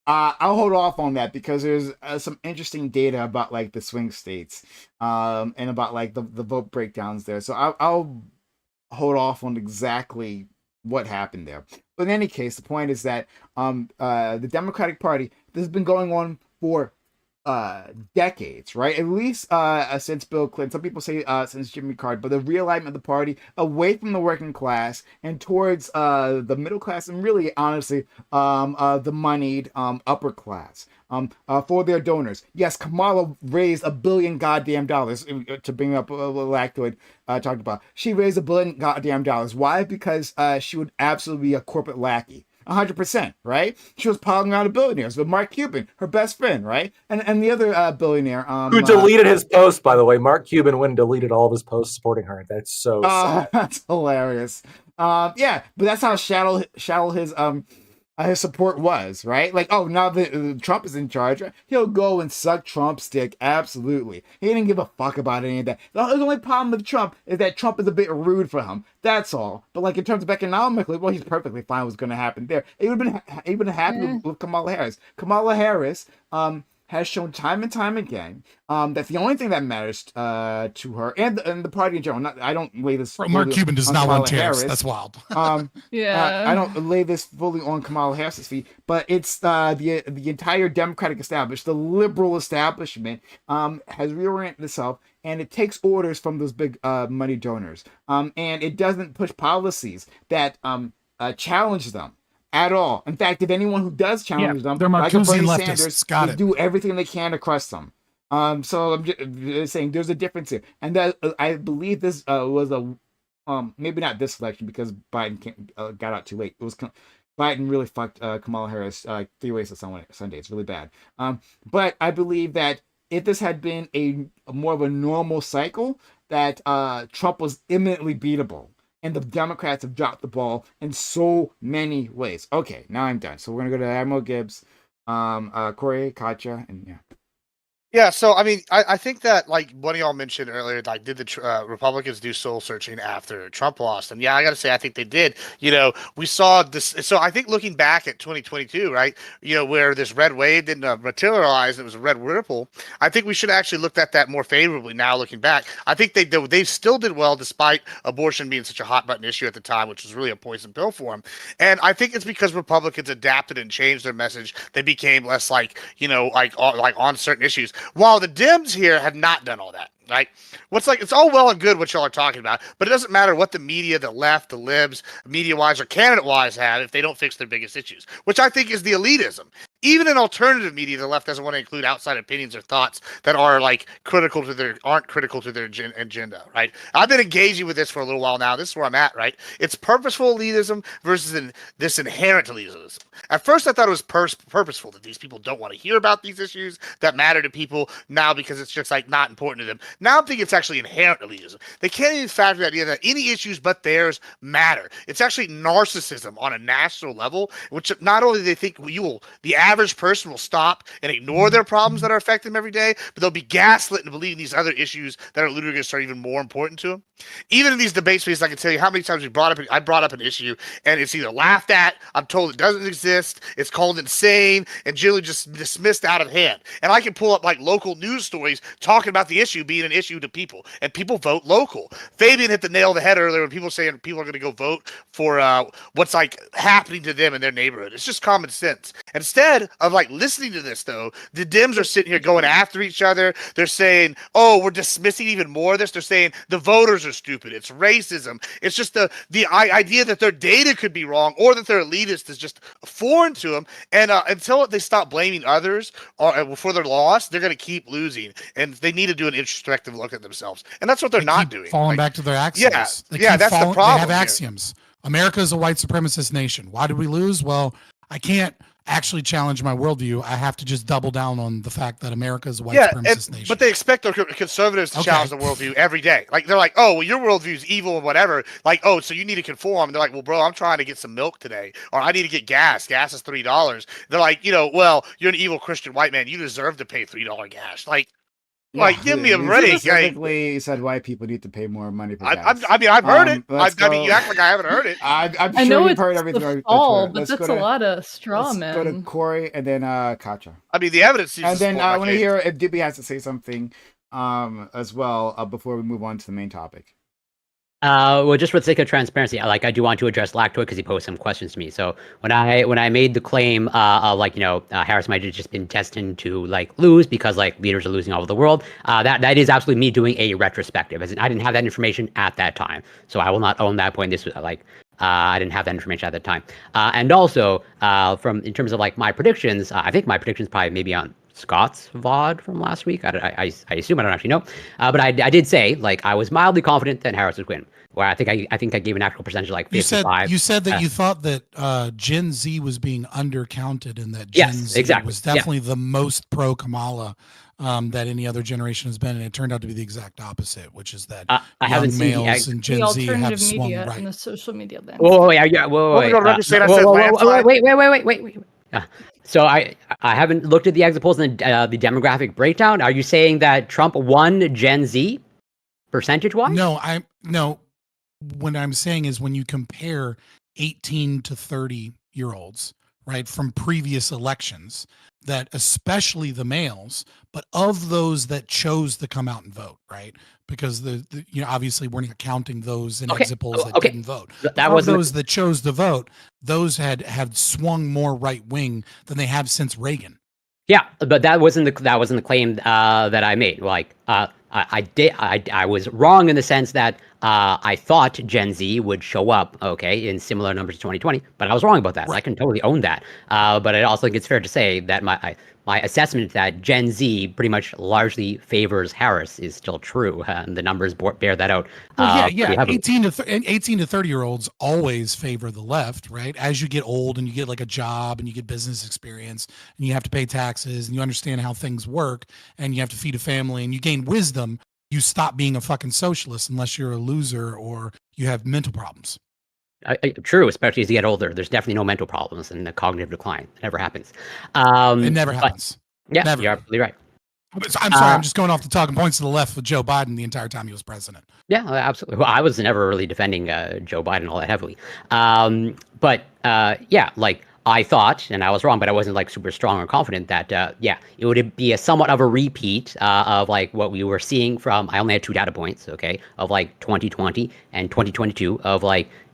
I'll hold off on that because there's some interesting data about like the swing states, and about like the vote breakdowns there. So I'll hold off on exactly what happened there. But in any case, the point is that the Democratic Party, this has been going on for decades, right? At least since Bill Clinton. Some people say since Jimmy Carter, but the realignment of the party away from the working class and towards the middle class and really, honestly, the moneyed upper class. For their donors. Yes, Kamala raised $1 billion goddamn dollars to bring up what Lactoid talked about. She raised $1 billion goddamn dollars. Why? Because she would absolutely be a corporate lackey. 100%, right? She was piling on billionaires with Mark Cuban, her best friend, right? And the other billionaire who deleted his post, by the way. Mark Cuban went and deleted all of his posts supporting her. That's so sad. That's hilarious. Yeah, but that's how shallow his support was, right? Like, oh, now that Trump is in charge, he'll go and suck Trump's dick. Absolutely. He didn't give a fuck about any of that. The only problem with Trump is that Trump is a bit rude for him. That's all. But like in terms of economically, well, he's perfectly fine with what's going to happen there. He would have been happy with Kamala Harris. Kamala Harris has shown time and time again that the only thing that matters to her and the party in general. I don't lay this. Mark Cuban does not want tariffs. That's wild. Yeah, I don't lay this fully on Kamala Harris's feet, but it's the entire Democratic establishment, the liberal establishment, has reoriented itself, and it takes orders from those big money donors, and it doesn't push policies that challenge them at all. In fact, if anyone who does challenge them, they're like Marcusian Bernie leftists. Sanders, do everything they can to crush them. So I'm just saying there's a difference here, and that I believe this was a maybe not this election because Biden got out too late. It was Biden really fucked Kamala Harris 3 ways to Sunday. It's really bad. But I believe that if this had been a more of a normal cycle, that Trump was imminently beatable. And the Democrats have dropped the ball in so many ways. Okay, now I'm done. So we're gonna go to Admiral Gibbs, Corey, Katya, and yeah. Yeah, so I mean, I think that like one of y'all mentioned earlier, like did the Republicans do soul searching after Trump lost? And yeah, I got to say, I think they did. You know, we saw this. So I think looking back at 2022, right? You know, where this red wave didn't materialize, it was a red ripple. I think we should actually look at that more favorably now, looking back. I think they still did well despite abortion being such a hot button issue at the time, which was really a poison pill for them. And I think it's because Republicans adapted and changed their message. They became less like on certain issues. While the Dems here have not done all that, right? It's all well and good what y'all are talking about, but it doesn't matter what the media, the left, the libs, media-wise or candidate-wise have if they don't fix their biggest issues, which I think is the elitism. Even in alternative media, the left doesn't want to include outside opinions or thoughts that are aren't critical to their agenda, right? I've been engaging with this for a little while now. This is where I'm at, right? It's purposeful elitism versus this inherent elitism. At first, I thought it was purposeful that these people don't want to hear about these issues that matter to people now because it's just like not important to them. Now I'm thinking it's actually inherent elitism. They can't even factor the idea that any issues but theirs matter. It's actually narcissism on a national level, which not only they think the average person will stop and ignore their problems that are affecting them every day, but they'll be gaslit and believing these other issues that are literally going to start even more important to them. Even in these debate spaces, I can tell you how many times I brought up an issue and it's either laughed at, I'm told it doesn't exist, it's called insane, and generally just dismissed out of hand. And I can pull up like local news stories talking about the issue being an issue to people, and people vote local. Fabian hit the nail on the head earlier when people saying people are going to go vote for what's like happening to them in their neighborhood. It's just common sense. Instead, instead of like listening to this, though, the Dems are sitting here going after each other. They're saying, "Oh, we're dismissing even more of this." They're saying the voters are stupid. It's racism. It's just the idea that their data could be wrong or that they're elitist is just foreign to them. And until they stop blaming others or for their loss, they're going to keep losing. And they need to do an introspective look at themselves. And that's what they're not doing. Falling back to their axioms. Yeah, that's the problem. They have axioms. America is a white supremacist nation. Why did we lose? Well, I can't actually challenge my worldview. I have to just double down on the fact that America is a white supremacist nation. But they expect their conservatives to challenge the worldview every day. Like, they're like, "Oh, well, your worldview is evil and whatever." Like, "Oh, so you need to conform." And they're like, "Well, bro, I'm trying to get some milk today, or I need to get gas. Gas is $3. They're like, "Well, you're an evil Christian white man. You deserve to pay $3 gas." Like, give me a break. Specifically said white people need to pay more money for gas. I mean, I've heard it. I mean, you act like I haven't heard it. I'm sure I know you've heard it's everything. the fall, but that's a lot of straw Let's go to men. Corey and then Katja. I mean, the evidence seems and to then support I my want to case. hear if Dibby has to say something as well before we move on to the main topic. Well, just for the sake of transparency, I do want to address Lactoid because he posed some questions to me. So when I made the claim of Harris might have just been destined to lose because leaders are losing all over the world, that is absolutely me doing a retrospective. As in, I didn't have that information at that time, so I will not own that point. This was I didn't have that information at the time, and also in terms of my predictions, I think my predictions probably maybe on Scott's VOD from last week. I assume, I don't actually know, but I did say I was mildly confident that Harris would win. Where I think I gave an actual percentage 55. You said that you thought that Gen Z was being undercounted, and that Gen Z was definitely the most pro Kamala that any other generation has been, and it turned out to be the exact opposite, which is that young males and Gen Z have swung right. And the social media then. Wait. So I haven't looked at the exit polls and the demographic breakdown. Are you saying that Trump won Gen Z percentage-wise? No. What I'm saying is when you compare 18 to 30-year-olds, right, from previous elections, that especially the males, but of those that chose to come out and vote, right? Because obviously we're not counting those in exit polls that didn't vote. That was those that chose to vote. Those had swung more right wing than they have since Reagan. Yeah, but that wasn't the claim that I made. I was wrong in the sense that I thought Gen Z would show up, in similar numbers to 2020, but I was wrong about that. Right. I can totally own that. But I also think it's fair to say that my assessment that Gen Z pretty much largely favors Harris is still true, and the numbers bear that out. 18 to 30-year-olds always favor the left, right? As you get old and you get a job and you get business experience and you have to pay taxes and you understand how things work and you have to feed a family and you gain wisdom, you stop being a fucking socialist unless you're a loser or you have mental problems. True, especially as you get older. There's definitely no mental problems and the cognitive decline. It never happens. It never happens. Yeah, never. You're absolutely right. I'm sorry, I'm just going off the talking points to the left with Joe Biden the entire time he was president. Yeah, absolutely. Well, I was never really defending Joe Biden all that heavily. I thought, and I was wrong, but I wasn't super strong or confident that it would be a somewhat of a repeat of what we were seeing from. I only had 2 data points, of 2020 and 2022 of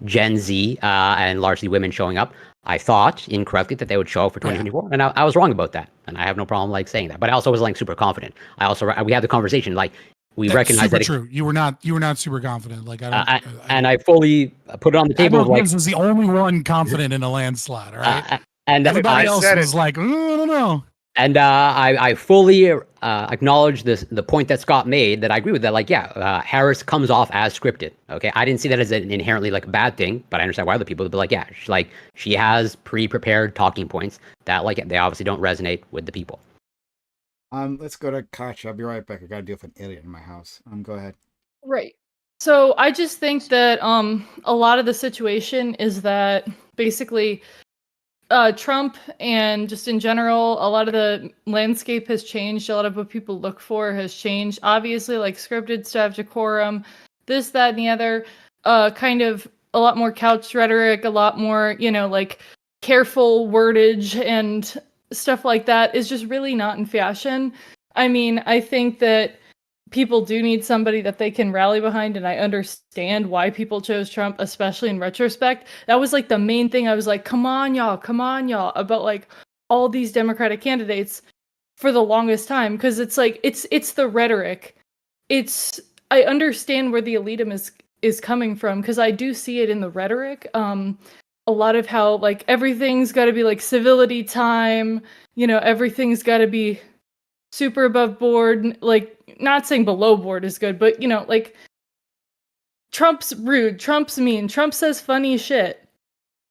Gen Z and largely women showing up. I thought incorrectly that they would show up for 2024, and I was wrong about that, and I have no problem saying that. But I also was super confident. We had the conversation we recognize that true. You were not super confident. I fully put it on the table. Admiral Gibbs was the only one confident in a landslide. All right, and everybody else was I don't know. And I fully acknowledge the point that Scott made that I agree with that. Harris comes off as scripted. Okay, I didn't see that as an inherently bad thing, but I understand why other people would be she has pre-prepared talking points that they obviously don't resonate with the people. Let's go to Katja. I'll be right back. I got to deal with an idiot in my house. Go ahead. Right. So I just think that a lot of the situation is that basically Trump and just in general, a lot of the landscape has changed. A lot of what people look for has changed. Obviously, scripted stuff, decorum, this, that, and the other, kind of a lot more couch rhetoric, a lot more, careful wordage and stuff like that is just really not in fashion. I mean, I think that people do need somebody that they can rally behind, and I understand why people chose Trump, especially in retrospect. That was the main thing. I was come on y'all, about all these Democratic candidates for the longest time, because it's like it's the rhetoric. I understand where the elitism is coming from, because I do see it in the rhetoric. A lot of how like everything's got to be like civility time, everything's got to be super above board. Like, not saying below board is good, but like Trump's rude, Trump's mean, Trump says funny shit,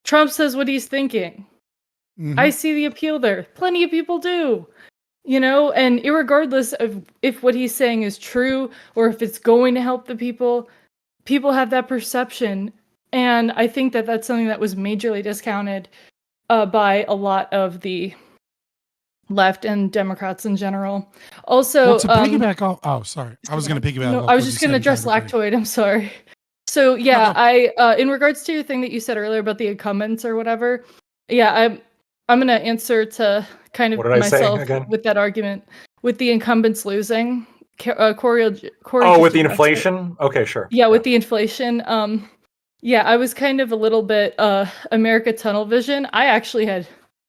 Trump says what he's thinking. Mhm. I see the appeal there. Plenty of people do. And irregardless of if what he's saying is true or if it's going to help the people have that perception. And I think that that's something that was majorly discounted by a lot of the left and Democrats in general. Also, well, to piggyback off, oh, sorry. I was going to piggyback off. I was just going to address lactoid. I'm sorry. So yeah, I in regards to your thing that you said earlier about the incumbents or whatever, yeah, I'm going to answer to kind of myself with that argument with the incumbents losing. Corey with the inflation? Okay, sure. Yeah, with the inflation. Yeah, I was kind of a little bit America tunnel vision. I actually had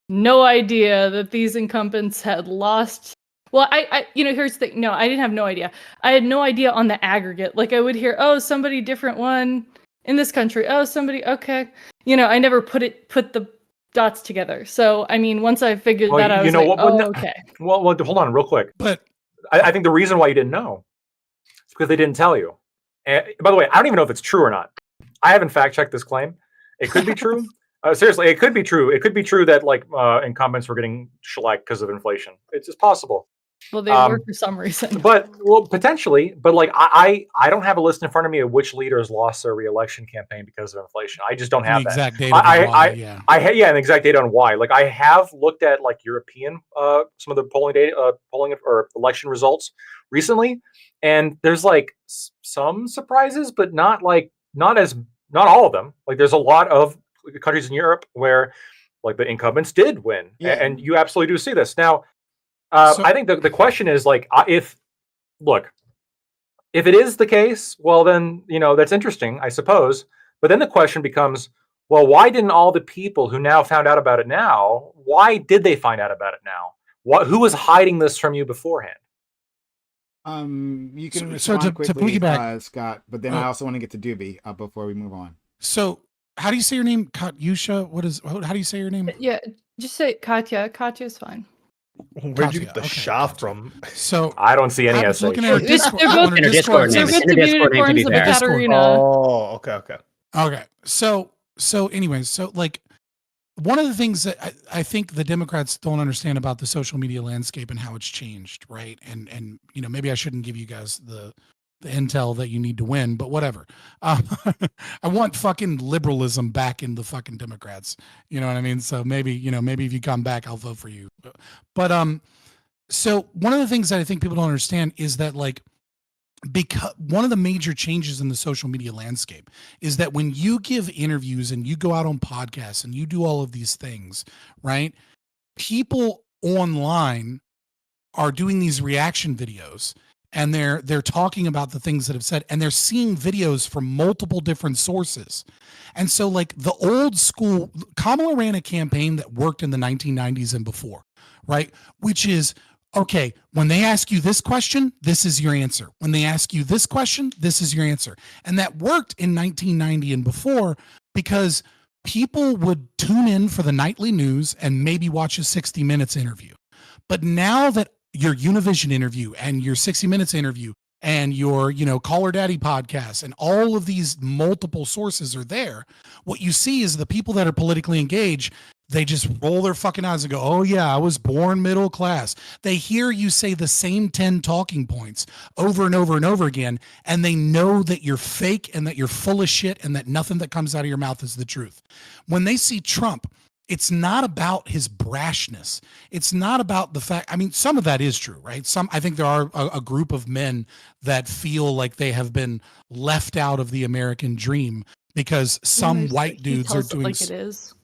no idea that these incumbents had lost. Well, I here's the thing. No, I didn't have no idea. I had no idea on the aggregate. Like, I would hear, oh, somebody different won in this country. Oh, somebody, okay. I never put the dots together. So, I mean, once I figured that out, I was okay. Well, hold on real quick. But I think the reason why you didn't know is because they didn't tell you. And by the way, I don't even know if it's true or not. I haven't fact checked this claim. It could be true. Seriously, it could be true. It could be true that like incumbents were getting shellacked because of inflation. It's just possible. Well, they were for some reason. But potentially. But like I don't have a list in front of me of which leaders lost their re-election campaign because of inflation. I just don't have that exact data. An exact data on why. Like, I have looked at like European some of the polling data, polling or election results recently, and there's like some surprises, but not all of them. Like, there's a lot of countries in Europe where like the incumbents did win, and you absolutely do see this now. I think the question is like, if it is the case, well then, that's interesting, I suppose. But then the question becomes, well, why didn't all the people who now found out about it now, why did they find out about it now? Who was hiding this from you beforehand? You can respond quickly, Scott, but then I also want to get to Doobie before we move on. So, how do you say your name? Katyusha? How do you say your name? Yeah, just say Katya. Katya's fine. Where'd you get the Sha from? So I don't see any S. Looking at our Discord. They're both distributed forms of the Katarina. Oh, okay. Okay. So anyways, so like one of the things that I think the Democrats don't understand about the social media landscape and how it's changed, right? And maybe I shouldn't give you guys the intel that you need to win, but whatever. I want fucking liberalism back in the fucking Democrats. You know what I mean? So maybe if you come back, I'll vote for you. But so one of the things that I think people don't understand is that like, because one of the major changes in the social media landscape is that when you give interviews and you go out on podcasts and you do all of these things, right? People online are doing these reaction videos, and they're talking about the things that have said, and they're seeing videos from multiple different sources. And so like the old school, Kamala ran a campaign that worked in the 1990s and before, right? Which is, okay, when they ask you this question, this is your answer. When they ask you this question, this is your answer. And that worked in 1990 and before because people would tune in for the nightly news and maybe watch a 60 Minutes interview. But now that your Univision interview and your 60 Minutes interview and your, Call Her Daddy podcast and all of these multiple sources are there, what you see is the people that are politically engaged, they just roll their fucking eyes and go, oh yeah, I was born middle class. They hear you say the same 10 talking points over and over and over again, and they know that you're fake and that you're full of shit and that nothing that comes out of your mouth is the truth. When they see Trump, it's not about his brashness. It's not about the fact, some of that is true, right? I think there are a group of men that feel like they have been left out of the American dream because some white dudes are doing like it is.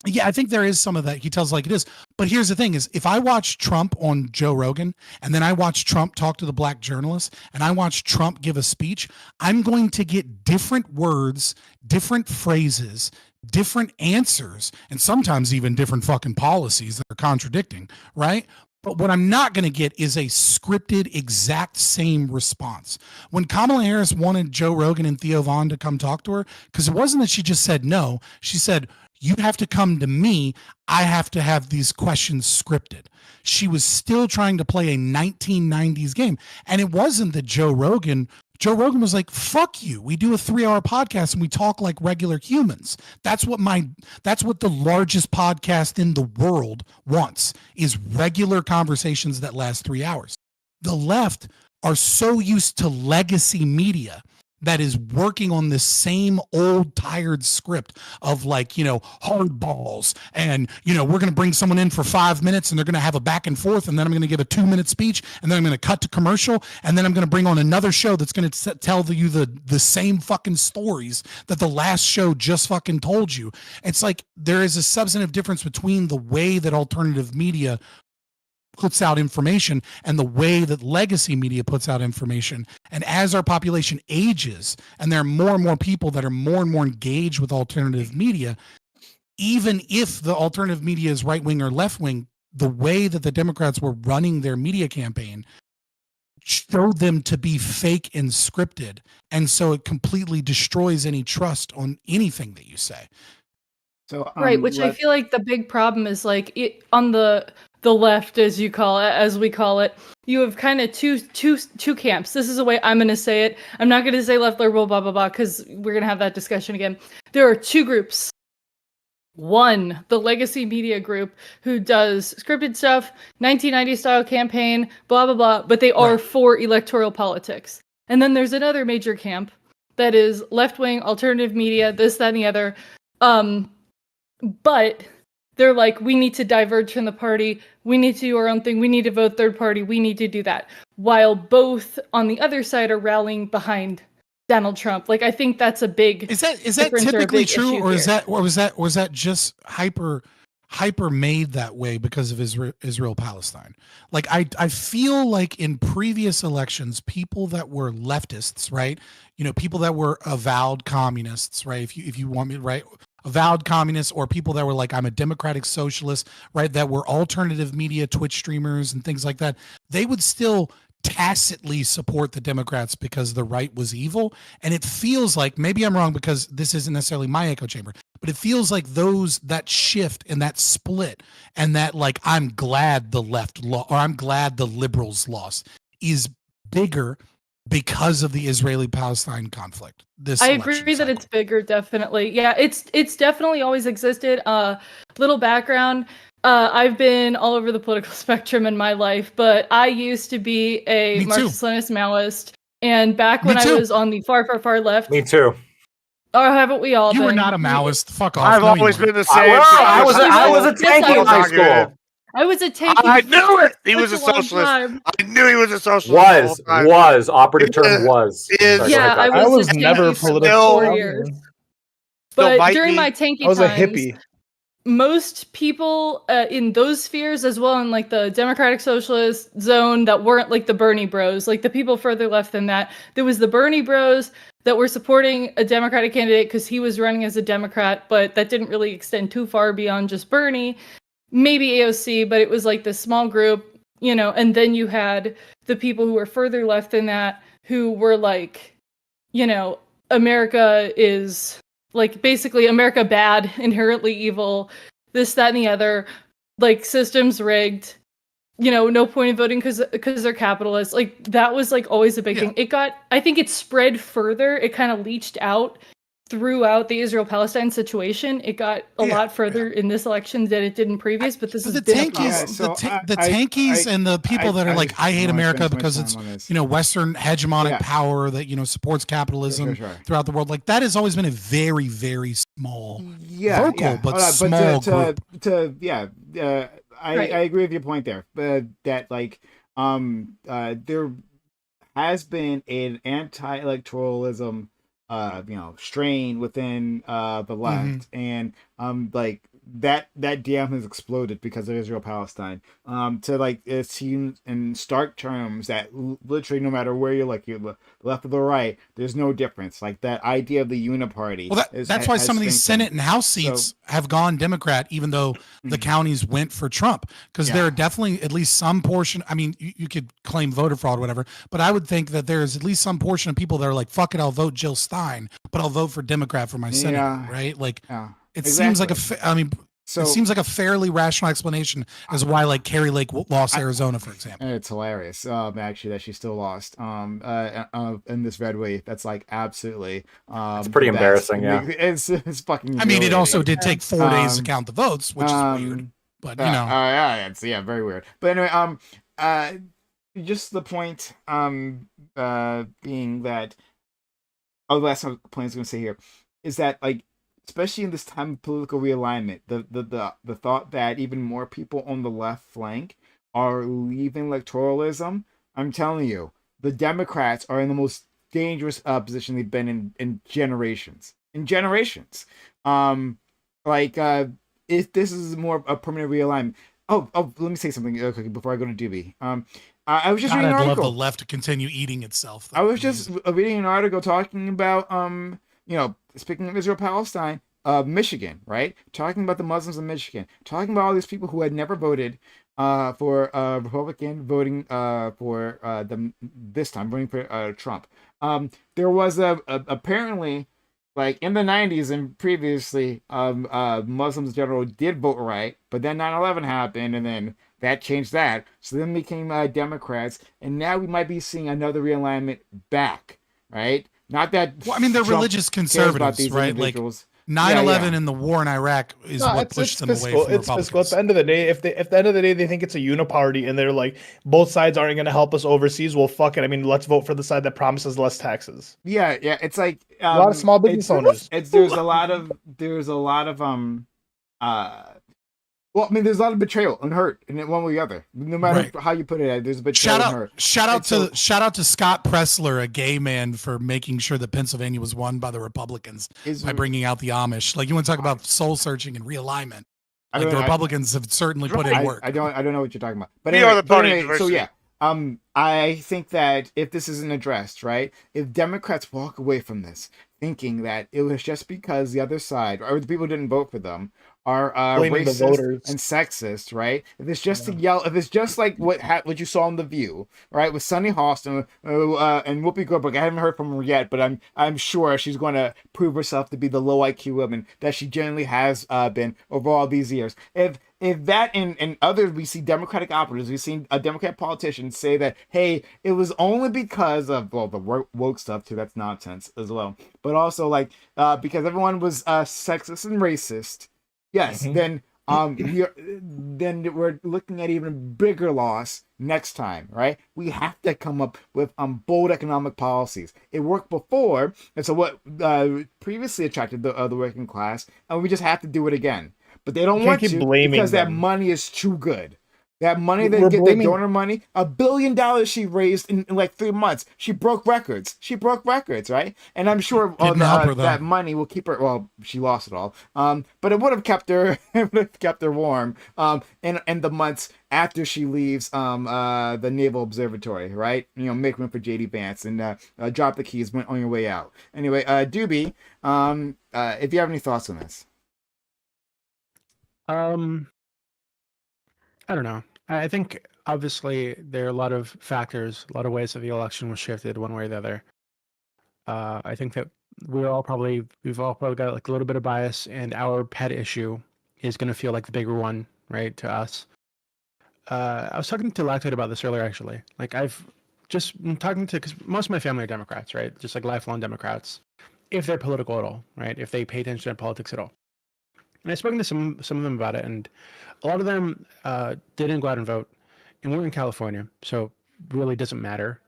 Yeah, I think there is some of that. He tells like it is. But here's the thing is, if I watch Trump on Joe Rogan and then I watch Trump talk to the black journalist and I watch Trump give a speech, I'm going to get different words, different phrases, different answers and sometimes even different fucking policies that are contradicting, right? But what I'm not going to get is a scripted, exact same response. When Kamala Harris wanted Joe Rogan and Theo Vaughn to come talk to her, because it wasn't that she just said no, she said, you have to come to me. I have to have these questions scripted. She was still trying to play a 1990s game. And it wasn't that Joe Rogan was like, fuck you. We do a 3-hour podcast and we talk like regular humans. That's what the largest podcast in the world wants, is regular conversations that last 3 hours. The left are so used to legacy media that is working on the same old tired script of like, hard balls. And, we're going to bring someone in for 5 minutes and they're going to have a back and forth. And then I'm going to give a 2-minute speech. And then I'm going to cut to commercial. And then I'm going to bring on another show that's going to tell you the same fucking stories that the last show just fucking told you. It's like there is a substantive difference between the way that alternative media puts out information and the way that legacy media puts out information. And as our population ages and there are more and more people that are more and more engaged with alternative media, even if the alternative media is right wing or left wing, the way that the Democrats were running their media campaign showed them to be fake and scripted. And so it completely destroys any trust on anything that you say. So, right, which I feel like the big problem is like on the left, as we call it, you have kind of two camps. This is the way I'm going to say it. I'm not going to say left liberal, blah, blah, blah, because we're going to have that discussion again. There are two groups. One, the legacy media group who does scripted stuff, 1990 style campaign, blah, blah, blah, but they are for electoral politics. And then there's another major camp that is left-wing, alternative media, this, that, and the other. But they're like, we need to diverge from the party. We need to do our own thing. We need to vote third party. We need to do that. While both on the other side are rallying behind Donald Trump. Like, I think that's a big Is that typically true, or is that was that just hyper made that way because of Israel Palestine? Like I feel like in previous elections, people that were leftists, right? People that were avowed communists, right? If you want me, right? Avowed communists, or people that were like, I'm a democratic socialist, right? That were alternative media, Twitch streamers and things like that. They would still tacitly support the Democrats because the right was evil. And it feels like, maybe I'm wrong because this isn't necessarily my echo chamber, but it feels like that shift and that split and that like, I'm glad the left or I'm glad the liberals lost is bigger because of the Israeli-Palestine conflict. I agree that it's bigger, definitely. Yeah, it's definitely always existed. Little background. I've been all over the political spectrum in my life, but I used to be a Marxist-Leninist Maoist, and back when I was on the far, far, far left. Me too. Or haven't we all? You were not a Maoist. Fuck off. I've always been the same. I was a tank in high school. I was a tank. I knew it. He was a socialist. I knew he was a socialist. Was operative term was. Yeah, I was never political. 4 years. But during my tanky times, I was a hippie. Most people in those spheres, as well in like the Democratic Socialist zone, that weren't like the Bernie Bros, like the people further left than that, there was the Bernie Bros that were supporting a Democratic candidate because he was running as a Democrat, but that didn't really extend too far beyond just Bernie. Maybe AOC, but it was like this small group, and then you had the people who were further left than that, who were like, America is like basically America bad, inherently evil, this, that, and the other, like systems rigged, no point in voting because they're capitalists. Like that was like always a big thing. I think it spread further. It kind of leached out throughout the Israel-Palestine situation. It got a lot further in this election than it did in previous, but this is the tankies and the people that are like, I hate America because it's Western hegemonic power that supports capitalism throughout the world. Like that has always been a very, very small but small group. I agree with your point there, but that like there has been an anti-electoralism strain within the left, and like that dam has exploded because of Israel-Palestine. To like it seems in stark terms that literally no matter where you look, the left or the right, there's no difference. Like that idea of the uniparty. Well, that's why some of these Senate and House seats have gone Democrat, even though the counties went for Trump, because there are definitely at least some portion. I mean, you could claim voter fraud, whatever, but I would think that there's at least some portion of people that are like, "Fuck it, I'll vote Jill Stein, but I'll vote for Democrat for my Senate." Right? Like, it seems like it seems like a fairly rational explanation as why like Carrie Lake lost Arizona, for example. It's hilarious, actually, that she still lost in this red wave. That's like absolutely. It's pretty embarrassing. Yeah, it's fucking. I mean, it also did take 4 days to count the votes, which is weird. But you know, it's very weird. But anyway, just the point being that. Oh, the last point I was going to say here is that like. Especially in this time of political realignment, the thought that even more people on the left flank are leaving electoralism. I'm telling you, the Democrats are in the most dangerous position they've been in generations. If this is more a permanent realignment. Oh, let me say something before I go to Doobie. I was just reading an article. I'd love the left to continue eating itself. I was just reading an article talking about speaking of Israel-Palestine, Michigan, right? Talking about the Muslims in Michigan, talking about all these people who had never voted for Republican, voting for them this time, voting for Trump. There was apparently, like in the 90s and previously, Muslims in general did vote right, but then 9/11 happened, and then that changed that. So then became Democrats, and now we might be seeing another realignment back, right? Not that. Well, I mean, they're religious conservatives, right? Like 9/11 and the war in Iraq is what pushed them away from It's fiscal. At the end of the day, if the end of the day they think it's a uniparty and they're like both sides aren't going to help us overseas, well, fuck it. I mean, let's vote for the side that promises less taxes. Yeah. It's like a lot of small business owners. There's a lot of well, I mean, there's a lot of betrayal and hurt in one way or the other. No matter how you put it, there's betrayal and hurt. Shout out to Scott Pressler, a gay man, for making sure that Pennsylvania was won by the Republicans by bringing out the Amish. Like, you want to talk about soul searching and realignment? Like, the Republicans have certainly put in work. I don't know what you're talking about. But anyway, so yeah. I think that if this isn't addressed, right, if Democrats walk away from this thinking that it was just because the other side or the people who didn't vote for them are racist and sexist, right? If it's just if it's just like what you saw on The View, right, with Sunny Hostin and Whoopi Goldberg. I haven't heard from her yet, but I'm sure she's going to prove herself to be the low IQ woman that she generally has been over all these years. If that and others, we see Democratic operatives, we've seen a Democrat politician say that, hey, it was only because of, well, the woke stuff too, that's nonsense as well, but also like because everyone was sexist and racist. Yes, then we're looking at even bigger loss next time, right? We have to come up with bold economic policies. It worked before, and so what previously attracted the working class, and we just have to do it again. But they don't want to because that money is too good. That money they get, the donor money, $1 billion she raised in like 3 months. She broke records. Right? And I'm sure that money will keep her. Well, she lost it all. But it would have kept her. It would have kept her warm. In the months after she leaves the Naval Observatory, right? Make room for JD Vance and drop the keys on your way out. Anyway, Doobie, if you have any thoughts on this. I don't know. I think obviously there are a lot of factors, a lot of ways that the election was shifted one way or the other. I think that we've all probably got like a little bit of bias, and our pet issue is going to feel like the bigger one, right, to us. I was talking to Lactate about this earlier, actually. Like, I've just been talking to, because most of my family are Democrats, right? Just like lifelong Democrats, if they're political at all, right? If they pay attention to politics at all. And I've spoken to some of them about it, and a lot of them didn't go out and vote, and we're in California, so really doesn't matter,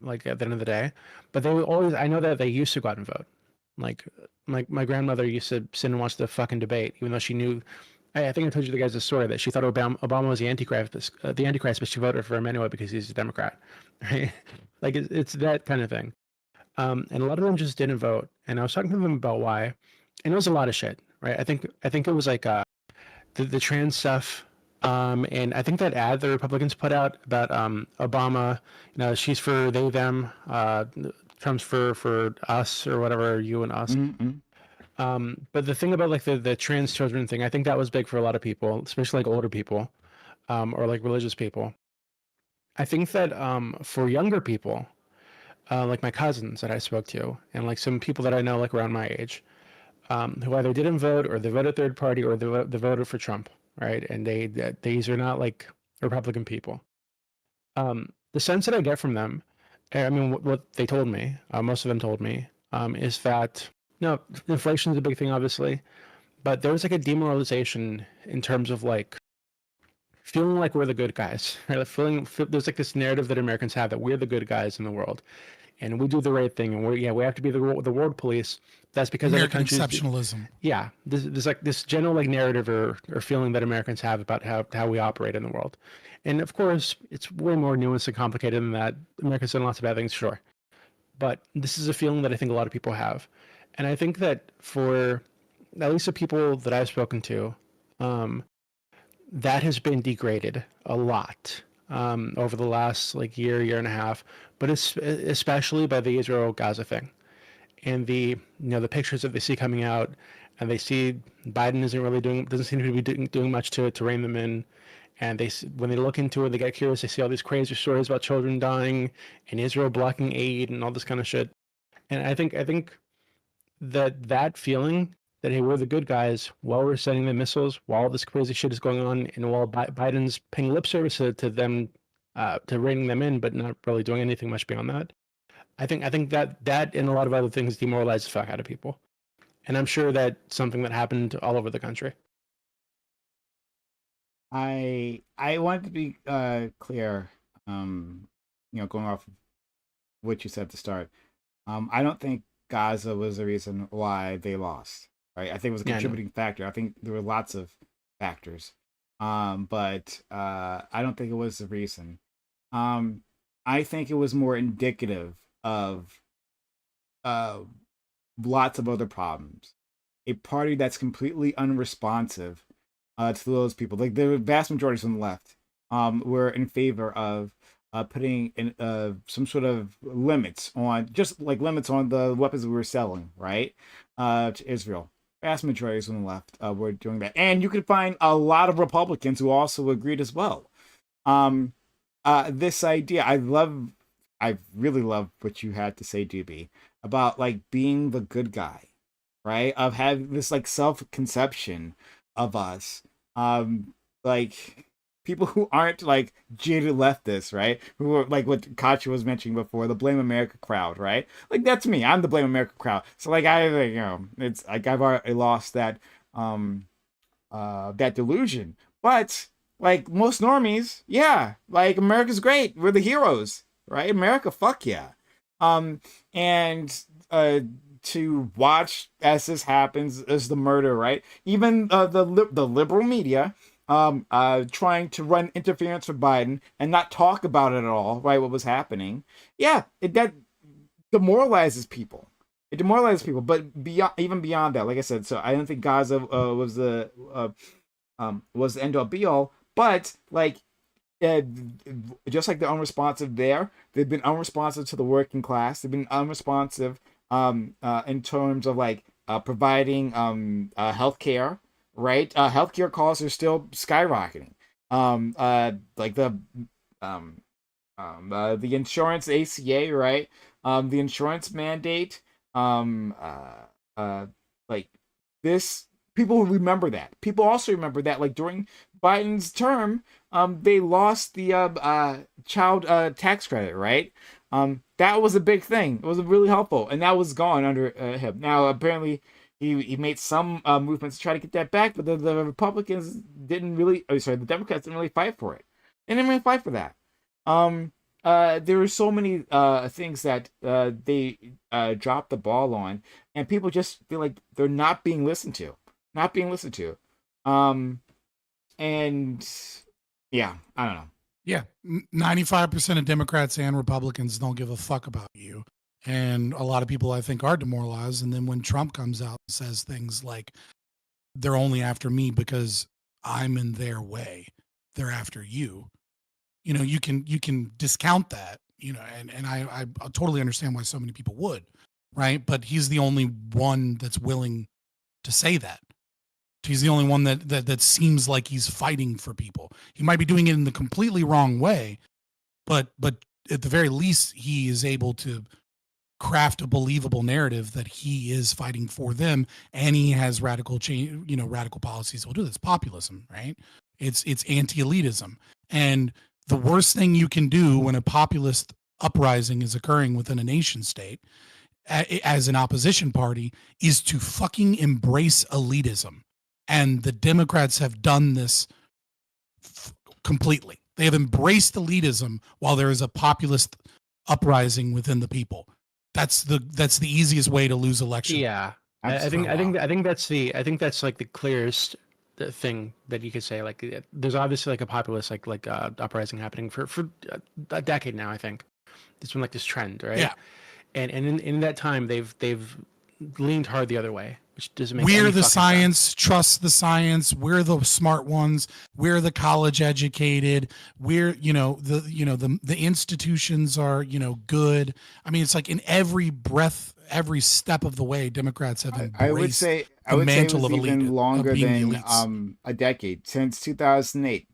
like at the end of the day. But they always, I know that they used to go out and vote. Like my grandmother used to sit and watch the fucking debate, even though she knew. I think I told you the guys the story that she thought Obama was the Antichrist, but she voted for him anyway because he's a Democrat, right? Like it's that kind of thing. And a lot of them just didn't vote, and I was talking to them about why, and it was a lot of shit. Right. I think it was like the trans stuff. And I think that ad the Republicans put out about Obama, she's for they, them, Trump's for us or whatever, you and us. But the thing about like the trans children thing, I think that was big for a lot of people, especially like older people, or like religious people. I think that for younger people, like my cousins that I spoke to, and like some people that I know like around my age, who either didn't vote or they voted third party or they voted for Trump, right? And these are not like Republican people. The sense that I get from them, I mean, what they told me, most of them told me, is that inflation is a big thing, obviously, but there was like a demoralization in terms of like feeling like we're the good guys, right? Like there's like this narrative that Americans have that we're the good guys in the world, and we do the right thing, and we have to be the world police. That's because American other countries, exceptionalism. Yeah, there's like this general like narrative or feeling that Americans have about how we operate in the world, and of course it's way more nuanced and complicated than that. America's done lots of bad things, sure, but this is a feeling that I think a lot of people have, and I think that for at least the people that I've spoken to, that has been degraded a lot over the last like year and a half, but it's especially by the Israel-Gaza thing. And the pictures that they see coming out, and they see Biden doesn't seem to be doing much to rein them in. And when they look into it, they get curious. They see all these crazy stories about children dying and Israel blocking aid and all this kind of shit. And I think that feeling that, hey, we're the good guys while we're sending the missiles, while all this crazy shit is going on, and while Biden's paying lip service to them, to reining them in, but not really doing anything much beyond that. I think that and a lot of other things demoralize the fuck out of people. And I'm sure that's something that happened all over the country. I want to be clear, going off of what you said at the start. I don't think Gaza was the reason why they lost, right? I think it was a contributing factor. I think there were lots of factors, but I don't think it was the reason. I think it was more indicative of lots of other problems. A party that's completely unresponsive to those people. Like the vast majority from the left were in favor of putting in some sort of limits on the weapons we were selling, right, to Israel. Vast majority from the left were doing that, and you could find a lot of Republicans who also agreed as well. This idea, I really love what you had to say, DB, about like being the good guy, right? Of having this like self-conception of us, like people who aren't like jaded leftists, right? Who are like what Katya was mentioning before, the Blame America crowd, right? Like that's me. I'm the Blame America crowd. So like it's like I've already lost that that delusion. But like most normies, yeah, like America's great. We're the heroes, right? America, fuck yeah. And to watch as this happens is the murder, right? Even the liberal media trying to run interference for Biden and not talk about it at all, right? What was happening? Yeah, that demoralizes people. It demoralizes people, but even beyond that, like I said, so I don't think Gaza was the end all be all, but like just like they're unresponsive there, they've been unresponsive to the working class. They've been unresponsive in terms of like providing healthcare, right? Healthcare costs are still skyrocketing. Like the insurance ACA, right? The insurance mandate. Like this, people remember that. People also remember that, like during Biden's term, they lost the child tax credit, right? That was a big thing. It was really helpful, and that was gone under him. Now, apparently, he made some movements to try to get that back, but the Republicans didn't really. The Democrats didn't really fight for it. They didn't really fight for that. There were so many things that they dropped the ball on, and people just feel like they're not being listened to. And yeah, I don't know. Yeah, 95% of Democrats and Republicans don't give a fuck about you. And a lot of people, I think, are demoralized. And then when Trump comes out and says things like, they're only after me because I'm in their way, they're after you. You know, you can discount that, you know, and I totally understand why so many people would, right? But he's the only one that's willing to say that. He's the only one that seems like he's fighting for people. He might be doing it in the completely wrong way, but at the very least, he is able to craft a believable narrative that he is fighting for them, and he has radical change, you know, radical policies. We'll do this. Populism, right? It's anti-elitism, and the worst thing you can do when a populist uprising is occurring within a nation state as an opposition party is to fucking embrace elitism. And the Democrats have done this completely. They have embraced elitism while there is a populist uprising within the people. That's the easiest way to lose election. Yeah, I think that's like the clearest thing that you could say. Like, there's obviously like a populist like uprising happening for a decade now. I think it's been like this trend, right? Yeah. And in that time, they've leaned hard the other way, which doesn't make we're any the fucking science sense. Trust the science. We're the smart ones. We're the college educated. We're, you know, the institutions are, you know, good. I mean, it's like in every breath, every step of the way, Democrats have embraced I would say the mantle it was of elite, even longer of being the than elites. a decade. Since 2008,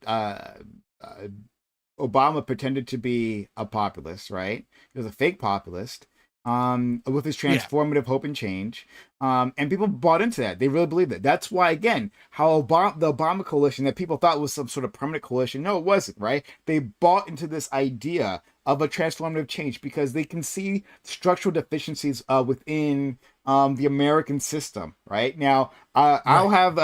Obama pretended to be a populist, right? He was a fake populist, with his transformative hope and change. And people bought into that. They really believed it. That's why, again, how the Obama coalition that people thought was some sort of permanent coalition. No, it wasn't, right? They bought into this idea of a transformative change because they can see structural deficiencies within the American system, right? Now, I'll have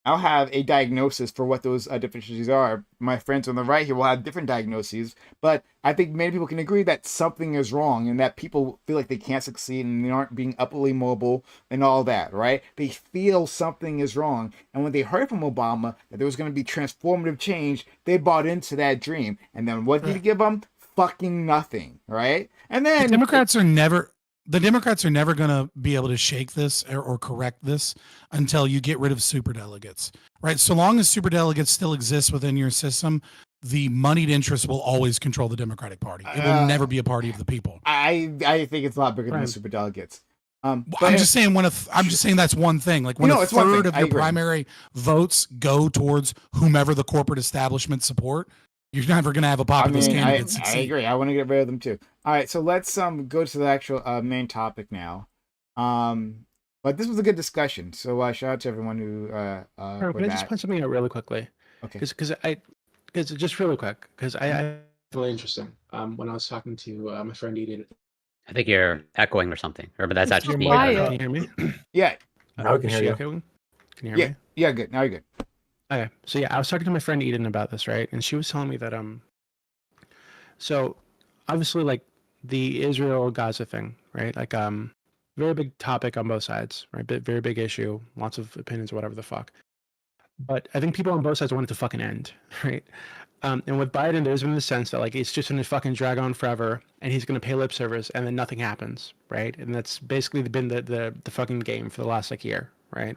I'll have a diagnosis for what those deficiencies are. My friends on the right here will have different diagnoses, but I think many people can agree that something is wrong and that people feel like they can't succeed and they aren't being upwardly mobile and all that, right? They feel something is wrong. And when they heard from Obama that there was going to be transformative change, they bought into that dream. And then what did he give them? Fucking nothing, right? And then The Democrats are never going to be able to shake this or correct this until you get rid of superdelegates, right? So long as superdelegates still exist within your system, the moneyed interests will always control the Democratic Party. It will never be a party of the people. I think it's a lot bigger than the superdelegates. But I'm just saying I'm just saying that's one thing. Like when a third of your primary votes go towards whomever the corporate establishment support, you're never going to have a populist candidate succeed. I agree. I want to get rid of them too. All right, so let's go to the actual main topic now. But this was a good discussion. So shout out to everyone who. Can I just point something out really quickly? Okay. Because just really quick, because I really interesting. When I was talking to my friend Edie. I think you're echoing or something, but that's actually me. Can you hear me? Yeah. Now we can hear you. Can you hear me? Yeah, good. Now you're good. Okay, so yeah, I was talking to my friend Eden about this, right? And she was telling me that so obviously like the Israel-Gaza thing, right? Like very big topic on both sides, right? Very big issue, lots of opinions, whatever the fuck. But I think people on both sides want it to fucking end, right? And with Biden, there's been the sense that like it's just gonna fucking drag on forever, and he's gonna pay lip service, and then nothing happens, right? And that's basically been the fucking game for the last like year, right?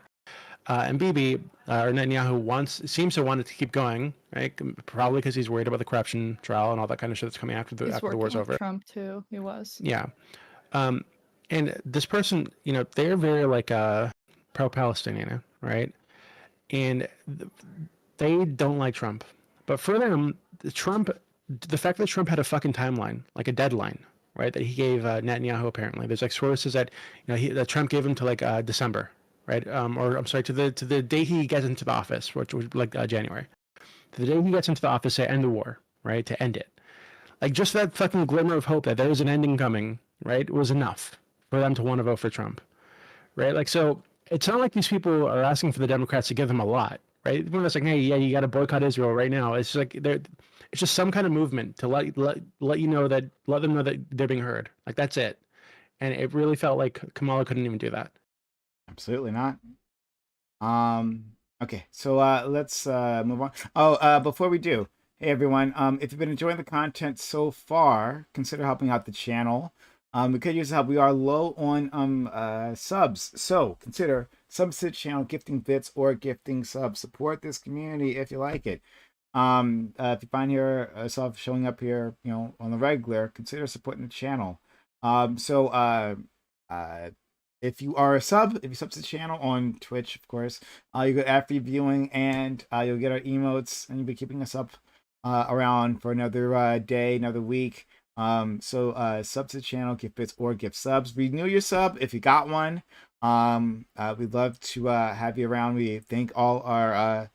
And Bibi, or Netanyahu, seems to want it to keep going, right? Probably because he's worried about the corruption trial and all that kind of shit that's coming after the war's over. Trump too. He was. Yeah. And this person, you know, they're very like pro-Palestinian, right? And they don't like Trump. But for them, the fact that Trump had a fucking timeline, like a deadline, right? That he gave Netanyahu apparently. There's like sources that that Trump gave him to like December. Right, or I'm sorry, to the day he gets into the office, which was like January. The day he gets into the office, to end the war, right, to end it. Like just that fucking glimmer of hope that there was an ending coming, right, was enough for them to want to vote for Trump, right? Like so, it's not like these people are asking for the Democrats to give them a lot, right? When it's like, hey, yeah, you got to boycott Israel right now. It's like it's just some kind of movement to let you know that let them know that they're being heard. Like that's it, and it really felt like Kamala couldn't even do that. Absolutely not. Okay, so let's move on. Before we do, hey everyone, if you've been enjoying the content so far, consider helping out the channel. We could use help. We are low on subs, so consider subs to the channel, gifting bits or gifting subs. Support this community if you like it. If you find yourself showing up here, on the regular, consider supporting the channel. If you are a sub, if you sub to the channel on Twitch, of course, you get ad-free viewing, and you'll get our emotes, and you'll be keeping us up around for another day, another week. Sub to the channel, gift bits or gift subs. Renew your sub if you got one. We'd love to have you around. We thank all our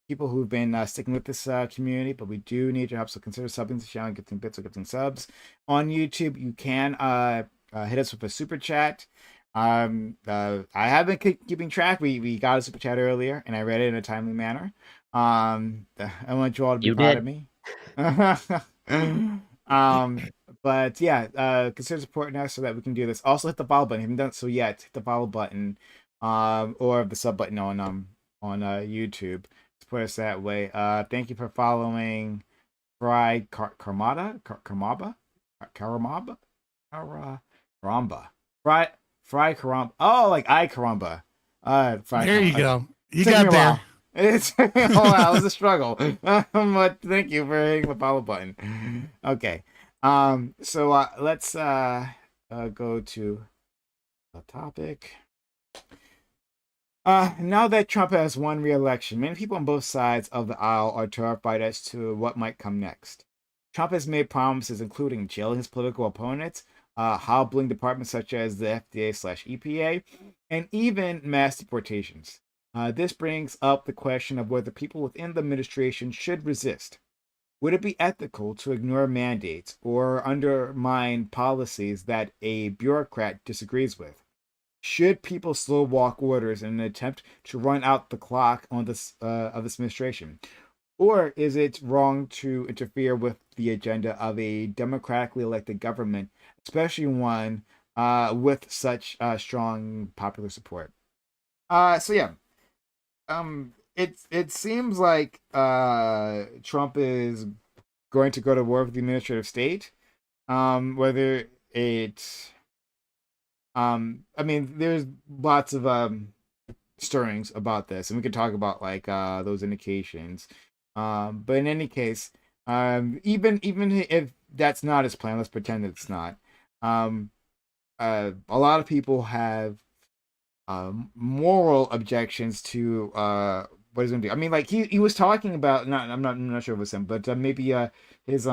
people who've been sticking with this community, but we do need your help, so consider subbing to the channel, gifting bits or gifting subs. On YouTube, you can hit us with a super chat. I have been keeping track. We got a super chat earlier, and I read it in a timely manner. I want you all to be proud of me. But yeah, consider supporting us so that we can do this. Also, hit the follow button. If you haven't done so yet, hit the follow button, or the sub button on YouTube. Support us that way. Thank you for following Fry Karamaba. Fry Karamba. Oh, like I Karamba. There you go. You got there. It's oh wow, it was a struggle. But thank you for hitting the follow button. Okay. So let's go to the topic. Now that Trump has won re-election, many people on both sides of the aisle are terrified as to what might come next. Trump has made promises including jailing his political opponents, hobbling departments such as the FDA/EPA, and even mass deportations. This brings up the question of whether people within the administration should resist. Would it be ethical to ignore mandates or undermine policies that a bureaucrat disagrees with? Should people slow walk orders in an attempt to run out the clock on this of this administration? Or is it wrong to interfere with the agenda of a democratically elected government, especially one with such strong popular support? It seems like Trump is going to go to war with the administrative state. Whether it, there's lots of stirrings about this, and we could talk about like those indications. But in any case, even if that's not his plan, let's pretend that it's not. A lot of people have moral objections to what he's going to do. I mean, like he was talking about. I'm not sure if it was him, but maybe his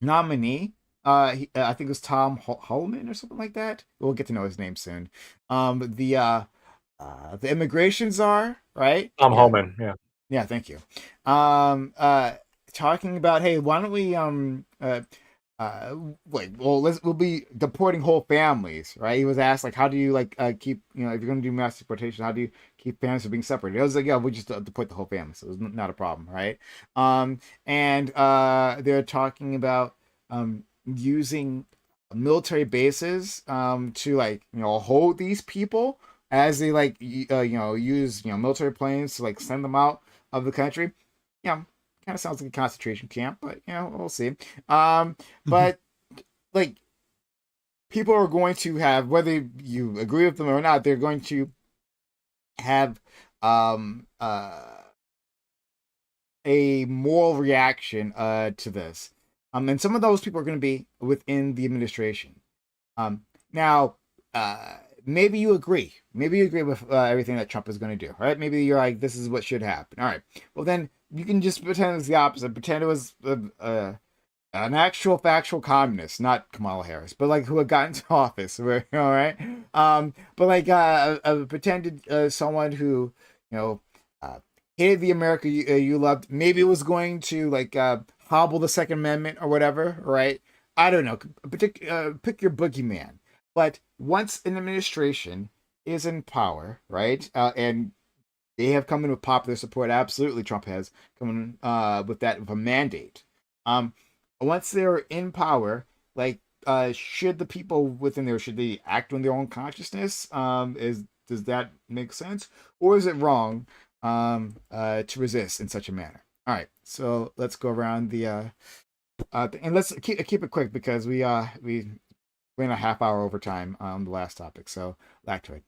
nominee. I think it was Tom Holman or something like that. We'll get to know his name soon. The immigration czar, right? Tom Holman, yeah. Yeah, thank you. Talking about, hey, why don't we we'll be deporting whole families, right? He was asked, like, how do you keep, if you're going to do mass deportation, how do you keep families from being separated? It was like, yeah, we just deport the whole family, so it was not a problem, right? And they're talking about using military bases to hold these people as they use military planes to send them out of the country. Kind of sounds like a concentration camp, but we'll see. But people are going to have, whether you agree with them or not, they're going to have a moral reaction to this. And some of those people are going to be within the administration. Now, maybe you agree. Maybe you agree with everything that Trump is going to do, right? Maybe you're like, this is what should happen. All right. Well, then you can just pretend it's the opposite. Pretend it was an actual factual communist, not Kamala Harris, but who had gotten to office. All right. But pretended someone who hated the America you loved. Maybe it was going to hobble the Second Amendment or whatever. Right. I don't know. Pick your boogeyman. But once an administration is in power, right, and they have come in with popular support, absolutely, Trump has come in with a mandate. Once they're in power, should the people within there, should they act on their own consciousness? Does that make sense? Or is it wrong to resist in such a manner? All right, so let's go around and let's keep it quick because we went a half hour over time on the last topic. So back to it.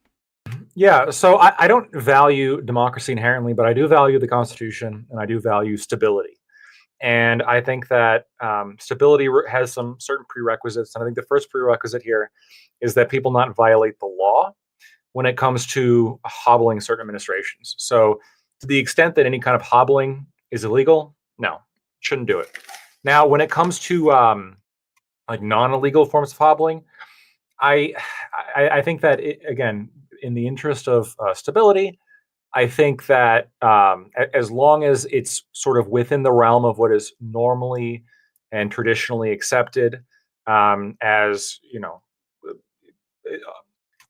Yeah, so I don't value democracy inherently, but I do value the Constitution and I do value stability. And I think that stability has some certain prerequisites. And I think the first prerequisite here is that people not violate the law when it comes to hobbling certain administrations. So, to the extent that any kind of hobbling is illegal, no, shouldn't do it. Now, when it comes to like non-illegal forms of hobbling, I I think that again, in the interest of stability, I think that as long as it's sort of within the realm of what is normally and traditionally accepted as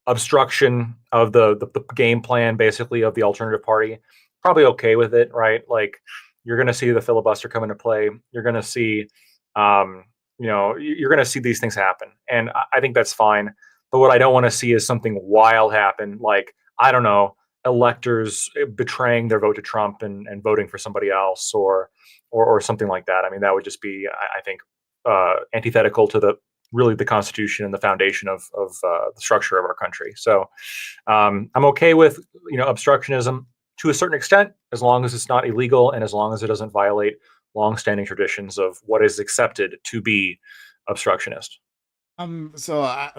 obstruction of the game plan, basically of the alternative party, probably okay with it, right? Like you're going to see the filibuster come into play. You're going to see, you're going to see these things happen, and I think that's fine. But what I don't want to see is something wild happen, like I don't know, electors betraying their vote to Trump and voting for somebody else, or something like that. I mean, that would just be, I think, antithetical to the Constitution and the foundation of the structure of our country. So I'm okay with obstructionism to a certain extent, as long as it's not illegal and as long as it doesn't violate longstanding traditions of what is accepted to be obstructionist. So I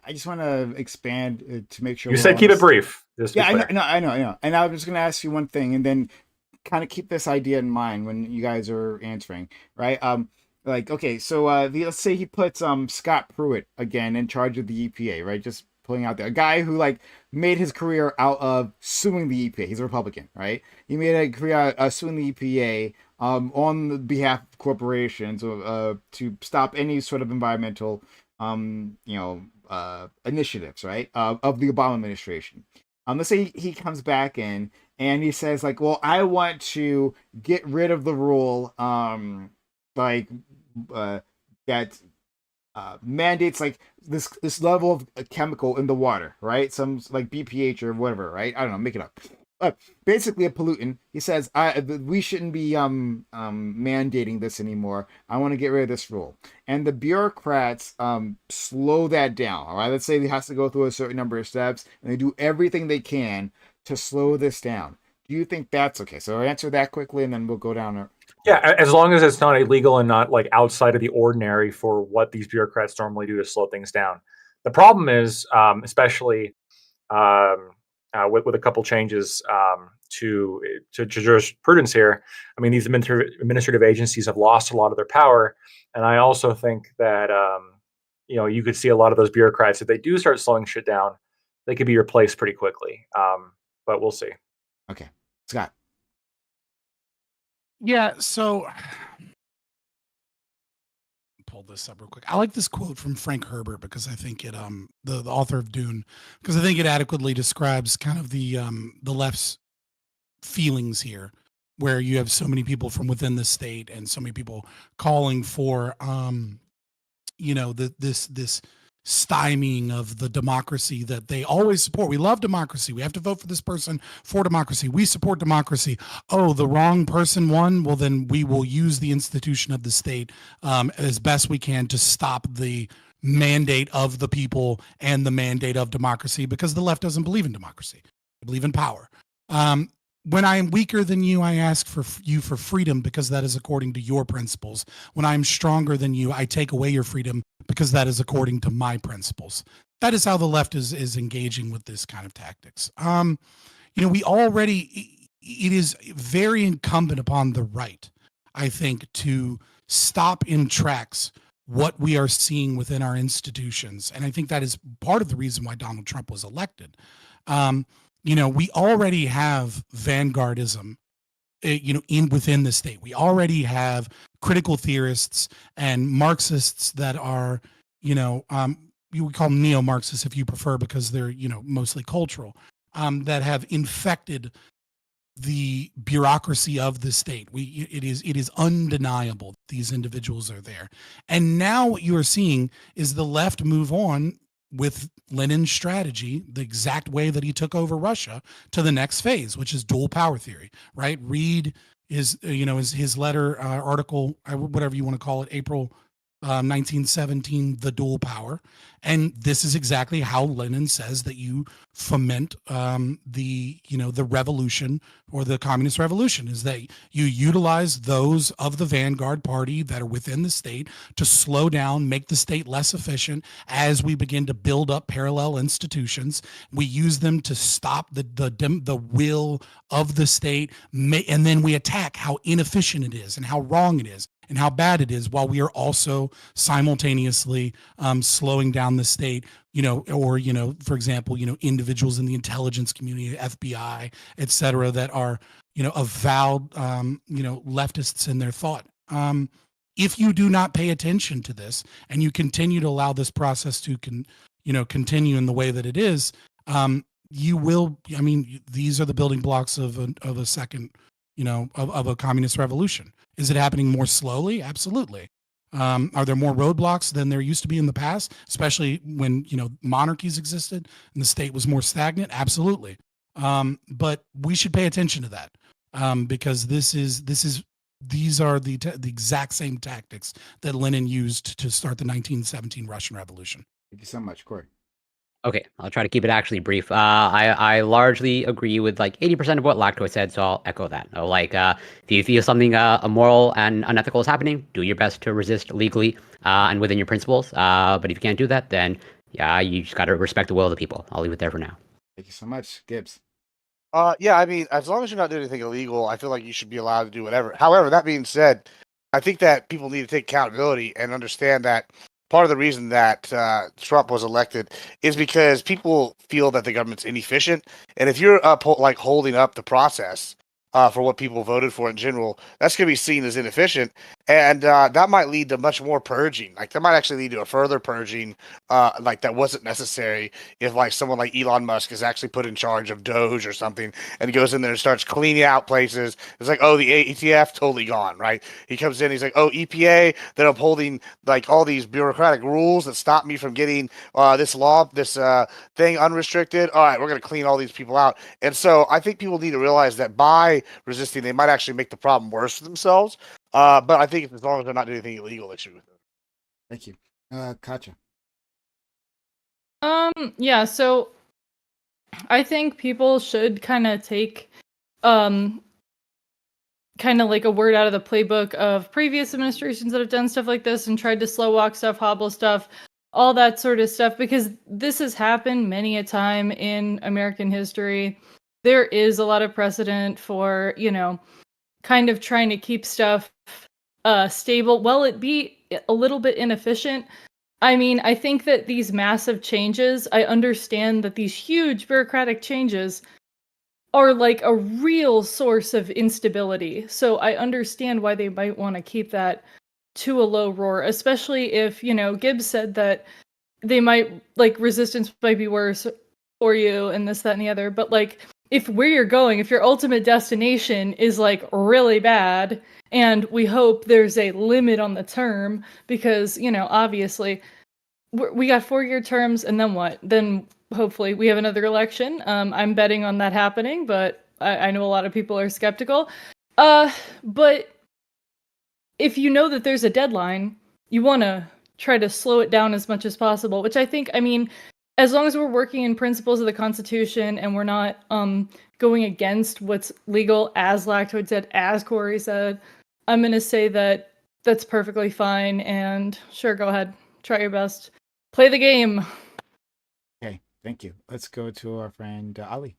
just want to expand to make sure you said keep it brief. Yeah, I know. And I was just going to ask you one thing, and then kind of keep this idea in mind when you guys are answering, right? Like, okay, so let's say he puts Scott Pruitt again in charge of the EPA, right? Just pulling out there, a guy who like made his career out of suing the EPA. He's a Republican, right? He made a career out of suing the EPA on behalf of corporations to stop any sort of environmental initiatives, right? Of the Obama administration. Let's say he comes back in and he says like, well, I want to get rid of the rule that mandates like this level of a chemical in the water, right? Some like BPH or whatever, right? I don't know, make it up. Basically a pollutant. He says we shouldn't be mandating this anymore. I want to get rid of this rule. And the bureaucrats slow that down. All right, let's say he has to go through a certain number of steps, and they do everything they can to slow this down. Do you think that's okay? So answer that quickly, and then we'll go down. Yeah, as long as it's not illegal and not like outside of the ordinary for what these bureaucrats normally do to slow things down. The problem is, especially with a couple changes to jurisprudence here. I mean, these administrative agencies have lost a lot of their power, and I also think that you could see a lot of those bureaucrats, if they do start slowing shit down, they could be replaced pretty quickly. But we'll see. Okay, Scott. Yeah, so pull this up real quick. I like this quote from Frank Herbert because I think it the author of Dune, because I think it adequately describes kind of the left's feelings here, where you have so many people from within the state and so many people calling for this stymieing of the democracy that they always support. We love democracy. We have to vote for this person for democracy. We support democracy. Oh, the wrong person won? Well, then we will use the institution of the state as best we can to stop the mandate of the people and the mandate of democracy, because the left doesn't believe in democracy. They believe in power. When I am weaker than you, I ask for you for freedom because that is according to your principles. When I am stronger than you, I take away your freedom because that is according to my principles. That is how the left is engaging with this kind of tactics. It is very incumbent upon the right, I think, to stop in tracks what we are seeing within our institutions. And I think that is part of the reason why Donald Trump was elected. We already have vanguardism, within the state. We already have critical theorists and Marxists that are, you would call them neo-Marxists if you prefer, because they're, mostly cultural, that have infected the bureaucracy of the state. It is undeniable these individuals are there. And now what you are seeing is the left move on with Lenin's strategy, the exact way that he took over Russia, to the next phase, which is dual power theory, right? Read his letter, article, whatever you want to call it, April 1917, the dual power. And this is exactly how Lenin says that you foment the revolution or the communist revolution, is that you utilize those of the vanguard party that are within the state to slow down, make the state less efficient as we begin to build up parallel institutions. We use them to stop the will of the state, and then we attack how inefficient it is and how wrong it is and how bad it is, while we are also simultaneously slowing down the state, or, for example, individuals in the intelligence community, FBI, et cetera, that are, avowed, leftists in their thought. If you do not pay attention to this and you continue to allow this process to continue in the way that it is, you will, these are the building blocks of a second, of a communist revolution. Is it happening more slowly? Absolutely. Are there more roadblocks than there used to be in the past, especially when, monarchies existed and the state was more stagnant? Absolutely. But we should pay attention to that, because these are the exact same tactics that Lenin used to start the 1917 Russian Revolution. Thank you so much, Corey. Okay, I'll try to keep it actually brief. I largely agree with like 80% of what Lactoid said, so I'll echo that. If you feel something immoral and unethical is happening, do your best to resist legally and within your principles. But if you can't do that, then you just got to respect the will of the people. I'll leave it there for now. Thank you so much, Gibbs. As long as you're not doing anything illegal, I feel like you should be allowed to do whatever. However, that being said, I think that people need to take accountability and understand that part of the reason that Trump was elected is because people feel that the government's inefficient. And if you're holding up the process for what people voted for in general, that's going to be seen as inefficient. And that might lead to much more purging. Like, that might actually lead to a further purging, that wasn't necessary if, someone like Elon Musk is actually put in charge of Doge or something, and he goes in there and starts cleaning out places. It's like, oh, the ATF, totally gone, right? He comes in, he's like, oh, EPA, they're upholding, all these bureaucratic rules that stop me from getting this thing unrestricted. All right, we're going to clean all these people out. And so I think people need to realize that by resisting, they might actually make the problem worse for themselves. But I think as long as they're not doing anything illegal, they should. Thank you. Katja. Yeah, so I think people should kind of take kind of like a word out of the playbook of previous administrations that have done stuff like this and tried to slow walk stuff, hobble stuff, all that sort of stuff, because this has happened many a time in American history. There is a lot of precedent for, kind of trying to keep stuff stable while it be a little bit inefficient. I mean, I think that these massive changes, I understand that these huge bureaucratic changes are like a real source of instability. So I understand why they might want to keep that to a low roar, especially if, Gibbs said that they might, resistance might be worse for you and this, that, and the other. But if where you're going, if your ultimate destination is really bad, and we hope there's a limit on the term, because, obviously we got 4-year terms, and then what? Then hopefully we have another election. I'm betting on that happening, but I know a lot of people are skeptical. But if you know that there's a deadline, you want to try to slow it down as much as possible, which I think, as long as we're working in principles of the Constitution and we're not going against what's legal, as Lactoid said, as Corey said, I'm going to say that that's perfectly fine. And sure, go ahead. Try your best. Play the game. Okay, thank you. Let's go to our friend Ali.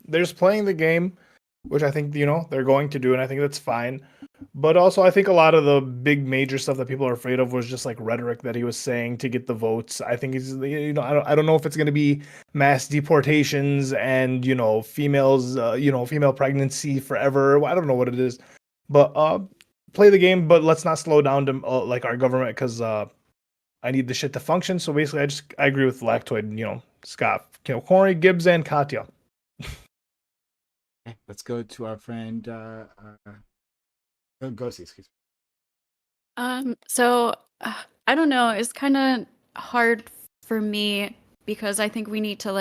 There's playing the game, which I think, they're going to do, and I think that's fine. But also, I think a lot of the big major stuff that people are afraid of was just rhetoric that he was saying to get the votes. I think he's, I don't know if it's going to be mass deportations and, females, female pregnancy forever. I don't know what it is, but play the game, but let's not slow down to our government, because I need the shit to function. So basically, I agree with Lactoid, Scott, Corey, Gibbs, and Katya. Okay, let's go to our friend Gosi, excuse me. So I don't know. It's kind of hard for me because I think we need to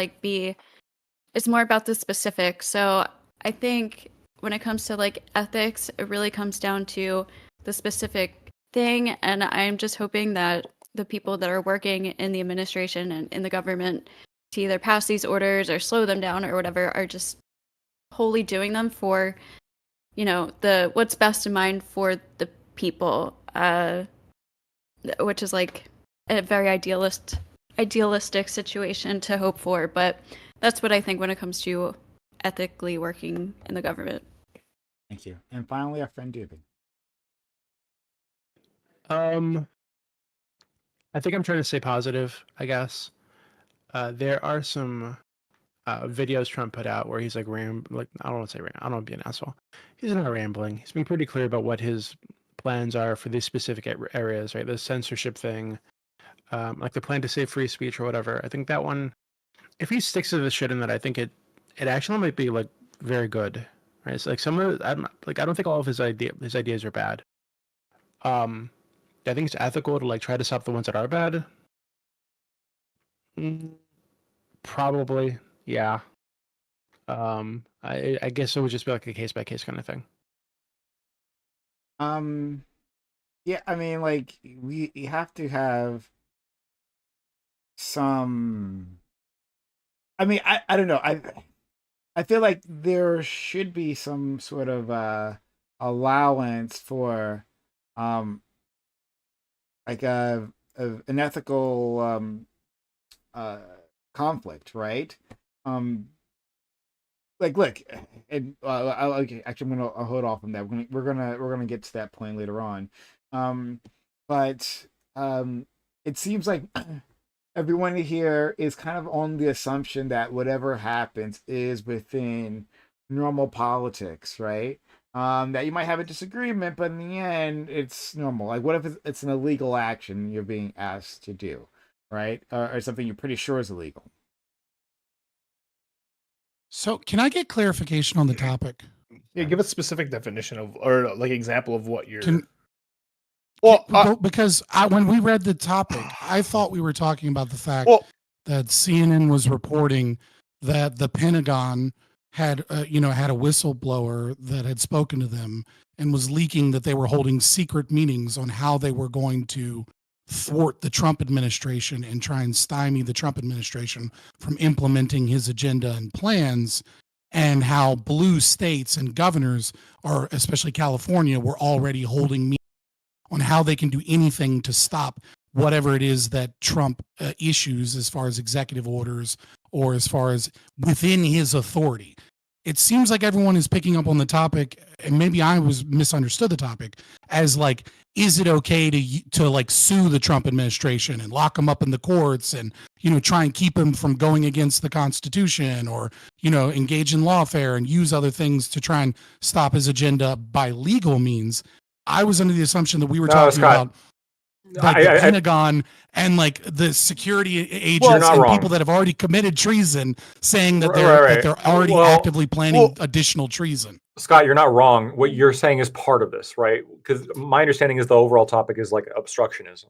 it's more about the specifics. So I think when it comes to ethics, it really comes down to the specific thing, and I'm just hoping that the people that are working in the administration and in the government to either pass these orders or slow them down or whatever are just wholly doing them for, the what's best in mind for the people, which is like a very idealistic situation to hope for, but that's what I think when it comes to ethically working in the government. Thank you. And finally, our friend Dubin. I think I'm trying to stay positive, I guess. There are some videos Trump put out where he's like I don't want to say I don't want to be an asshole. He's not rambling. He's been pretty clear about what his plans are for these specific areas, right? The censorship thing, like the plan to save free speech or whatever. I think that one, if he sticks to the shit in that, I think it actually might be like very good, right? It's like some of I don't think all of his ideas are bad. I think it's ethical to like try to stop the ones that are bad. Probably, yeah. I guess it would just be like a case by case kind of thing. Yeah, I mean, like we have to have some. I mean, I don't know. I feel like there should be some sort of allowance for like an ethical conflict, right? Like, look, and okay, actually, I'm gonna hold off on that. We're gonna get to that point later on, but it seems like everyone here is kind of on the assumption that whatever happens is within normal politics, right? That you might have a disagreement, but in the end, it's normal. Like, what if it's an illegal action you're being asked to do, right? Or something you're pretty sure is illegal. So, can I get clarification on the topic? Yeah, give a specific definition of, or like example of what you're. Because when we read the topic, I thought we were talking about the fact that CNN was reporting that the Pentagon had a whistleblower that had spoken to them and was leaking that they were holding secret meetings on how they were going to thwart the Trump administration and try and stymie the Trump administration from implementing his agenda and plans, and how blue states and governors, or especially California, were already holding meetings on how they can do anything to stop whatever it is that Trump issues as far as executive orders or as far as within his authority. It seems like everyone is picking up on the topic, and maybe I was misunderstood the topic as like, is it okay to like sue the Trump administration and lock them up in the courts and, try and keep him from going against the Constitution, or, engage in lawfare and use other things to try and stop his agenda by legal means. I was under the assumption that we were talking about like the Pentagon and like the security agents and people that have already committed treason, saying that they're already actively planning additional treason. Scott, you're not wrong. What you're saying is part of this, right? Because my understanding is the overall topic is like obstructionism.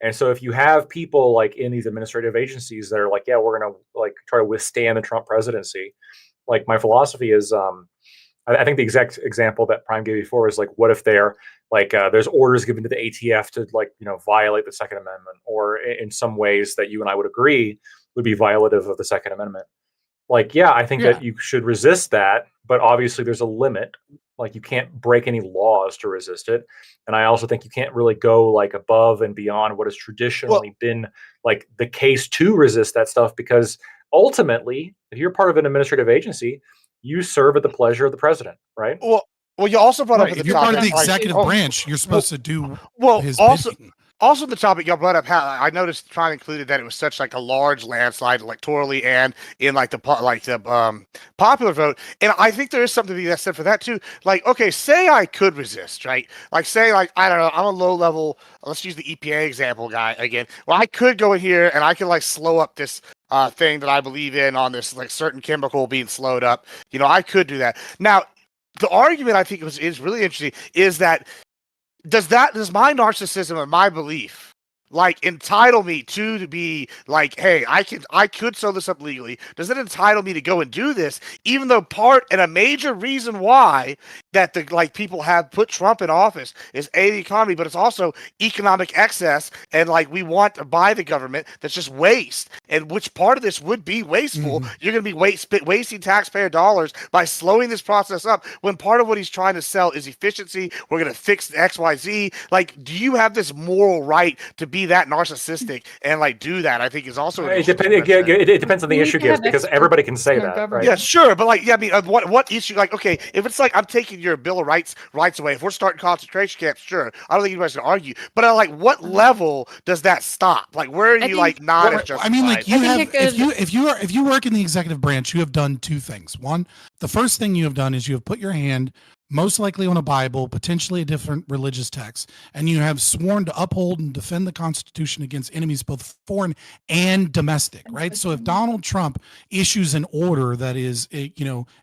And so if you have people like in these administrative agencies that are like, yeah, we're going to like try to withstand the Trump presidency. Like, my philosophy is, I think the exact example that Prime gave before is like, what if they're like, there's orders given to the ATF to like, violate the Second Amendment, or in some ways that you and I would agree would be violative of the Second Amendment. Like, yeah, I think that you should resist that, but obviously there's a limit. Like, you can't break any laws to resist it. And I also think you can't really go like above and beyond what has traditionally been like the case to resist that stuff, because ultimately, if you're part of an administrative agency, you serve at the pleasure of the president, right? Well, you also brought up if you're part of the executive branch, you're supposed to do his bidding. Also, the topic y'all brought up, how I noticed Tron included that it was such like a large landslide electorally and in like the popular vote, and I think there is something to be said for that too. Like, okay, say I could resist, right? Like, say like, I don't know, I'm a low level. Let's use the EPA example guy again. Well, I could go in here and I could like slow up this thing that I believe in on this like certain chemical being slowed up. I could do that. Now, the argument I think is really interesting is that does my narcissism and my belief like entitle me to be like, hey, I could sew this up legally? Does it entitle me to go and do this? Even though part and a major reason why that the like people have put Trump in office is the economy, but it's also economic excess, and like we want to buy the government that's just waste. And which part of this would be wasteful? You're going to be wasting taxpayer dollars by slowing this process up when part of what he's trying to sell is efficiency. We're going to fix XYZ. Like, do you have this moral right to be that narcissistic and like do that? I think is also it depends on the issue gives, because everybody can say that, right? Yeah, sure, but like, yeah, I mean, what issue? Like, okay, if it's like I'm taking your Bill of Rights away, if we're starting concentration camps, sure, I don't think anybody's gonna argue. But like, what level does that stop? Like, where are you like not as justified? I mean, like, you have if you work in the executive branch, you have done two things. One, the first thing you have done is you have put your hand most likely on a Bible, potentially a different religious text, and you have sworn to uphold and defend the Constitution against enemies, both foreign and domestic, right? So if Donald Trump issues an order that is,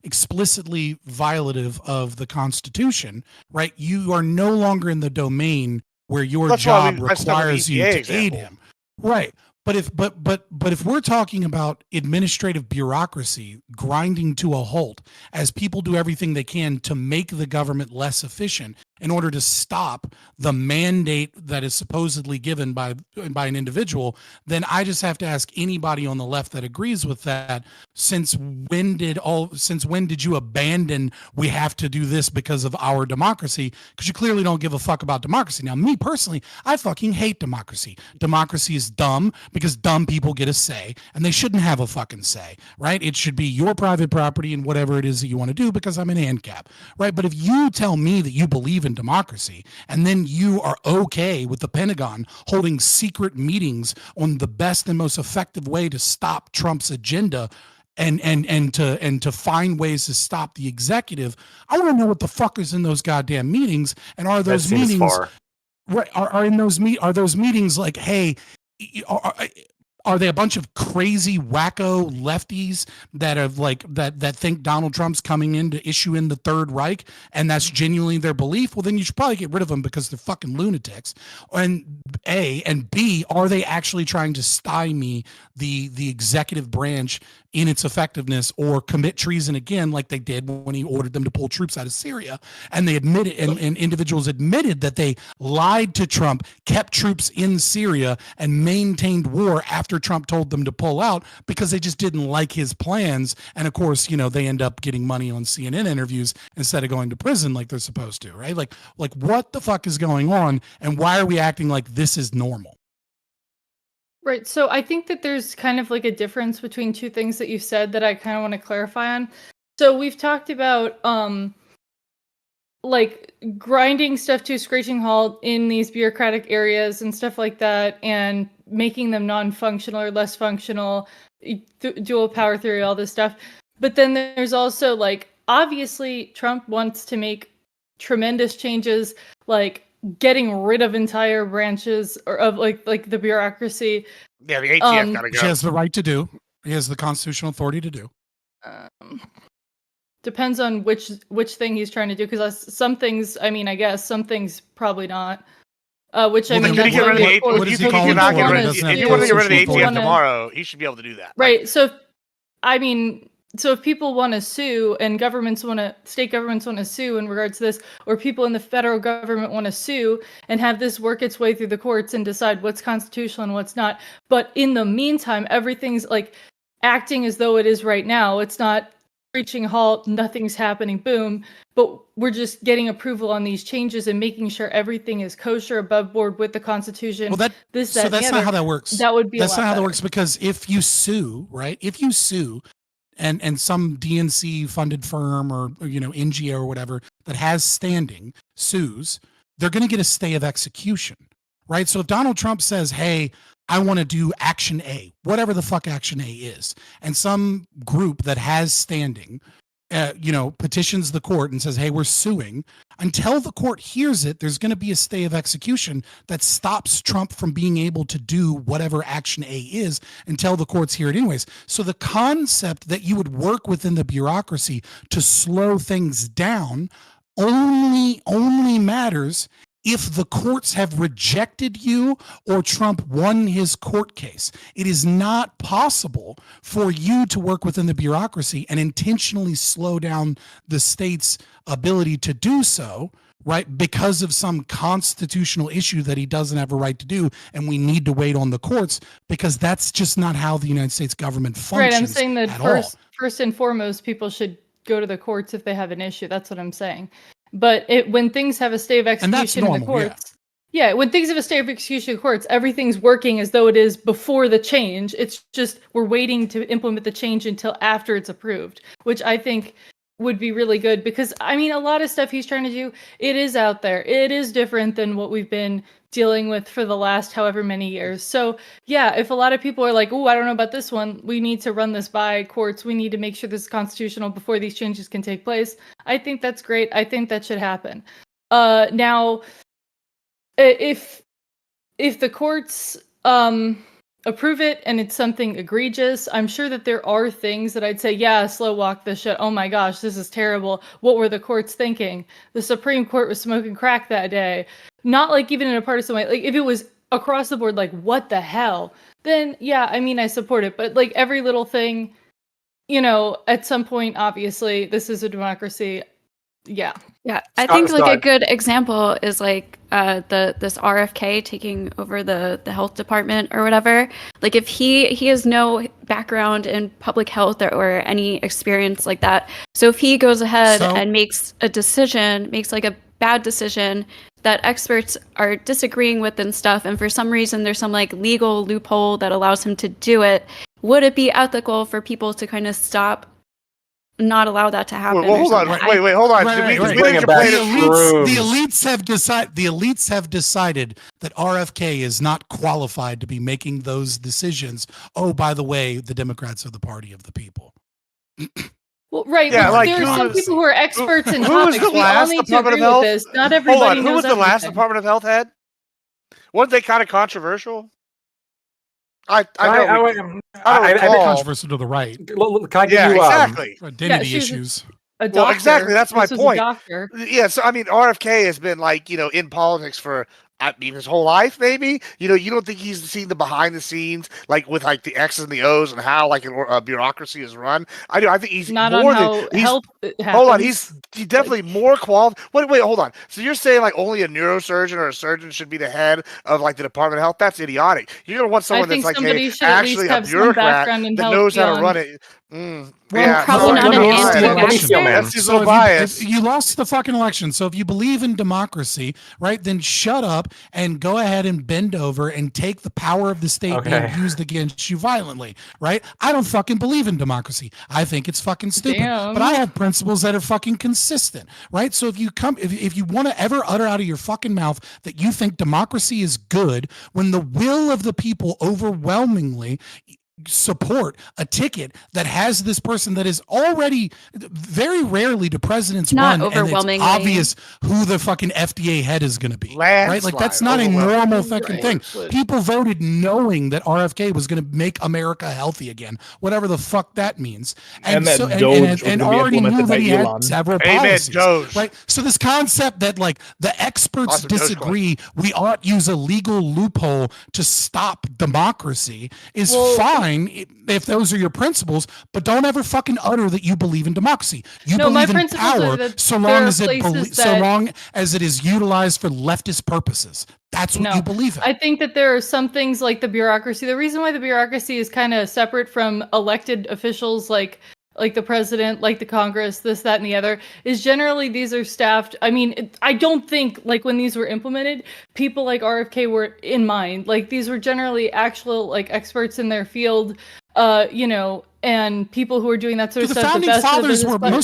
explicitly violative of the Constitution, right, you are no longer in the domain where your job requires you to aid him, right? But if we're talking about administrative bureaucracy grinding to a halt as people do everything they can to make the government less efficient in order to stop the mandate that is supposedly given by an individual, then I just have to ask anybody on the left that agrees with that, since when did you abandon we have to do this because of our democracy? Because you clearly don't give a fuck about democracy. Now, me personally, I fucking hate democracy. Democracy is dumb because dumb people get a say, and they shouldn't have a fucking say, right? It should be your private property and whatever it is that you want to do, because I'm an ANCAP, right? But if you tell me that you believe in democracy and then you are okay with the Pentagon holding secret meetings on the best and most effective way to stop Trump's agenda and to find ways to stop the executive, I want to know what the fuck is in those goddamn meetings, and are those meetings right? Are those meetings like, hey, are they a bunch of crazy wacko lefties that have that think Donald Trump's coming in to issue in the Third Reich and that's genuinely their belief? Well, then you should probably get rid of them because they're fucking lunatics. And A, and B, are they actually trying to stymie the executive branch in its effectiveness or commit treason again, like they did when he ordered them to pull troops out of Syria? And they admitted, and individuals admitted that they lied to Trump, kept troops in Syria, and maintained war after Trump told them to pull out because they just didn't like his plans. And of course, they end up getting money on CNN interviews instead of going to prison like they're supposed to, right? Like what the fuck is going on, and why are we acting like this is normal? Right. So I think that there's kind of like a difference between two things that you've said that I kind of want to clarify on. So we've talked about like grinding stuff to a screeching halt in these bureaucratic areas and stuff like that, and making them non-functional or less functional, dual power theory, all this stuff. But then there's also like, obviously Trump wants to make tremendous changes, like getting rid of entire branches or of like the bureaucracy. Yeah, the ATF gotta go. He has the right to do. He has the constitutional authority to do. Depends on which thing he's trying to do, because some things, I mean, I guess some things probably not. Which I mean, if you want to get rid of the ATF tomorrow, he should be able to do that. Right. So, I mean, so if people want to sue and state governments want to sue in regards to this, or people in the federal government want to sue and have this work its way through the courts and decide what's constitutional and what's not. But in the meantime, everything's like acting as though it is right now. It's not reaching a halt, nothing's happening, boom. But we're just getting approval on these changes and making sure everything is kosher, above board with the Constitution. Well, that's not how that works. That would be that's not how that works, because if you sue, right? If you sue, and some DNC funded firm or NGO or whatever that has standing sues, they're going to get a stay of execution, right? So if Donald Trump says, hey, I want to do action A, whatever the fuck action A is, and some group that has standing petitions the court and says, hey, we're suing, until the court hears it, there's going to be a stay of execution that stops Trump from being able to do whatever action A is until the courts hear it anyways. So the concept that you would work within the bureaucracy to slow things down only matters if the courts have rejected you or Trump won his court case. It is not possible for you to work within the bureaucracy and intentionally slow down the state's ability to do so, right? Because of some constitutional issue that he doesn't have a right to do, and we need to wait on the courts, because that's just not how the United States government functions. Right, I'm saying that at first and foremost, people should go to the courts if they have an issue. That's what I'm saying. But when things have a stay of execution in the courts, when things have a stay of execution in the courts, everything's working as though it is before the change. It's just we're waiting to implement the change until after it's approved, which I think would be really good, because I mean, a lot of stuff he's trying to do, it is out there. It is different than what we've been dealing with for the last however many years. So yeah, if a lot of people are like, oh, I don't know about this one, we need to run this by courts, we need to make sure this is constitutional before these changes can take place, I think that's great. I think that should happen. Now, if the courts approve it and it's something egregious, I'm sure that there are things that I'd say, yeah, slow walk this shit. Oh my gosh, this is terrible. What were the courts thinking? The Supreme Court was smoking crack that day. Not like even in a partisan way. Like if it was across the board, like what the hell? Then yeah, I mean, I support it. But like every little thing, at some point, obviously, this is a democracy. Yeah. I think like a good example is like this RFK taking over the health department or whatever. Like if he has no background in public health or any experience like that, so if he goes ahead and makes like a bad decision that experts are disagreeing with and stuff, and for some reason there's some like legal loophole that allows him to do it, would it be ethical for people to kind of not allow that to happen? Well, hold on. Wait, hold on. The elites have decided that RFK is not qualified to be making those decisions. Oh, by the way, the Democrats are the party of the people. Well, right. Yeah, like, there are some people who are experts in topics. Who was the last Department of Health? This. Not everybody knows who was the last everything. Department of Health head? Weren't they kind of controversial? I controversial to the right. Can I give you exactly identity issues? Well, exactly. That's my point. Doctor. Yeah. So I mean, RFK has been like in politics for his whole life, maybe. You don't think he's seen the behind the scenes, like with like the X's and the O's and how like a bureaucracy is run. I do. I think he's not more on than health. Hold on, he's definitely more qualified. Wait, hold on. So you're saying like only a neurosurgeon or a surgeon should be the head of like the Department of Health? That's idiotic. You're gonna want someone that's like actually a bureaucrat that knows how to run it. Probably not an anti-vaxxer. You lost the fucking election. So if you believe in democracy, right, then shut up and go ahead and bend over and take the power of the state being used against you violently, right? I don't fucking believe in democracy. I think it's fucking stupid. Damn. But I have principles that are fucking consistent, right? So if you want to ever utter out of your fucking mouth that you think democracy is good, when the will of the people overwhelmingly support a ticket that has this person that is already, very rarely do presidents not run and it's obvious who the fucking FDA head is going to be, right? Like that's not a normal fucking thing. People voted knowing that RFK was going to make America healthy again, whatever the fuck that means, and that so and already knew that he had several policies, Doge. right? So this concept that like the experts disagree, we ought use a legal loophole to stop democracy is fine if those are your principles, but don't ever fucking utter that you believe in democracy. You believe in power so long as it is utilized for leftist purposes. That's what you believe in. I think that there are some things like the bureaucracy. The reason why the bureaucracy is kind of separate from elected officials like the president, like the Congress, this, that, and the other, is generally these are staffed. I mean, I don't think like when these were implemented, people like RFK were in mind. Like these were generally actual like experts in their field, and people who are doing that sort of stuff. Most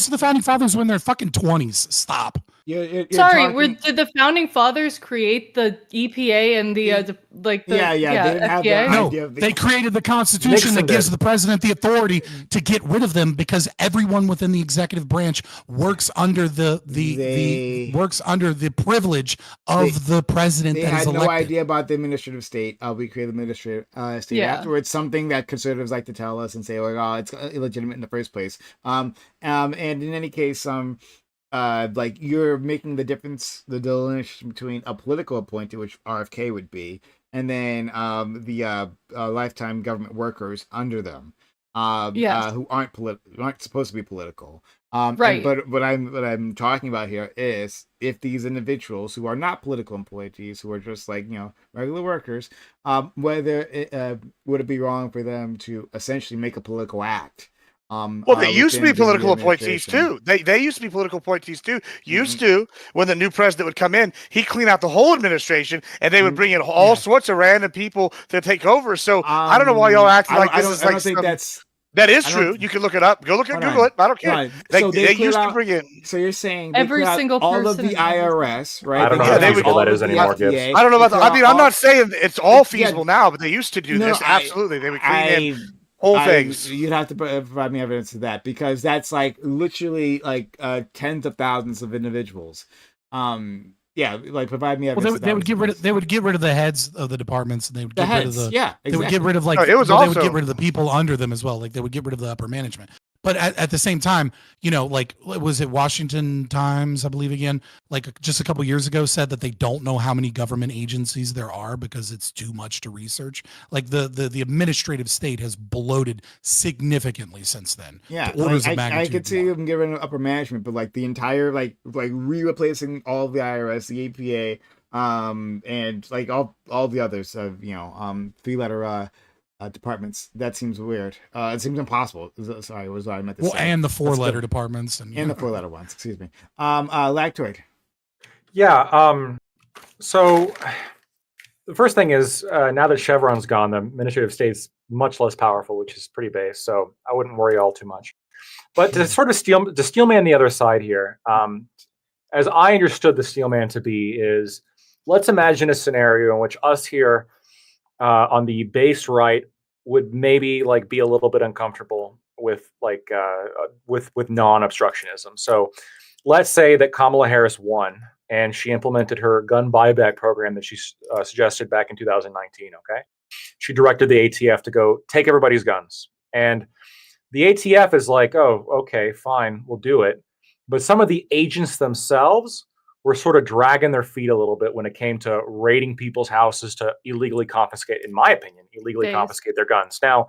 of the founding fathers were in their fucking 20s. Stop. Did the founding fathers create the EPA and the they didn't have the idea. They created the Constitution that gives the president the authority to get rid of them because everyone within the executive branch works under the privilege of the president. They had no idea about the administrative state. We created the administrative state afterwards. Something that conservatives like to tell us and say, "Oh, it's illegitimate in the first place." And in any case, like you're making the difference, the delineation between a political appointee, which RFK would be, and then the lifetime government workers under them, Yes. who aren't supposed to be political. Right. But what I'm talking about here is if these individuals who are not political employees, who are just like regular workers, whether would it be wrong for them to essentially make a political act? Well, they used to be within the political appointees administration. too. They used to be political appointees too. Used to, when the new president would come in, he'd clean out the whole administration, and they would bring in all sorts of random people to take over. So I don't know why y'all acting like this is like think that's. That is I don't- true. You can look it up. Go look at Hold Google on. it. I don't care. Hold on. They So they used cleared to bring in. So you're saying they Every cleared out single all of person the in every- IRS, right? I don't know They how cleared out feasible all that of is the anymore, FDA. Gibbs. I don't know about They that. I cleared mean, out I'm not saying it's all feasible Yeah. now, but they used to do No, this. Absolutely, they would clean in whole things. You'd have to provide me evidence of that because that's like literally like tens of thousands of individuals. Yeah, like provide me evidence. Well, they would get rid of the heads of the departments, and they would the get rid of heads. the Yeah, exactly. they would get rid of like No, it was they would also- get rid of the people under them as well. Like they would get rid of the upper management. But at the same time, like was it Washington Times, I believe again, like just a couple years ago said that they don't know how many government agencies there are because it's too much to research. Like the administrative state has bloated significantly since then. Yeah, to orders like, of I magnitude could see more. them giving upper management, but like the entire like re-replacing all of the IRS, the APA, and like all the others of 3-letter departments. That seems weird. It seems impossible. Sorry, was what I meant to Well, say. and the That's 4-letter good. departments And the 4-letter ones. Excuse me. Lactoid. Yeah. So the first thing is now that Chevron's gone, the administrative state's much less powerful, which is pretty base. So I wouldn't worry all too much. But to sort of steelman the other side here, as I understood the steelman to be, is let's imagine a scenario in which us here on the base right would maybe like be a little bit uncomfortable with like with non-obstructionism. So let's say that Kamala Harris won and she implemented her gun buyback program that she suggested back in 2019. Okay, she directed the ATF to go take everybody's guns, and the ATF is like, oh, okay, fine, we'll do it. But some of the agents themselves were sort of dragging their feet a little bit when it came to raiding people's houses to illegally confiscate, in my opinion, confiscate their guns. Now,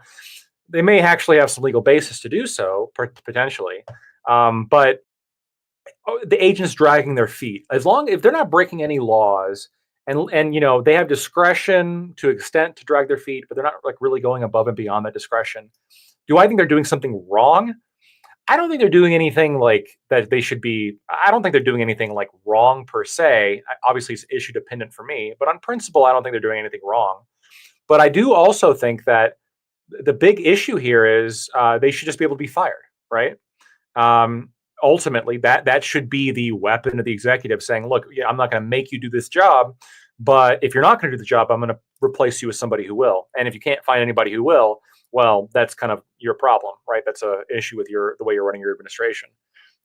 they may actually have some legal basis to do so, potentially, but the agents dragging their feet, if they're not breaking any laws, and they have discretion to extent to drag their feet, but they're not like really going above and beyond that discretion. Do I think they're doing something wrong? I don't think they're doing anything like that they should be. I don't think they're doing anything like wrong per se. Obviously, it's issue dependent for me, but on principle, I don't think they're doing anything wrong. But I do also think that the big issue here is they should just be able to be fired, right? Ultimately, that should be the weapon of the executive saying, look, I'm not going to make you do this job, but if you're not going to do the job, I'm going to replace you with somebody who will. And if you can't find anybody who will, well, that's kind of your problem, right? That's an issue with the way you're running your administration.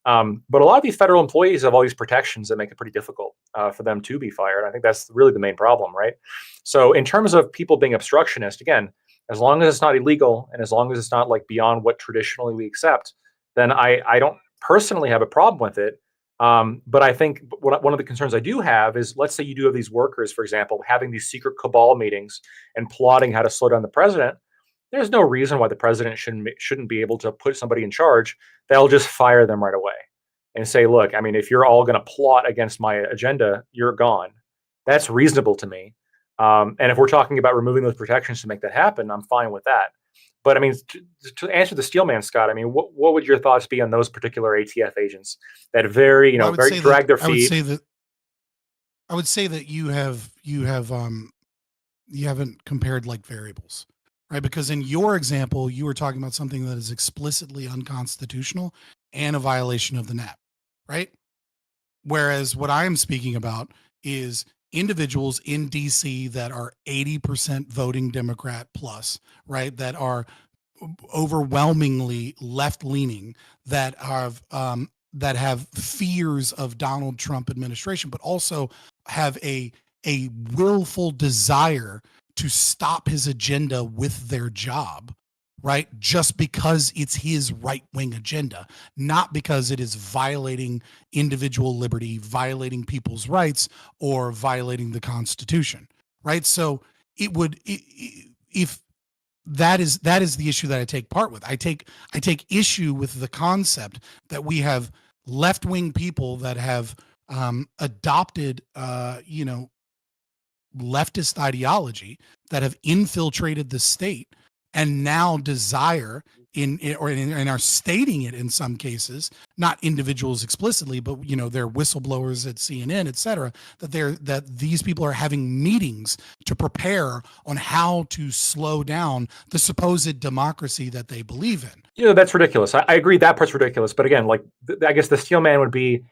But a lot of these federal employees have all these protections that make it pretty difficult for them to be fired. I think that's really the main problem, right? So in terms of people being obstructionist, again, as long as it's not illegal and as long as it's not like beyond what traditionally we accept, then I don't personally have a problem with it. But I think one of the concerns I do have is, let's say you do have these workers, for example, having these secret cabal meetings and plotting how to slow down the president. There's no reason why the president shouldn't be able to put somebody in charge. They'll just fire them right away and say, look, I mean, if you're all going to plot against my agenda, you're gone. That's reasonable to me. And if we're talking about removing those protections to make that happen, I'm fine with that. But I mean, to answer the steelman, Scott, I mean, what would your thoughts be on those particular ATF agents that very drag their feet? I would say that you haven't compared like variables, right? Because in your example, you were talking about something that is explicitly unconstitutional and a violation of the NAP, right? Whereas what I am speaking about is individuals in DC that are 80% voting Democrat plus, right? That are overwhelmingly left-leaning, that have fears of Donald Trump administration, but also have a willful desire to stop his agenda with their job, right? Just because it's his right-wing agenda, not because it is violating individual liberty, violating people's rights, or violating the Constitution, right? So it would, if that is the issue that I take part with. I take issue with the concept that we have left-wing people that have adopted, leftist ideology, that have infiltrated the state and now desire and are stating it in some cases, not individuals explicitly, but they're whistleblowers at CNN, et cetera, that these people are having meetings to prepare on how to slow down the supposed democracy that they believe in. That's ridiculous. I agree that part's ridiculous. But again, like I guess the steel man would be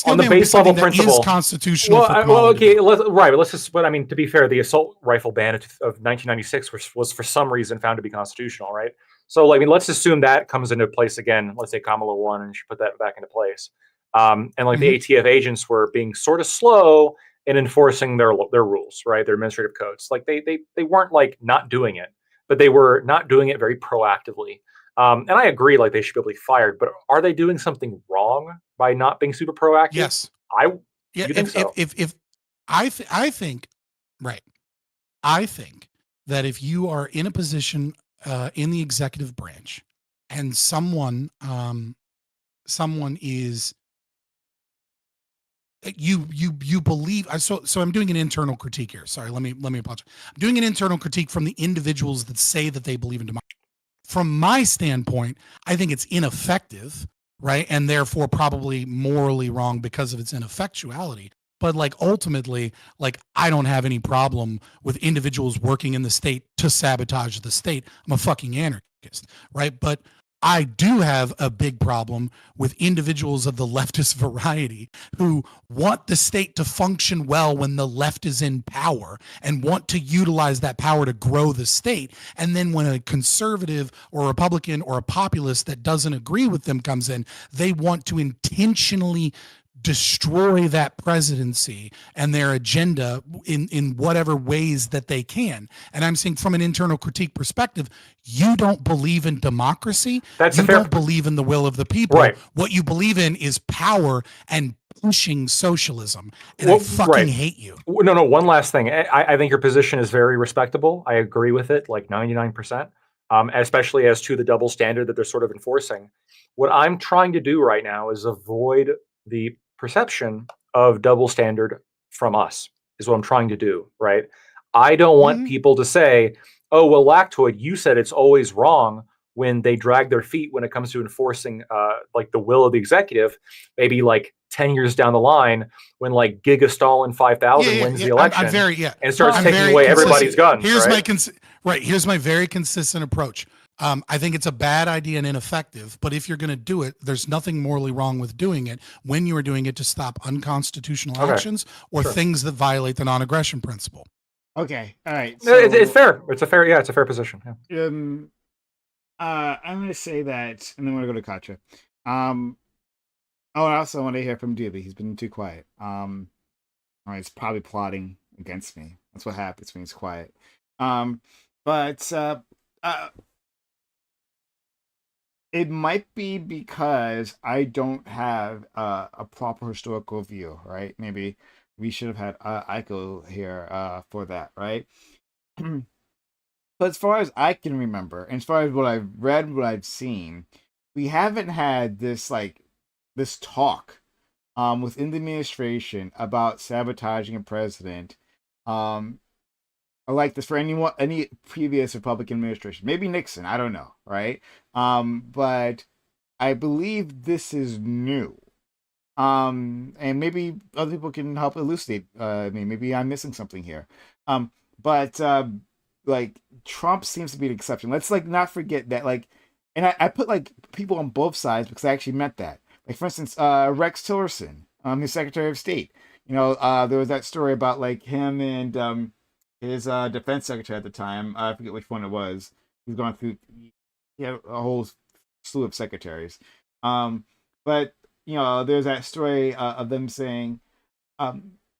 on the base level principle. Is constitutional. Okay, right. But let's just. But I mean, to be fair, the assault rifle ban of 1996 was for some reason found to be constitutional, right? So, I mean, let's assume that comes into place again. Let's say Kamala won, and she put that back into place. And like the ATF agents were being sort of slow in enforcing their rules, right? Their administrative codes. Like they weren't like not doing it, but they were not doing it very proactively. And I agree, like they should be able to be fired, but are they doing something wrong by not being super proactive? Yes. You think so? I think right. I think that if you are in a position in the executive branch and someone is you believe, so I'm doing an internal critique here. Sorry, let me apologize. I'm doing an internal critique from the individuals that say that they believe in democracy. From my standpoint, I think it's ineffective, right? And therefore probably morally wrong because of its ineffectuality. But like ultimately, like I don't have any problem with individuals working in the state to sabotage the state. I'm a fucking anarchist, right? But I do have a big problem with individuals of the leftist variety who want the state to function well when the left is in power and want to utilize that power to grow the state. And then when a conservative or Republican or a populist that doesn't agree with them comes in, they want to intentionally destroy that presidency and their agenda in whatever ways that they can. And I'm saying from an internal critique perspective, you don't believe in democracy. You don't believe in the will of the people. Right. What you believe in is power and pushing socialism. And I fucking hate you. No, one last thing. I think your position is very respectable. I agree with it, like 99%, especially as to the double standard that they're sort of enforcing. What I'm trying to do right now is avoid the perception of double standard from us is what I'm trying to do, right? I don't want people to say, oh, well, Lactoid, you said it's always wrong when they drag their feet when it comes to enforcing like the will of the executive, maybe like 10 years down the line when like Giga Stalin 5000 wins the election and starts taking away everybody's guns. Here's here's my very consistent approach. I think it's a bad idea and ineffective, but if you're going to do it, there's nothing morally wrong with doing it when you are doing it to stop unconstitutional actions or things that violate the non-aggression principle. Okay. All right. So, it's fair. It's a fair position. Yeah. I'm going to say that, and then we're going to go to Katja. I also want to hear from Diddy. He's been too quiet. He's probably plotting against me. That's what happens when he's quiet. It might be because I don't have a proper historical view, right? Maybe we should have had Aiko here for that, right? But as far as I can remember, and as far as what I've read, what I've seen, we haven't had this talk within the administration about sabotaging a president like this for any previous Republican administration. Maybe Nixon, I don't know, right? But I believe this is new. And maybe other people can help elucidate me. Maybe I'm missing something here. But like Trump seems to be an exception. Let's like not forget that, like, and I put like people on both sides because I actually meant that. Like for instance, Rex Tillerson, his Secretary of State. There was that story about like him and his defense secretary at the time. I forget which one it was. He's gone through a whole slew of secretaries. But there's that story of them saying,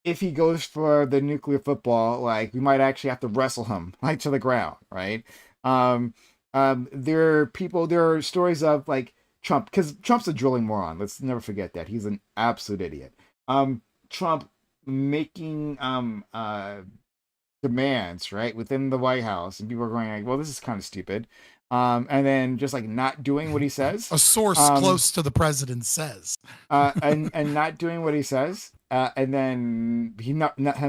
if he goes for the nuclear football, like we might actually have to wrestle him like to the ground, right? There are stories of like Trump, because Trump's a drilling moron. Let's never forget that. He's an absolute idiot. Trump making demands, right, within the White House, and people are going like, well, this is kind of stupid. And then just like not doing what he says. A source close to the president says. And not doing what he says. And then him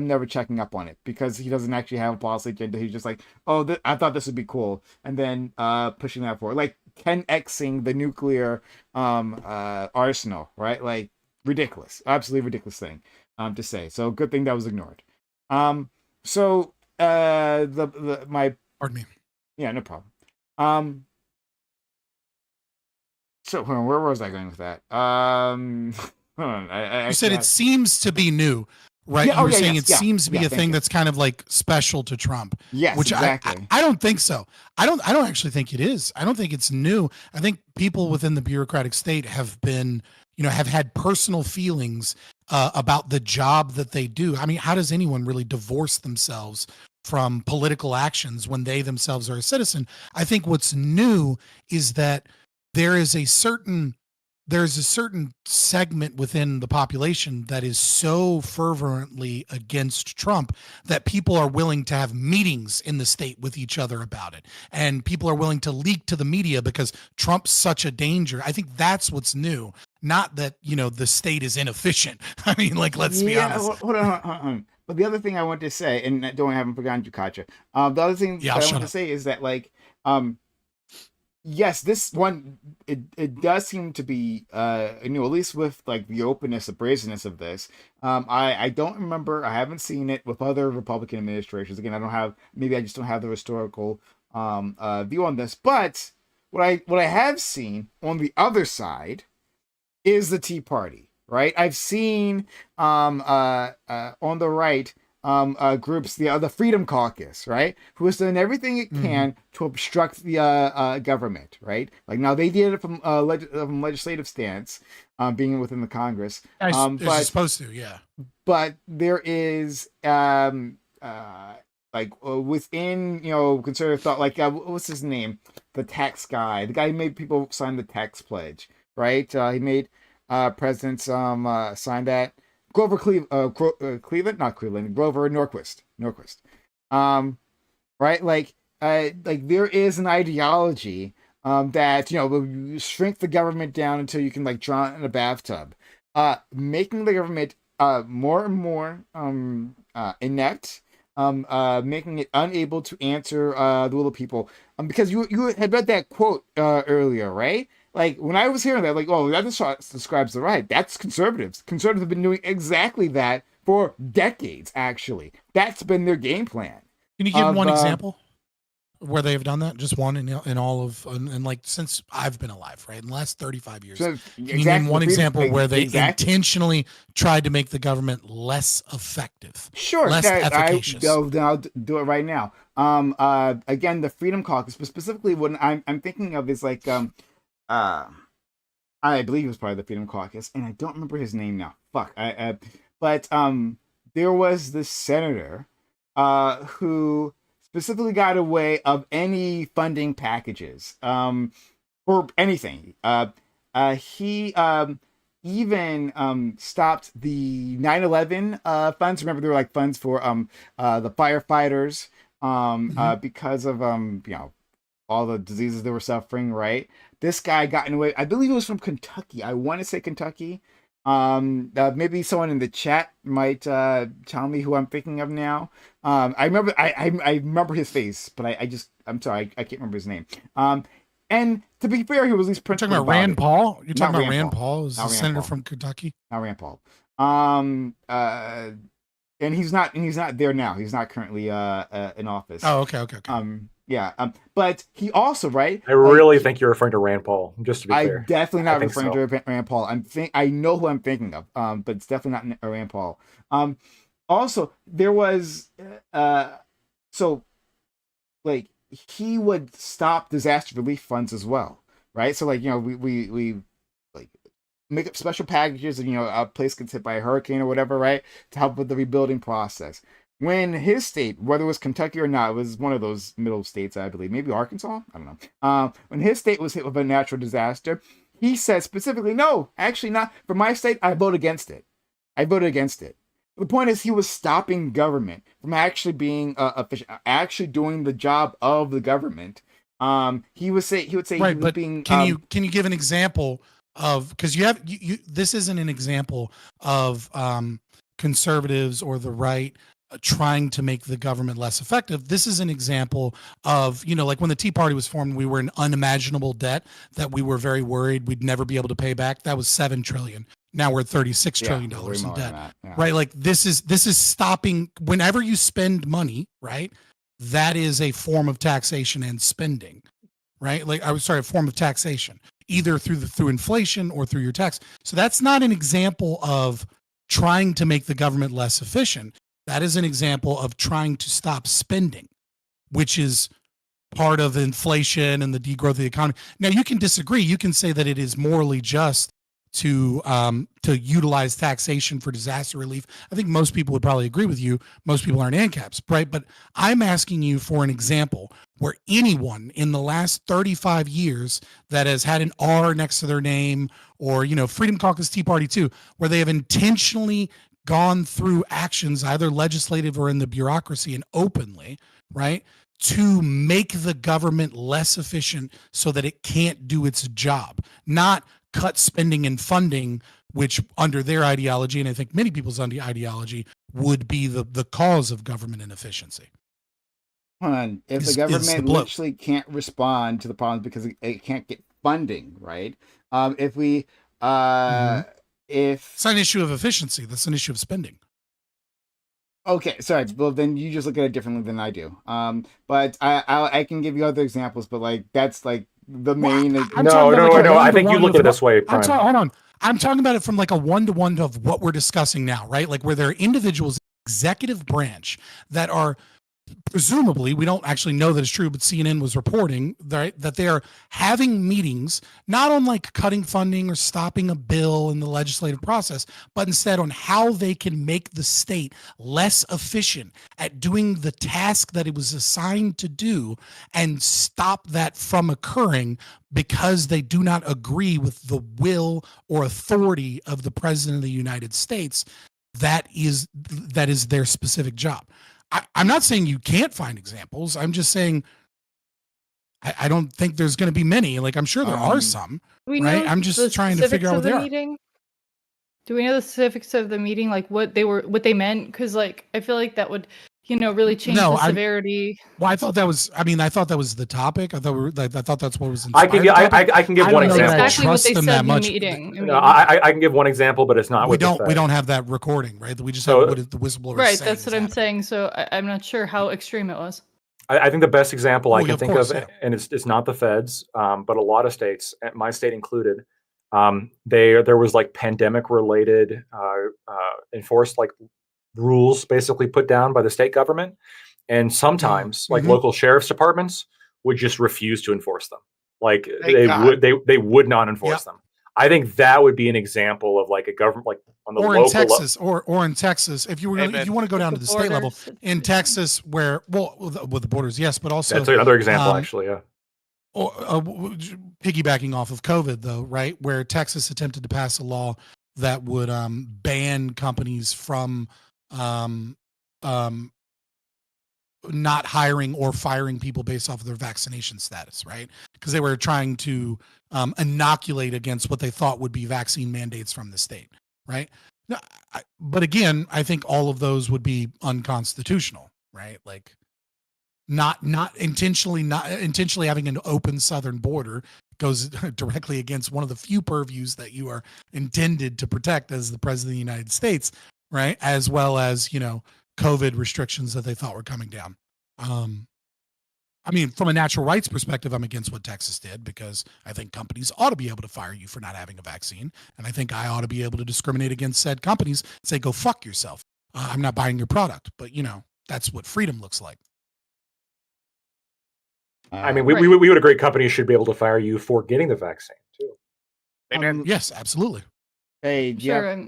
never checking up on it because he doesn't actually have a policy agenda. He's just like, oh, I thought this would be cool, and then pushing that forward, like 10xing the nuclear arsenal, right? Like ridiculous, absolutely ridiculous thing to say. So good thing that was ignored. So my pardon me. Yeah, no problem. So where was I going with that? Hold on. You said it seems to be new, right? Yeah, you were saying it seems to be a thing you. that's kind of like special to Trump. Yes, which exactly. I don't think so. I don't actually think it is. I don't think it's new. I think people within the bureaucratic state have been, have had personal feelings about the job that they do. I mean, how does anyone really divorce themselves from political actions when they themselves are a citizen? I think what's new is that there's a certain segment within the population that is so fervently against Trump that people are willing to have meetings in the state with each other about it. And people are willing to leak to the media because Trump's such a danger. I think that's what's new. Not that, the state is inefficient. I mean, like, let's be honest. Hold on. But the other thing I want to say, and I haven't forgotten you, Katja. The other thing I want to say is that, like, yes, this one, it does seem to be, at least with like the openness, the brazenness of this. I don't remember, I haven't seen it with other Republican administrations. Again, maybe I just don't have the historical view on this. But what I have seen on the other side is the Tea Party, right? I've seen on the right groups, the Freedom Caucus, right, who has done everything it can to obstruct the government, right? Like now they did it from legislative stance, being within the Congress. But supposed to, yeah. But there is within conservative thought, like what's his name, the tax guy, the guy who made people sign the tax pledge, right? He made presidents sign that. Grover Cleveland, not Cleveland, Grover Norquist. Right? Like there is an ideology that, will shrink the government down until you can like drown in a bathtub, making the government more and more inept, making it unable to answer the will of people. Because you had read that quote earlier, right? Like, when I was hearing that, like, oh, that describes the right. That's conservatives. Conservatives have been doing exactly that for decades, actually. That's been their game plan. Can you give one example where they have done that? Just one in all of, and like, since I've been alive, right? In the last 35 years. So, Can you name one example where they intentionally tried to make the government less effective? Sure. Less efficacious. I'll do it right now. Again, the Freedom Caucus, but specifically what I'm thinking of is like, I believe it was part of the Freedom Caucus, and I don't remember his name now. Fuck. But there was this senator who specifically got away of any funding packages for anything. He even stopped the 9/11 funds. Remember, there were like funds for the firefighters because of all the diseases they were suffering, right? This guy got away. I believe it was from Kentucky. I want to say Kentucky. Maybe someone in the chat might tell me who I'm thinking of now. I remember. I remember his face, but I'm sorry. I can't remember his name. And to be fair, he was at least talking about Rand Paul. You're talking about Rand Paul, who's a senator from Kentucky. Not Rand Paul. And he's not there now. He's not currently in office. Oh, okay. Yeah. But he also, right? I really think you're referring to Rand Paul, just to be clear. I'm definitely not referring to Rand Paul. I know who I'm thinking of, but it's definitely not Rand Paul. Also, there was, so, like, he would stop disaster relief funds as well, right? So, like, we like, make up special packages and, a place gets hit by a hurricane or whatever, right? To help with the rebuilding process. when his state, whether it was Kentucky or not, it was one of those middle states, I believe, maybe Arkansas, I don't know. When his state was hit with a natural disaster, he said specifically, no, actually not. For my state, I vote against it. I voted against it. The point is, he was stopping government from actually being official, actually doing the job of the government. He would say right, he was but being. Can you give an example of, because you this isn't an example of conservatives or the right trying to make the government less effective. This is an example of, like when the Tea Party was formed, we were in unimaginable debt that we were very worried we'd never be able to pay back. That was $7 trillion. Now we're $36 trillion in debt, right? Like this is stopping. Whenever you spend money, right, that is a form of taxation and spending, right? Like a form of taxation, either through inflation or through your tax. So that's not an example of trying to make the government less efficient. That is an example of trying to stop spending, which is part of inflation and the degrowth of the economy. Now, you can disagree. You can say that it is morally just to utilize taxation for disaster relief. I think most people would probably agree with you. Most people aren't ANCAPs, right? But I'm asking you for an example where anyone in the last 35 years that has had an R next to their name, or Freedom Caucus, Tea Party too, where they have intentionally gone through actions, either legislative or in the bureaucracy, and openly, right, to make the government less efficient so that it can't do its job, not cut spending and funding, which under their ideology, and I think many people's ideology, would be the cause of government inefficiency. Hold on. If the government literally can't respond to the problems because it can't get funding, right? If we it's not an issue of efficiency, that's an issue of spending. Okay, sorry. Well, then you just look at it differently than I do. But I can give you other examples, but like that's like the main. No. I think you look at it this way. Hold on. I'm talking about it from like a one-to-one of what we're discussing now, right? Like where there are individuals, executive branch, that are presumably, we don't actually know that it's true, but CNN was reporting that they are having meetings, not on like cutting funding or stopping a bill in the legislative process, but instead on how they can make the state less efficient at doing the task that it was assigned to do, and stop that from occurring because they do not agree with the will or authority of the president of the United States. That is their specific job. I'm not saying you can't find examples. I'm just saying I don't think there's going to be many. Like, I'm sure there are some, right? I'm just trying to figure out what they are. Do we know the specifics of the meeting, like what they meant? Because like I feel like that would really change the severity. I thought that was the topic. I thought that's what was inspired. I can give one example. Exactly what they said in the meeting. I can give one example, but it's not. We don't have that recording, right? We just have what the whistleblower. Right, that's what I'm saying. So I'm not sure how extreme it was. I think the best example I can think of, and it's not the feds, but a lot of states, my state included, there was like pandemic related enforced like rules basically put down by the state government, and sometimes like local sheriff's departments would just refuse to enforce them. Like they would not enforce them. I think that would be an example of like a government, like on the local in Texas, or in Texas, if you want to go down to the state level in Texas, where with the borders, yes, but also that's another example actually, yeah. Or piggybacking off of COVID though, right, where Texas attempted to pass a law that would ban companies from not hiring or firing people based off of their vaccination status, right? Because they were trying to inoculate against what they thought would be vaccine mandates from the state, right? But again, I think all of those would be unconstitutional, right? Like not intentionally having an open southern border goes directly against one of the few purviews that you are intended to protect as the president of the United States, right? As well as, COVID restrictions that they thought were coming down. I mean, from a natural rights perspective, I'm against what Texas did, because I think companies ought to be able to fire you for not having a vaccine. And I think I ought to be able to discriminate against said companies and say, go fuck yourself. I'm not buying your product. But, that's what freedom looks like. I mean, we would agree companies should be able to fire you for getting the vaccine, too. Yes, absolutely. Hey, sure.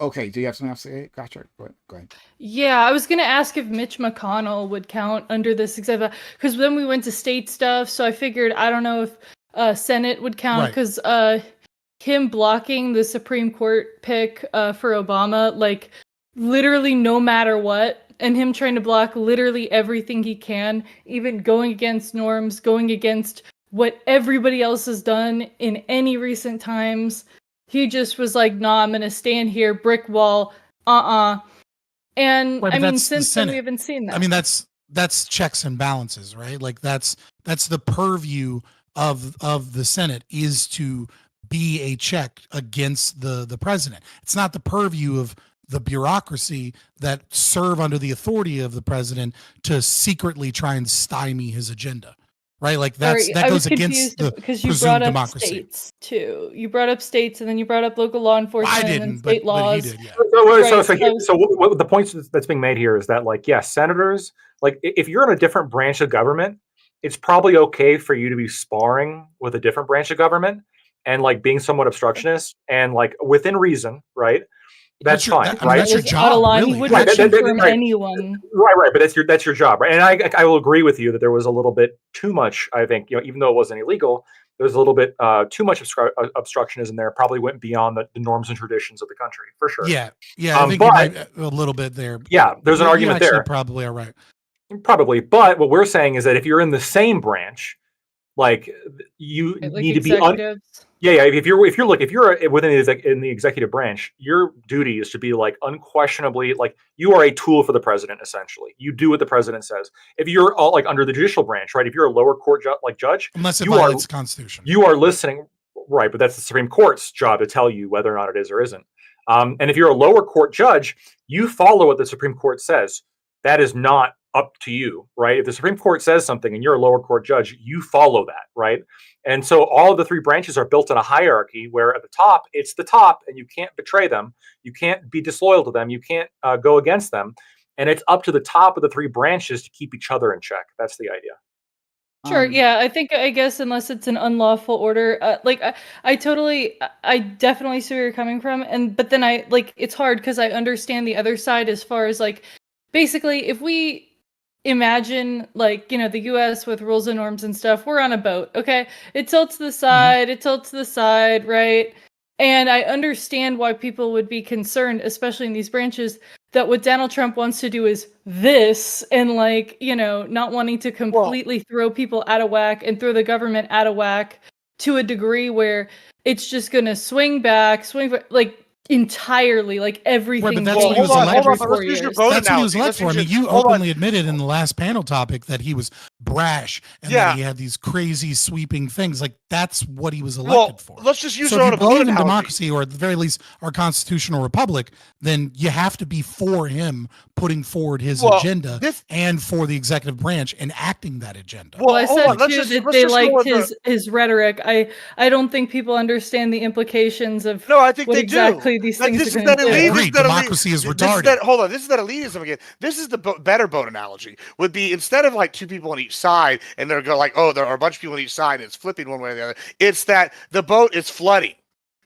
Okay, do you have something else to say? Gotcha. Go ahead. Yeah, I was gonna ask if Mitch McConnell would count under this example, because then we went to state stuff, so I figured I don't know if Senate would count, because him blocking the Supreme Court pick for Obama, like literally no matter what, and him trying to block literally everything he can, even going against norms, going against what everybody else has done in any recent times. He just was like, nah, I'm gonna stand here, brick wall, And Right, I mean, that's the since then we Senate. haven't seen that. I mean, that's checks and balances, right? Like that's the purview of the Senate, is to be a check against the president. It's not the purview of the bureaucracy that serve under the authority of the president to secretly try and stymie his agenda. Right, like that goes against the because you presumed brought up democracy. states too. You brought up states, and then you brought up local law enforcement and state but laws. he did, yeah. So what the point that's being made here is that, like, yes, senators, like, if you're in a different branch of government, it's probably okay for you to be sparring with a different branch of government and like being somewhat obstructionist and like within reason, right? That's fine, right? That's your job, really. He wouldn't confirm anyone. Right, but that's your job, right? And I will agree with you that there was a little bit too much. I think, even though it wasn't illegal, there was a little bit too much obstructionism there. Probably went beyond the norms and traditions of the country, for sure. Yeah. I think you might, a little bit there. Yeah, there's an argument there. Probably are right. Probably, but what we're saying is that if you're in the same branch, like, you need to be if you're within the executive branch, your duty is to be like unquestionably, like, you are a tool for the president. Essentially, you do what the president says. If you're all like under the judicial branch, right? If you're a lower court judge, unless it violates the Constitution, you are listening, right? But that's the Supreme Court's job to tell you whether or not it is or isn't. And if you're a lower court judge, you follow what the Supreme Court says. That is not up to you, right? If the Supreme Court says something and you're a lower court judge, you follow that, right? And so all of the three branches are built in a hierarchy where at the top, it's the top, and you can't betray them. You can't be disloyal to them. You can't go against them. And it's up to the top of the three branches to keep each other in check. That's the idea. Sure. Yeah, I guess unless it's an unlawful order, I definitely see where you're coming from, but then it's hard because I understand the other side as far as like, basically, if we imagine the U.S. with rules and norms and stuff, we're on a boat, okay? It tilts to the side, right? And I understand why people would be concerned, especially in these branches, that what Donald Trump wants to do is this, and not wanting to completely throw people out of whack and throw the government out of whack to a degree where it's just going to swing back, entirely, like everything. Right, but that's what he was elected for. That's what he was elected for. I mean, you openly admitted in the last panel topic that he was brash and that he had these crazy sweeping things. Like, that's what he was elected for. Let's just use so our if own you believe in analogy. democracy, or at the very least our constitutional republic, then you have to be for him putting forward his agenda and for the executive branch enacting that agenda. Well, I said too that they liked his rhetoric. I don't think people understand the implications of I think what they exactly do. these things This are is going that to do. elitist. Democracy is retarded. Hold on. This is that elitism again. This is the better boat analogy. Would be, instead of like two people on each side and they're going like, oh, there are a bunch of people on each side and it's flipping one way or the other. It's that the boat is flooding.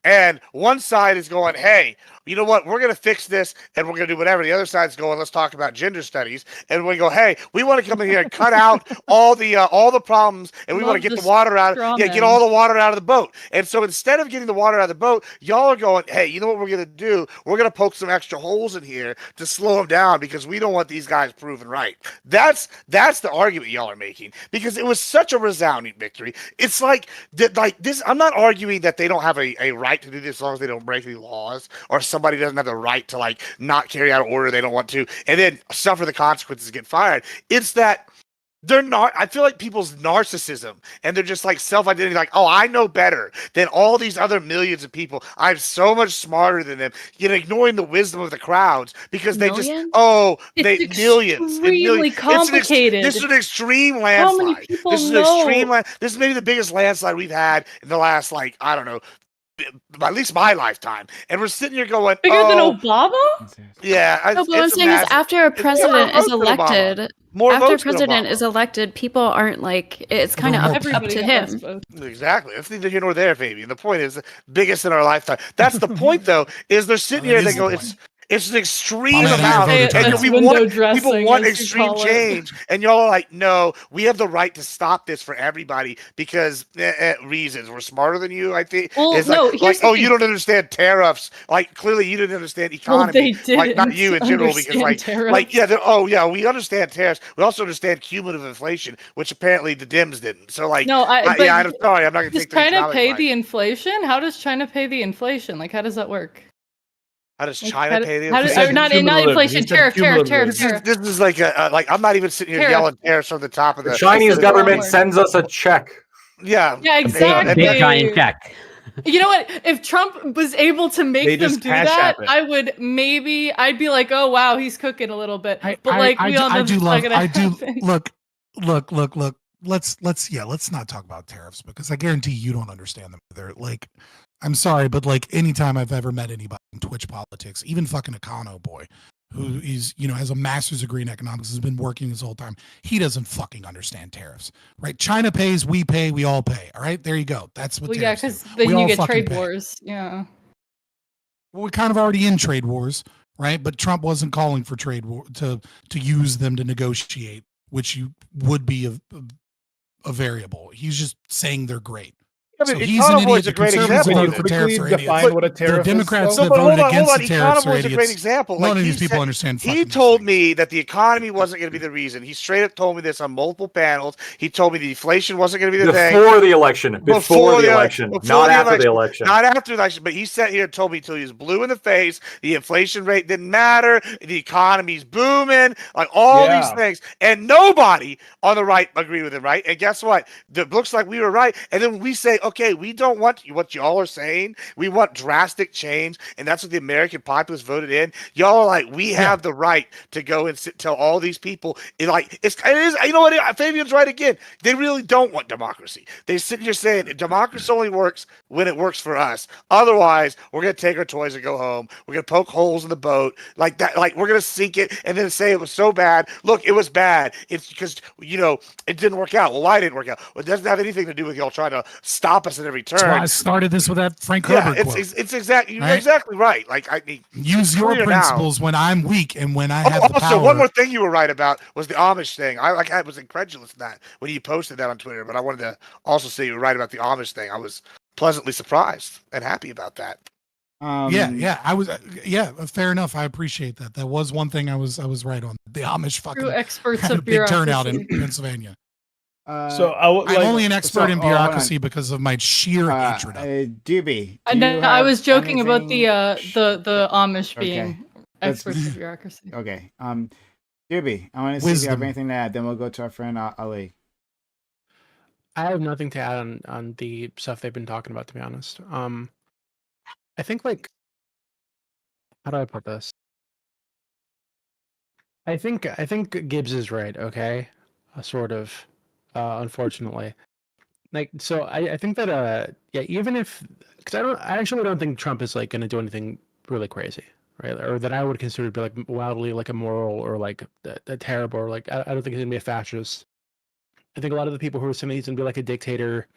And one side is going, hey, you know what? We're going to fix this and we're going to do whatever. The other side's going, let's talk about gender studies. And we go, hey, we want to come in here and cut out all the problems, and we want to get the water out. Get all the water out of the boat. And so instead of getting the water out of the boat, y'all are going, hey, you know what we're going to do? We're going to poke some extra holes in here to slow them down because we don't want these guys proven right. That's the argument y'all are making, because it was such a resounding victory. It's like this. I'm not arguing that they don't have a right to do this as long as they don't break any laws, or somebody doesn't have the right to not carry out an order they don't want to and then suffer the consequences, get fired. It's that they're not. I feel like people's narcissism and they're just like self-identity, like, oh, I know better than all these other millions of people. I'm so much smarter than them. Ignoring the wisdom of the crowds because they just millions. Really complicated. This is an extreme landslide. How many people this is an extreme This is maybe the biggest landslide we've had in the last, I don't know, at least my lifetime. And we're sitting here going, bigger than Obama? Yeah. No, but what I'm saying is, after a president is elected, more After votes than president Obama. is elected, people aren't like it's kind of up Everybody to gets him. votes. Exactly. That's neither here nor there, baby. And the point is, biggest in our lifetime. That's the point, though. Is they're sitting here and they go, it's an extreme My man, amount, voter and turnout. we window want dressing, people want as you extreme call it. change, and y'all are like, no, we have the right to stop this for everybody because reasons. We're smarter than you. I think. Well, It's no, like, here's the oh, thing. you don't understand tariffs. Like clearly, you didn't understand Well, economy. they Like not didn't you in general, because understand tariffs. yeah, we understand tariffs. We also understand cumulative inflation, which apparently the Dems didn't. So like, No, I'm sorry, I'm not going to does take the China economic pay line. the inflation? How does China pay the inflation? Like, how does that work? How does Like, China pay the how does, inflation? not Cumulative. inflation, He said tariff. cumulative. This is like I'm not even sitting here Tariff. yelling tariffs from the top of The the Chinese That's the wrong government word. sends us a check. yeah. Yeah, A exactly. big giant check. You know what? If Trump was able to make They them just do cash that, app it. I'd be like, oh wow, he's cooking a little bit. But like, we all know that's not gonna happen. Look. Let's not talk about tariffs because I guarantee you don't understand them either. Like, I'm sorry, but like anytime I've ever met anybody in Twitch politics, even fucking Econo boy, who is, has a master's degree in economics, has been working his whole time, he doesn't fucking understand tariffs, right? China pays, we pay, we all pay. All right, there you go. That's what Well, yeah, tariffs because do. then We you all get fucking trade pay. wars. Yeah. We're kind of already in trade wars, right? But Trump wasn't calling for trade war to use them to negotiate, which you would be a variable. He's just saying they're great. I So mean, he's an Econo Boy's idiot. a The great conservatives example that of voted for it. tariffs are idiots. Define what a tariff The Democrats is. that but voted hold against on. the tariffs are Econo is a great idiots. example. None Like, of he these people said- understand He fucking told these me that the economy wasn't going to be the reason. He straight up told me this on multiple panels. He told me the inflation wasn't going to be the thing. Before the election. Before the election. Not after the election. Not after the election. But he sat here and told me till he was blue in the face. The inflation rate didn't matter. The economy's booming. Like all these things. And nobody on the right agreed with him, right? And guess what? It looks like we were right. And then we say, okay, we don't want what y'all are saying. We want drastic change. And that's what the American populace voted in. Y'all are like, we have the right to go and tell all these people. It is, you know what? Fabian's right again. They really don't want democracy. They sit here saying democracy only works when it works for us. Otherwise, we're going to take our toys and go home. We're going to poke holes in the boat like that. Like we're going to sink it and then say it was so bad. Look, it was bad. It's because, it didn't work out. Well, why didn't it work out? Well, it doesn't have anything to do with y'all trying to stop us at every turn. That's why I started this with that Frank Herbert quote. It's exactly, you're exactly right. Like, I mean, use your principles when I'm weak and when I have the power. Also, one more thing you were right about was the Amish thing. I was incredulous in that when you posted that on Twitter, but I wanted to also say you were right about the Amish thing. I was pleasantly surprised and happy about that. I was. Fair enough. I appreciate that. That was one thing I was right on. The Amish fucking True experts had a of big turnout in bureaucracy. Pennsylvania. So I'm only an expert in bureaucracy because of my sheer hatred of it. Doobie, I was joking about the Amish being experts in bureaucracy. Okay. Doobie, I want to see if you have anything to add. Then we'll go to our friend Ali. I have nothing to add on the stuff they've been talking about, to be honest. I think how do I put this? I think Gibbs is right. Okay, sort of. Unfortunately, so I think that even if, because I actually don't think Trump is going to do anything really crazy, right? Or that I would consider to be wildly immoral or a terrible, or I don't think he's gonna be a fascist. I think a lot of the people who are saying he's gonna be a dictator,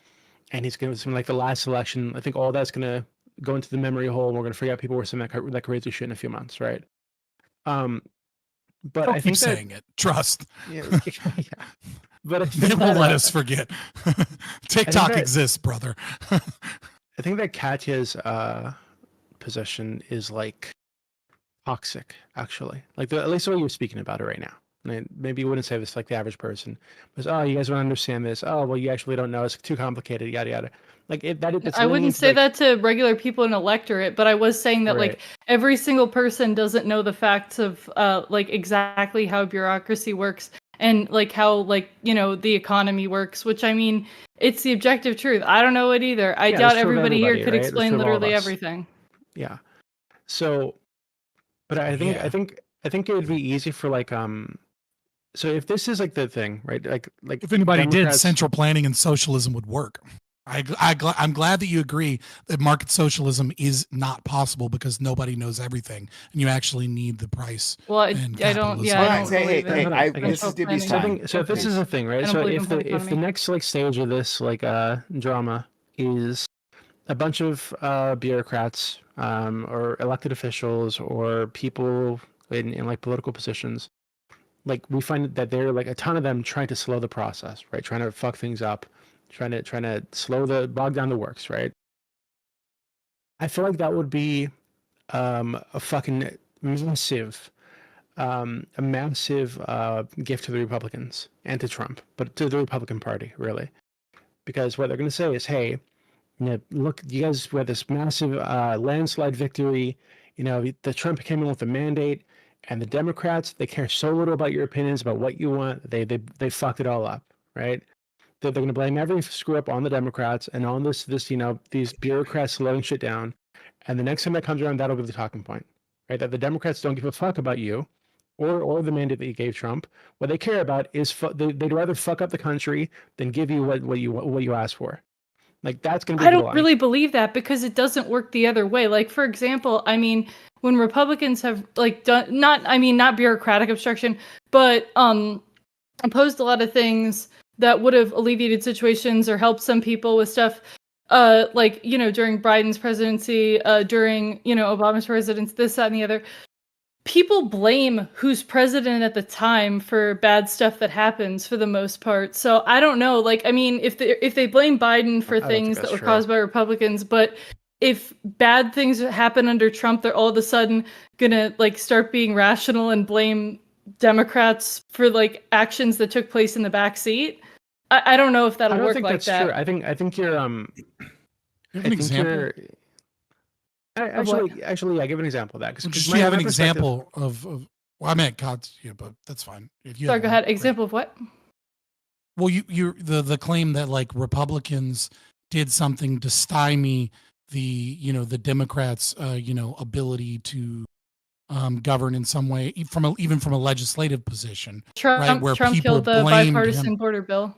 and he's gonna be the last election. I think all that's gonna go into the memory hole, and we're gonna forget people were saying that crazy shit in a few months, right? But Don't I think keep saying it. Trust. Yeah. But they won't let us forget. TikTok exists, brother. I think that Katya's position is toxic, actually. At least the way you're speaking about it right now. Maybe you wouldn't say this the average person. Because, you guys don't understand this. Oh, well, you actually don't know. It's too complicated, yada, yada. I wouldn't say that to regular people in electorate, but I was saying that every single person doesn't know the facts of exactly how bureaucracy works and how the economy works, which I mean, it's the objective truth. I don't know it either. I doubt everybody here could explain literally everything. Yeah. So, but I think it would be easy for so if this is the thing, right? If anybody Democrats... did, central planning and socialism would work. I'm glad that you agree that market socialism is not possible because nobody knows everything, and you actually need the price. Well, I and don't. Yeah, capitalism. I don't believe in This is Dibby's planning. time. So this is the thing, right? I don't So believe if in the economy. next like stage of this like drama is a bunch of bureaucrats or elected officials or people in like political positions, like we find that they're like a ton of them trying to slow the process, right? Trying to fuck things up, trying to bog down the works, right? I feel like that would be a fucking massive gift to the Republicans and to Trump, but to the Republican Party, really. Because what they're going to say is, hey, look, you guys had this massive landslide victory. The Trump came in with a mandate, and the Democrats, they care so little about your opinions, about what you want. They fucked it all up, right? They're going to blame every screw up on the Democrats and on this these bureaucrats slowing shit down. And the next time that comes around, that'll be the talking point, right? That the Democrats don't give a fuck about you or the mandate that you gave Trump. What they care about is they'd rather fuck up the country than give you what you asked for. Like that's going to be. I don't really believe that because it doesn't work the other way. Like for example, I mean, when Republicans have like done not bureaucratic obstruction, but opposed a lot of things that would have alleviated situations or helped some people with stuff, like during Biden's presidency, during Obama's presidency, this, that, and the other. People blame who's president at the time for bad stuff that happens for the most part. So I don't know. Like, I mean, if they blame Biden for things that were caused by Republicans, but if bad things happen under Trump, they're all of a sudden gonna like start being rational and blame Democrats for like actions that took place in the back seat. I don't know if that'll work like that. True. I think you're an example. Actually, yeah. Give an example of that. Just you have an example of well, I meant God's, but that's fine. If you Sorry, go ahead. Example of what? Well, you the claim that like Republicans did something to stymie the Democrats ability to govern in some way even from a legislative position. Trump killed the bipartisan border bill.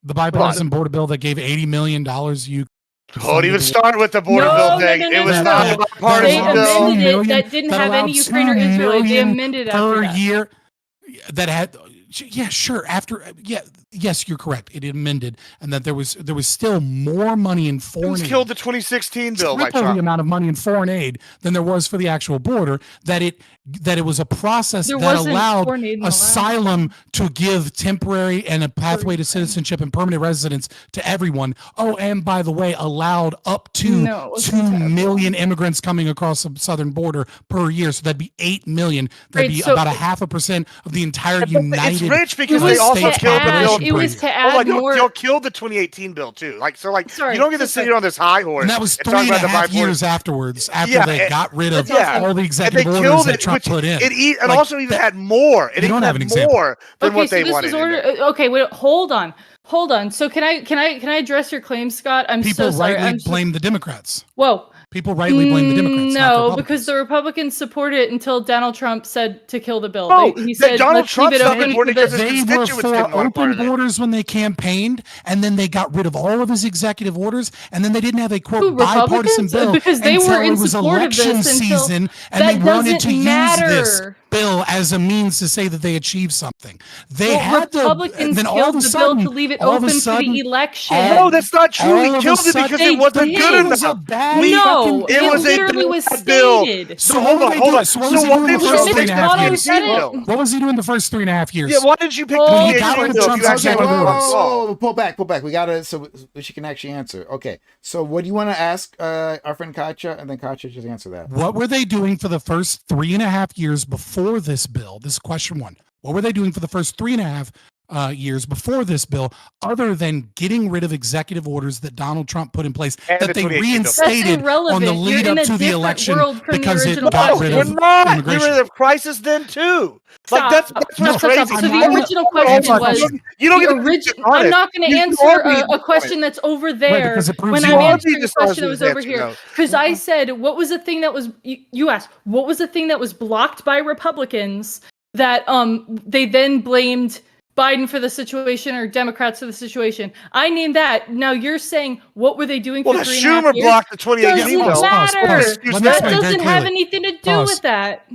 The bipartisan border bill that gave $80 million. Don't even start with the border bill thing. It was not a bipartisan bill. They amended it that didn't have any Ukraine or Israel. They amended after that. Year that had, yeah, sure. Yes, you're correct. It amended, and that there was still more money in foreign aid. Killed the 2016 bill by Triple Trump. the amount of money in foreign aid than there was for the actual border. That it was a process that allowed asylum to give temporary and a pathway to citizenship and permanent residence to everyone. Oh, and by the way, allowed up to 2 million immigrants coming across the southern border per year. So that'd be 8 million. That'd be about 0.5% of the entire United. It's rich because they also killed the bill. It was to add more. Y'all killed the 2018 bill too. Sorry, you don't get to sit here on this high horse. And that was 3.5 years afterwards, after they got rid of all the executive orders that Trump put in. It also even had more. It even had more than what they wanted. Okay, wait, hold on. So can I address your claim, Scott? People rightly blame the Democrats. Whoa. People rightly blame the Democrats. No, because the Republicans supported it until Donald Trump said to kill the bill. Oh, he said Donald Trump they were for open borders when they campaigned, and then they got rid of all of his executive orders, and then they didn't have a quote bipartisan bill because they were in support of this season, and they wanted to use this bill as a means to say that they achieved something. They had Republicans then killed the bill to leave it open for the election. No, that's not true. We killed it because it wasn't good enough. It was literally was stated. So hold on. So what was he doing the first 3.5 years? Yeah, why did you pick the pull back. We gotta so she can actually answer. Okay. So what do you want to ask our friend Katya, and then Katya just answer that. What were they doing for the first 3.5 years before this bill? This is question one. What were they doing for the first 3.5 years before this bill, other than getting rid of executive orders that Donald Trump put in place that they reinstated on the lead up to the election because it got rid of immigration? We were in a crisis then too. Like that's what's crazy. So the original question was you don't get I'm not going to answer a question that's over there when I'm answering a question that was over here. Because I said, what was the thing that was you asked? What was the thing that was blocked by Republicans that they then blamed Biden for the situation or Democrats for the situation. I named that. Now you're saying, what were they doing for 3.5 Schumer years? blocked the 2018 Doesn't bill. matter. Let me That explain very doesn't have clearly. anything to do Pause. with that.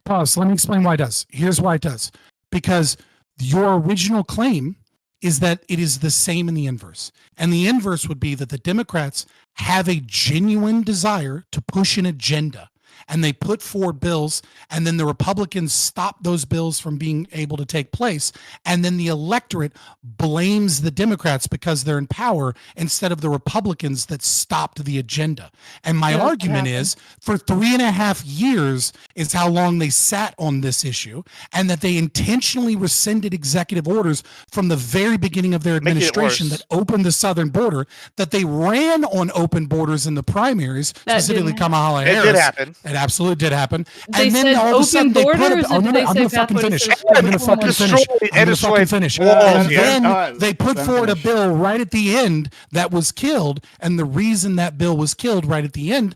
Pause. Let me explain why it does. Here's why it does. Because your original claim is that it is the same in the inverse. And the inverse would be that the Democrats have a genuine desire to push an agenda. And they put forward bills, and then the Republicans stop those bills from being able to take place. And then the electorate blames the Democrats because they're in power instead of the Republicans that stopped the agenda. And my argument is for 3.5 years is how long they sat on this issue, and that they intentionally rescinded executive orders from the very beginning of their administration that opened the southern border, that they ran on open borders in the primaries, specifically Kamala Harris. It did happen. It absolutely did happen. They And then said all of a sudden open they put borders, I'm or did they gonna say fucking pathways finish. to I'm gonna fucking finish. I'm gonna fucking finish. And then they put forward a bill right at the end that was killed. And the reason that bill was killed right at the end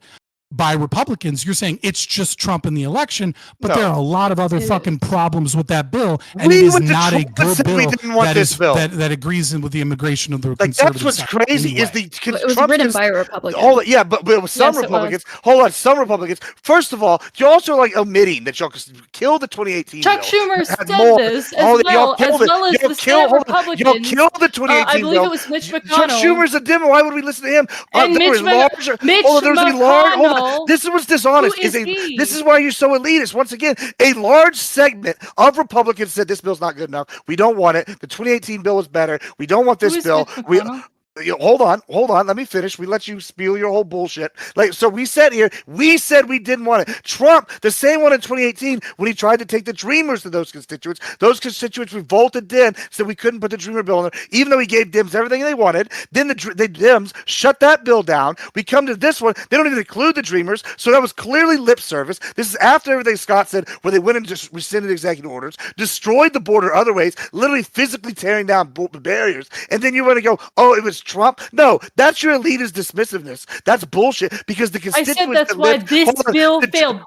by Republicans, you're saying it's just Trump in the election, but there are a lot of other fucking problems with that bill, and it is not a good bill that agrees with the immigration of the conservative that's what's side. crazy Anyway. is the It was written by a Republican. but with some Yes, it Republicans. Hold on, some Republicans. First of all, you're also like omitting that y'all killed the 2018 Chuck bill. Schumer said more. this as Y'all well killed as it. the Senate Republicans. Y'all killed the 2018 I believe bill. it was Mitch McConnell. Chuck Schumer's a Democrat. Why would we listen to him? And Mitch McConnell. This was dishonest. Who is he? This is why you're so elitist. Once again, a large segment of Republicans said this bill's not good enough. We don't want it. The 2018 bill was better. We don't want this bill. Hold on. Let me finish. We let you spiel your whole bullshit. So we said we didn't want it. Trump, the same one in 2018, when he tried to take the Dreamers to those constituents revolted then, said we couldn't put the Dreamer bill in there, even though he gave Dems everything they wanted. Then the Dems shut that bill down. We come to this one. They don't even include the Dreamers, so that was clearly lip service. This is after everything Scott said, where they went and just rescinded executive orders, destroyed the border other ways, literally physically tearing down barriers, and then you want to go, oh, it was Trump? No, that's your elitist dismissiveness. That's bullshit, because the constituents I said that's why this bill failed.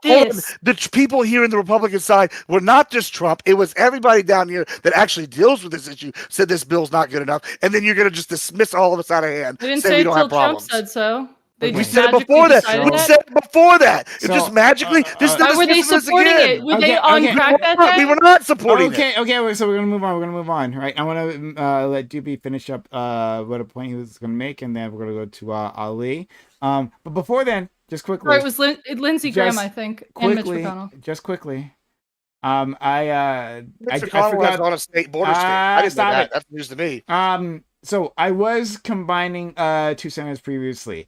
The people here in the Republican side were not just Trump. It was everybody down here that actually deals with this issue said this bill's not good enough, and then you're going to just dismiss all of us out of hand. They didn't say say we it don't till have Trump problems. said so. We said it before that. We said it before that. It just magically. Why were they supporting it? Were they on crack that day? We were not supporting it. Okay. So we're gonna move on. Right. I want to let Doobie finish up what a point he was gonna make, and then we're gonna go to Ali. But before then, just quickly. Right, it was Lindsey Graham, I think, and Mitch McConnell. Just quickly. Mitch McConnell was on a state border state. I didn't know that. That's news to me. So I was combining two senators previously.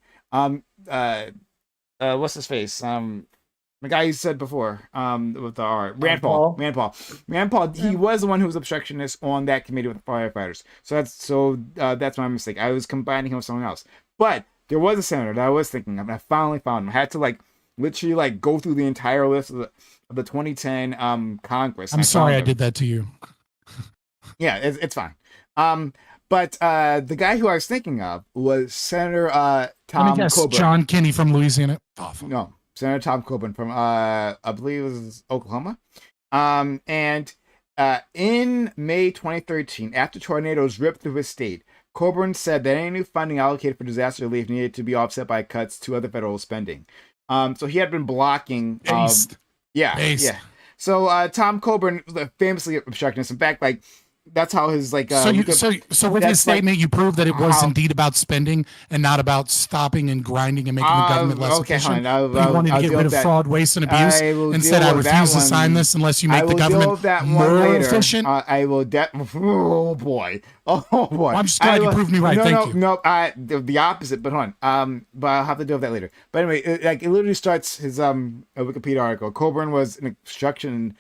What's his face? The guy you said before, with the R, Rand Paul. He was the one who was obstructionist on that committee with the firefighters. So that's my mistake. I was combining him with someone else. But there was a senator that I was thinking of, and I finally found him. I had to literally go through the entire list of the 2010 Congress. I'm sorry I did that to you. Yeah, it's fine. But the guy who I was thinking of was Senator Tom Coburn. John Kinney from Louisiana. No, Senator Tom Coburn from I believe it was Oklahoma. And in May 2013, after tornadoes ripped through his state, Coburn said that any new funding allocated for disaster relief needed to be offset by cuts to other federal spending. So he had been blocking. Yeah. So Tom Coburn was famously obstructionist. In fact, that's how his So with his statement, you proved that it was indeed about spending and not about stopping and grinding and making the government less efficient. You wanted to get rid of fraud, waste, and abuse, and said, "I refuse to sign this unless you make the government more efficient." I will. Oh boy. Well, I'm just glad you proved me right. Thank you. No, the opposite. But hold on. But I'll have to deal with that later. But anyway, it literally starts his Wikipedia article. Coburn was an obstruction.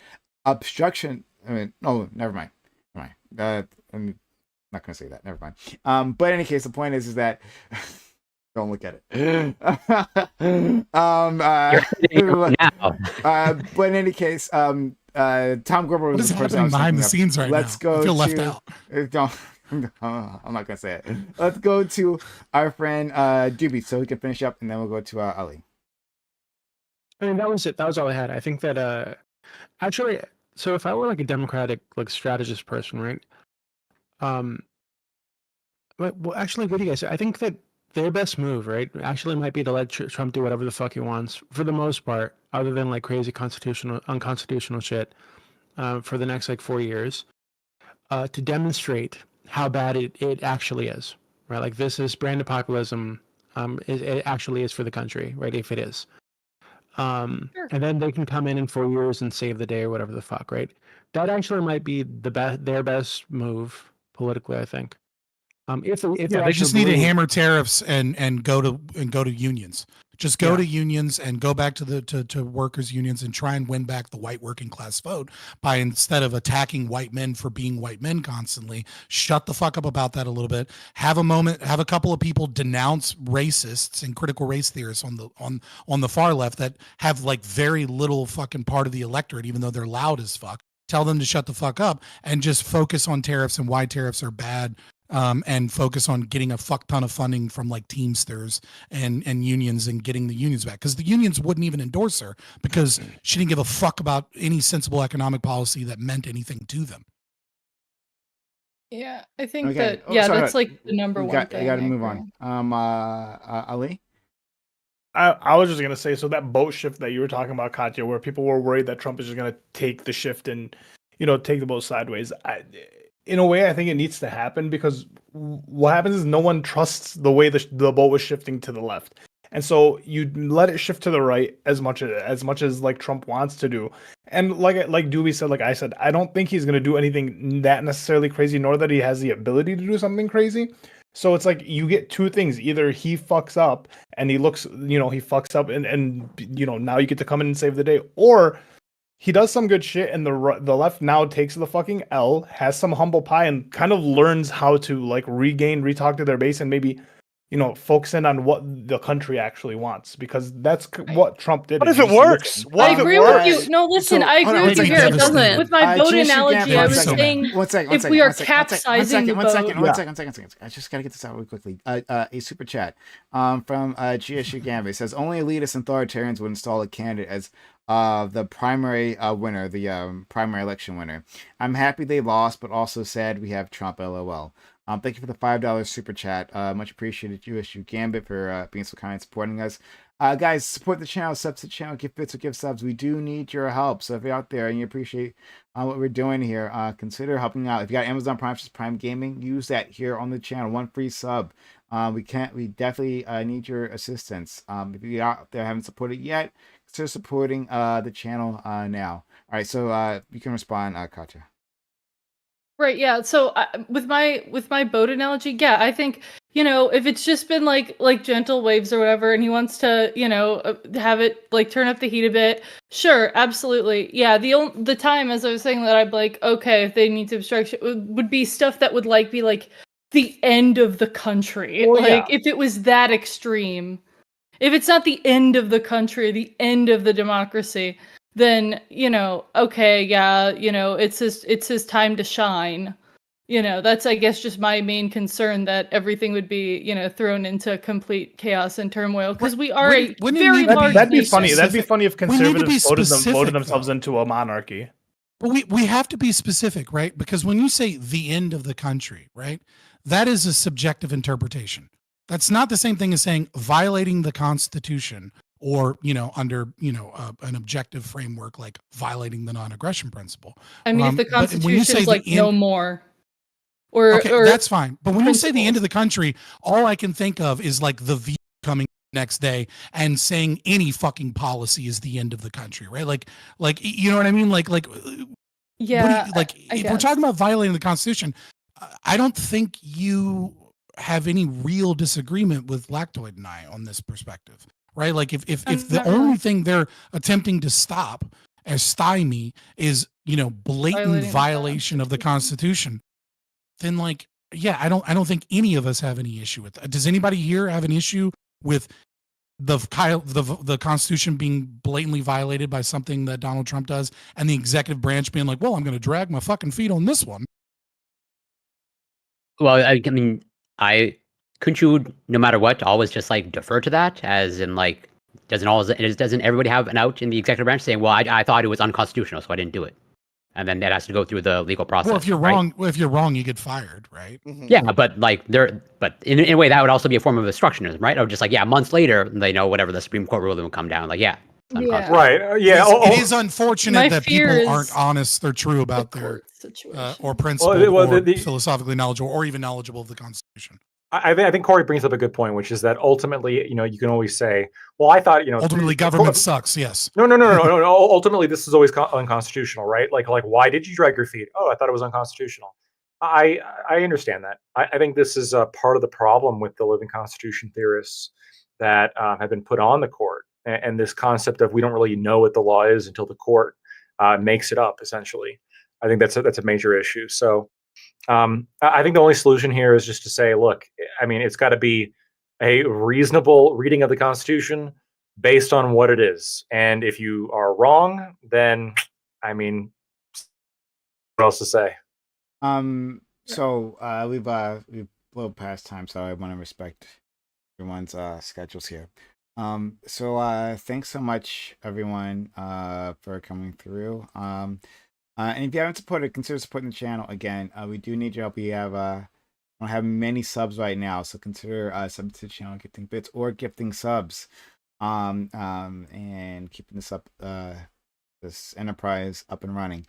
I mean, no, never mind. I'm not gonna say that. Never mind. But in any case, the point is that don't look at it. But in any case, Tom Coburn was the person I was behind the scenes right now. Let's go. I feel left out. I'm not gonna say it. Let's go to our friend Doobie, so we can finish up, and then we'll go to Ali. I mean, that was it. That was all I had. I think that actually. So if I were a Democratic strategist person, right? Well, actually, what do you guys say? I think that their best move, right, actually might be to let Trump do whatever the fuck he wants for the most part, other than like crazy unconstitutional shit, for the next like 4 years, to demonstrate how bad it actually is, right? Like this is branded populism. It actually is for the country, right? If it is. And then they can come in 4 years and save the day or whatever the fuck, right? That actually might be their best move politically, I think. If they just need to hammer tariffs and go to unions. Just go to unions and go back to to workers' unions and try and win back the white working class vote by, instead of attacking white men for being white men constantly, shut the fuck up about that a little bit. Have a moment, have a couple of people denounce racists and critical race theorists on the far left that have like very little fucking part of the electorate, even though they're loud as fuck. Tell them to shut the fuck up and just focus on tariffs and why tariffs are bad. And focus on getting a fuck ton of funding from like Teamsters and unions and getting the unions back, because the unions wouldn't even endorse her because she didn't give a fuck about any sensible economic policy that meant anything to them. Yeah, I think that's like the number one thing. I got to move on. Ali? I was just going to say, so that boat shift that you were talking about, Katya, where people were worried that Trump is just going to take the shift and, take the boat sideways. In a way, I think it needs to happen, because what happens is no one trusts the way the boat was shifting to the left, and so you let it shift to the right as much as like Trump wants to do. And like Doobie said, like I said, I don't think he's going to do anything that necessarily crazy, nor that he has the ability to do something crazy. So it's like you get two things: either he fucks up and he looks, he fucks up, and now you get to come in and save the day, or he does some good shit, and the left now takes the fucking L, has some humble pie, and kind of learns how to like retalk to their base, and maybe, focus in on what the country actually wants, because that's what Trump did. What if it works? I agree with you. No, listen, I agree with you here. It doesn't. With my boat analogy, I was saying if we are capsizing the boat. One second. I just got to get this out really quickly. A super chat from GSU Gambit says, only elitists and authoritarians would install a candidate as the primary winner, the primary election winner. I'm happy they lost, but also sad we have Trump, LOL. Thank you for the $5 super chat. Much appreciated, USU Gambit, for being so kind and supporting us. Guys, support the channel, sub to the channel, give bits or give subs. We do need your help. So if you're out there and you appreciate what we're doing here, consider helping out. If you got Amazon Prime, just Prime Gaming, use that here on the channel. One free sub. We definitely need your assistance. If you're out there haven't supported yet, consider supporting the channel now. All right, so you can respond, Katya. Right, yeah. So with my boat analogy, yeah, I think, if it's just been like gentle waves or whatever, and he wants to, have it like turn up the heat a bit, sure, absolutely. Yeah, the time, as I was saying, that I'd like, okay, if they need to obstruct, would be stuff that would be like the end of the country. If it was that extreme. If it's not the end of the country, the end of the democracy, then, okay, yeah, it's his time to shine. That's, I guess, just my main concern, that everything would be, thrown into complete chaos and turmoil, because we are a very large. That'd be funny. That'd be funny if conservatives voted themselves into a monarchy. But we have to be specific, right? Because when you say the end of the country, right, that is a subjective interpretation. That's not the same thing as saying violating the Constitution, or, under, an objective framework like violating the non-aggression principle. I mean, if the Constitution is like no more, or that's fine. But when you say the end of the country, all I can think of is like the V coming next day and saying any fucking policy is the end of the country, right? Like, you know what I mean? Yeah. If we're talking about violating the Constitution, I don't think you have any real disagreement with Lactoid and I on this perspective. Right, like if the only thing they're attempting to stop as stymie is blatant violation of the Constitution, then I don't think any of us have any issue with that. Does anybody here have an issue with the Constitution being blatantly violated by something that Donald Trump does, and the executive branch being like, well, I'm going to drag my fucking feet on this one? Well, I mean, couldn't you, no matter what, always just defer to that? As in, doesn't everybody have an out in the executive branch saying, well, I thought it was unconstitutional, so I didn't do it? and then that has to go through the legal process. Well, if you're right? wrong, you get fired, right? Yeah, but like but in a way that would also be a form of obstructionism, right? Or just like months later they know whatever the Supreme Court ruling will come down. Like Yeah. Right. Yeah. It is unfortunate My that fear people aren't is honest or true about the their court situation. or principled Well, or the- philosophically knowledgeable or even knowledgeable of the Constitution. I think Corey brings up a good point, which is that ultimately, you can always say, well, I thought, Ultimately, government sucks. Yes. No. Ultimately, this is always unconstitutional, right? Like, why did you drag your feet? Oh, I thought it was unconstitutional. I understand that. I think this is a part of the problem with the living constitution theorists that have been put on the court, and this concept of we don't really know what the law is until the court makes it up. Essentially, I think that's a major issue. So. I think the only solution here is just to say, look, I mean, it's got to be a reasonable reading of the Constitution based on what it is. And if you are wrong, then, I mean, what else to say? So we've blown past time, so I want to respect everyone's schedules here. So thanks so much, everyone, for coming through. And if you haven't supported, consider supporting the channel. Again, we do need your help. We don't have many subs right now, so consider subbing to the channel, gifting bits or gifting subs, and keeping this up, this enterprise up and running.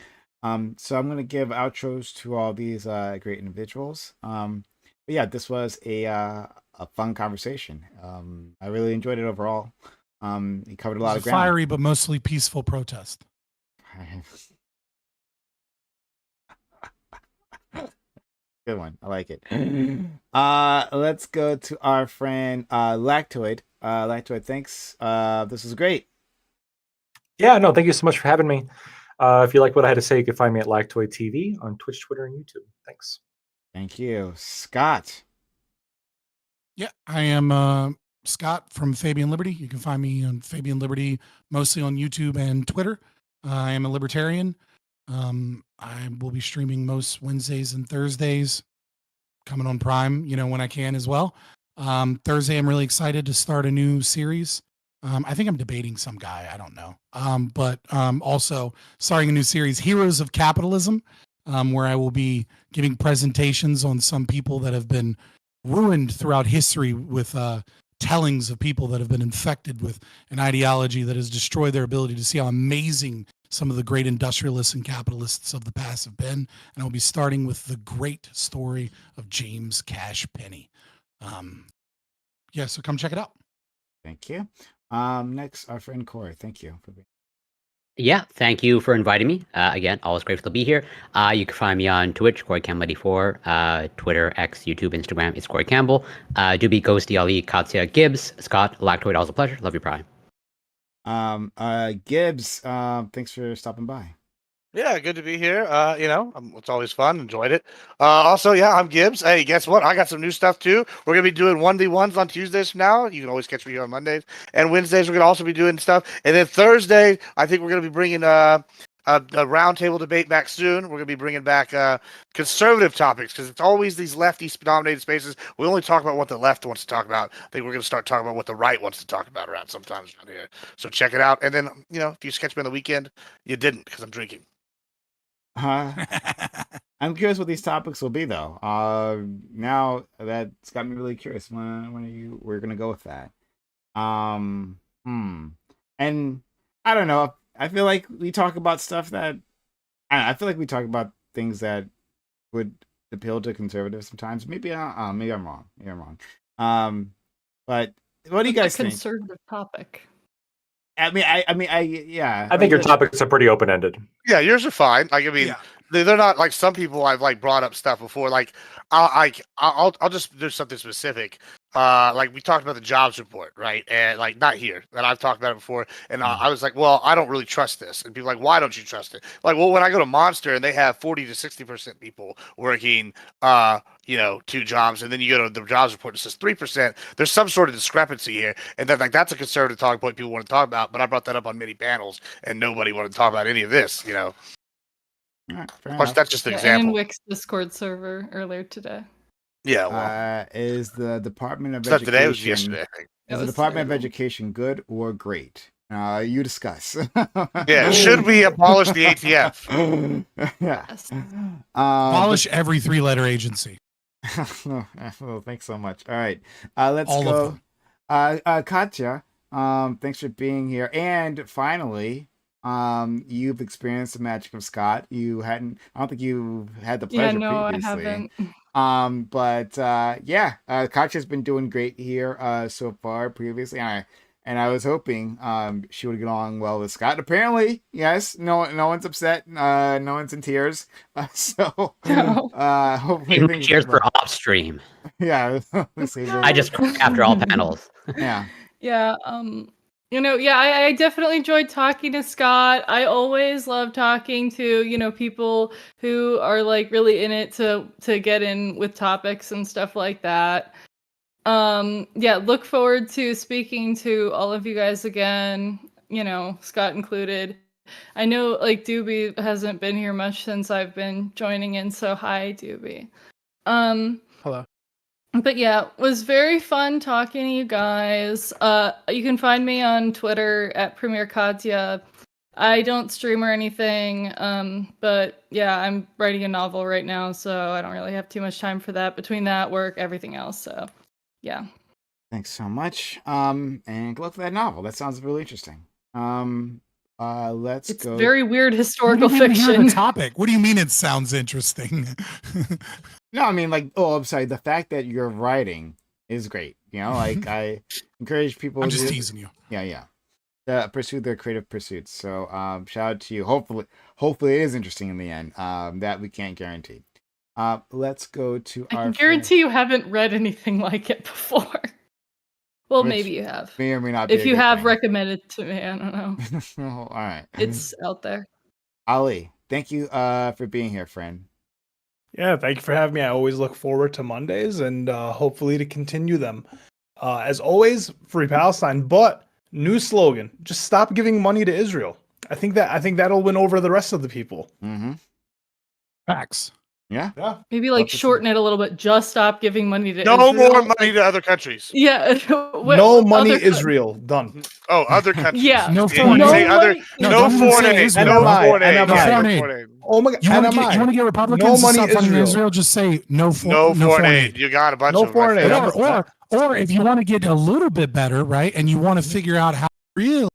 So I'm gonna give outros to all these great individuals. But yeah, this was a fun conversation. I really enjoyed it overall. You covered a lot of ground. Fiery but mostly peaceful protest. Good one. I like it. Let's go to our friend Lactoid. Lactoid, thanks. This was great. Yeah, no, thank you so much for having me. If you like what I had to say, you can find me at Lactoid TV on Twitch, Twitter, and YouTube. Thanks. Thank you. Scott. Yeah, I am Scott from Fabian Liberty. You can find me on Fabian Liberty, mostly on YouTube and Twitter. I am a libertarian. I will be streaming most Wednesdays and Thursdays, coming on Prime, when I can as well. Thursday, I'm really excited to start a new series. I think I'm debating some guy. I don't know. But also starting a new series, Heroes of Capitalism, where I will be giving presentations on some people that have been ruined throughout history with tellings of people that have been infected with an ideology that has destroyed their ability to see how amazing some of the great industrialists and capitalists of the past have been. And I'll be starting with the great story of James Cash Penney. So come check it out. Thank you. Next, our friend Corey. Thank you for being. Yeah, thank you for inviting me. Again, always grateful to be here. You can find me on Twitch, Corey Campbell 84, Twitter, X, YouTube, Instagram. It's Corey Campbell. Doobie, Ghosty, Ali, Katya, Gibbs, Scott, Lactoid. Always a pleasure. Love you, Prime. Gibbs, thanks for stopping by. Yeah, good to be here. It's always fun. Enjoyed it. Also, I'm Gibbs. Hey, guess what? I got some new stuff too. We're gonna be doing 1v1s on Tuesdays from now. You can always catch me here on Mondays and Wednesdays. We're gonna also be doing stuff, and then Thursday, I think we're gonna be bringing a roundtable debate back soon. We're gonna be bringing back conservative topics because it's always these lefty-dominated spaces. We only talk about what the left wants to talk about. I think we're gonna start talking about what the right wants to talk about sometimes around here. So check it out. And then if you catch me on the weekend, you didn't because I'm drinking. I'm curious what these topics will be, though. Now that's got me really curious. When we're gonna go with that? And I don't know. I feel like we talk about stuff that I feel like we talk about things that would appeal to conservatives sometimes. Maybe I'm wrong. But what do you guys think? Conservative topic. I think your topics are pretty open ended. Yeah, yours are fine. They're not like some people I've brought up stuff before. Like I'll just do something specific. Like we talked about the jobs report, right? And like not here, and I've talked about it before. And I was like, well, I don't really trust this. And people are like, why don't you trust it? Like, well, when I go to Monster and they have 40 to 60% people working, 2 jobs, and then you go to the jobs report and it says 3%. There's some sort of discrepancy here, and then that's a conservative talking point people want to talk about. But I brought that up on many panels, and nobody wanted to talk about any of this. Right, Plus, that's just an example. And Wick's Discord server earlier today. Yeah, well, is the Department of Education today? It was yesterday, I think. Is the Department of Education good or great? You discuss. Yeah, should we abolish the ATF? Yeah. Yes. Abolish every 3-letter agency. Well, thanks so much. All right, let's All of go. them. Katya, thanks for being here. And finally, you've experienced the magic of Scott. I don't think you had the Yeah, pleasure no, I previously. haven't. But yeah, Katya's been doing great here so far previously. And I was hoping she would get along well with Scott. Apparently, yes, no one's upset. No one's in tears. So No. hopefully things Cheers for off stream. yeah. I just cry after all panels. Yeah. Yeah, yeah, I definitely enjoyed talking to Scott. I always love talking to, people who are like really in it to get in with topics and stuff like that. Yeah, look forward to speaking to all of you guys again, Scott included. I know like Doobie hasn't been here much since I've been joining in, so hi Doobie. Hello. But yeah, it was very fun talking to you guys. You can find me on Twitter at Premier Katya. I don't stream or anything, but yeah, I'm writing a novel right now, so I don't really have too much time for that between that, work, everything else. So yeah. Thanks so much. And good luck for that novel. That sounds really interesting. Let's It's go. very weird historical You didn't even hear fiction. the topic. What do you mean it sounds interesting? No, I mean like, oh, I'm sorry. The fact that you're writing is great. Like I encourage people I'm just to teasing you. yeah. Pursue their creative pursuits. So shout out to you. Hopefully it is interesting in the end. That we can't guarantee. Let's go to I our can guarantee you haven't read anything like it before. Well, Which maybe you have. may or may not be If a you good have thing. recommended it to me, I don't know. All right. It's out there. Ali, thank you for being here, friend. Yeah, thank you for having me. I always look forward to Mondays and hopefully to continue them. As always, free Palestine, but new slogan: just stop giving money to Israel. I think that'll win over the rest of the people. Mm-hmm. Facts. Yeah. Yeah. Maybe like Love to see shorten it a little bit. Just stop giving money to No Israel. more money to other countries. Yeah. No money, other Israel. Done. Oh, other countries. Yeah. No You foreign say aid. other. No, No don't even foreign say aid. Israel. No NMI, foreign aid. NMI. Yeah, Foreign no aid. foreign aid. Oh my You want to get Republicans to stop funding Israel? Just say no foreign aid. You got a bunch No of them. I foreign feel aid. like. Or if you want to get a little bit better, right, and you want to figure out how real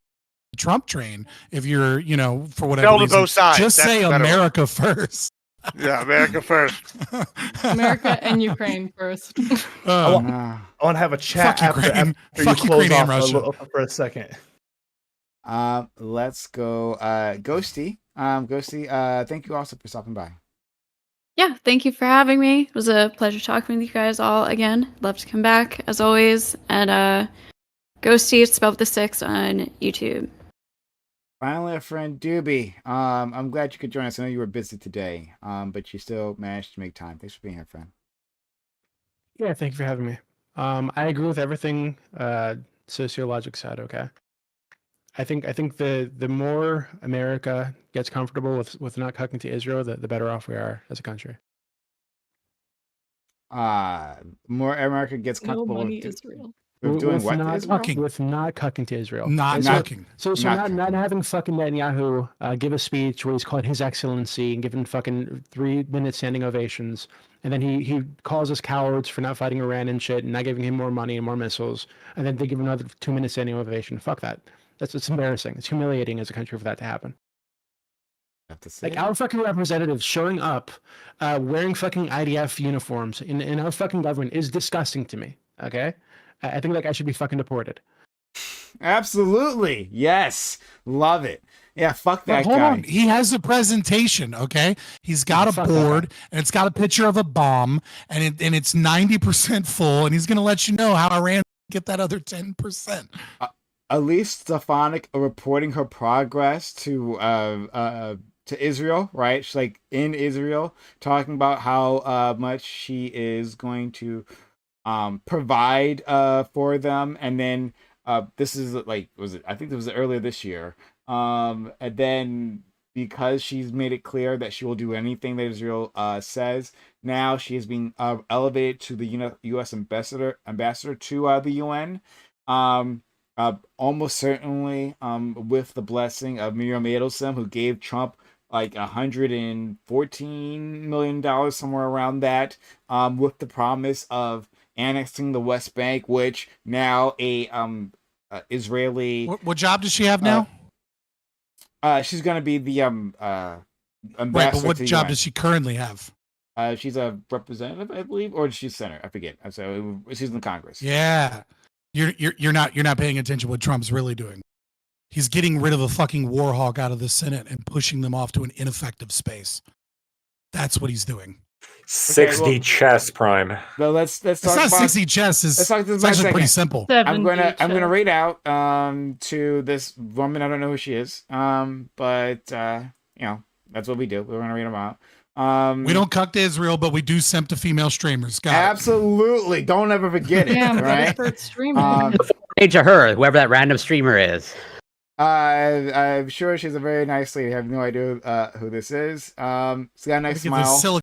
Trump train, if you're, for whatever Sell to reason, both sides. just That's say the better one. America first. Yeah, America first. America and Ukraine first. I want to have a chat Fuck Ukraine. after you Fuck close Ukraine and off Russia. for a second. Let's go. Ghosty. Ghosty. Thank you also for stopping by. Yeah, thank you for having me. It was a pleasure talking with you guys all again. Love to come back as always. And Ghosty, it's spelled with a 6 on YouTube. Finally, a friend, Doobie. I'm glad you could join us. I know you were busy today, but you still managed to make time. Thanks for being here, friend. Yeah, thank you for having me. I agree with everything Sociologic said. Okay, I think the more America gets comfortable with not cooking to Israel, the better off we are as a country. More America gets No comfortable money, with Israel. doing what? Not Israel? Fucking. with not cooking to Israel. Not So- cooking. So Not not cooking. having fucking Netanyahu give a speech where he's called His Excellency and given fucking 3-minute standing ovations, and then he calls us cowards for not fighting Iran and shit, and not giving him more money and more missiles, and then they give him another 2-minute standing ovation. Fuck that. It's embarrassing. It's humiliating as a country for that to happen. Have to say Like our fucking representatives showing up, wearing fucking IDF uniforms in our fucking government is disgusting to me. Okay, I think that guy should be fucking deported. Absolutely. Yes. Love it. Yeah, fuck But that hold guy. on. He has a presentation, okay? He's got a Fuck that board, and it's got a picture of a bomb, and it's 90% full, and he's going to let you know how Iran get that other 10%. Elise Stefanik reporting her progress to Israel, right? She's like in Israel, talking about how much she is going to provide for them, and then this is like I think it was earlier this year, and then because she's made it clear that she will do anything that Israel says, now she is being elevated to the U.S. ambassador to the UN. almost certainly with the blessing of Miriam Adelson, who gave Trump like $114 million, somewhere around that, with the promise of annexing the West Bank, which now a Israeli. What job does she have now? She's going to be the ambassador. Right, but what to the job UN. does she currently have? She's a representative, I believe, or she's senator. I forget. So she's in the Congress. Yeah, you're not paying attention to what Trump's really doing. He's getting rid of the fucking war hawk out of the Senate and pushing them off to an ineffective space. That's what he's doing. 60 chess, Prime. So let's talk It's not about 60 chess. It's let's talk actually second. pretty simple. I'm gonna rate out to this woman. I don't know who she is. But you know, that's what we do. We're gonna rate them out. We don't cuck to Israel, but we do simp to female streamers. Absolutely. Don't ever forget it. Yeah, right? start streaming. Age of her, whoever that random streamer is. I'm sure she's a very nice lady. I have no idea who this is. She's got a nice smile.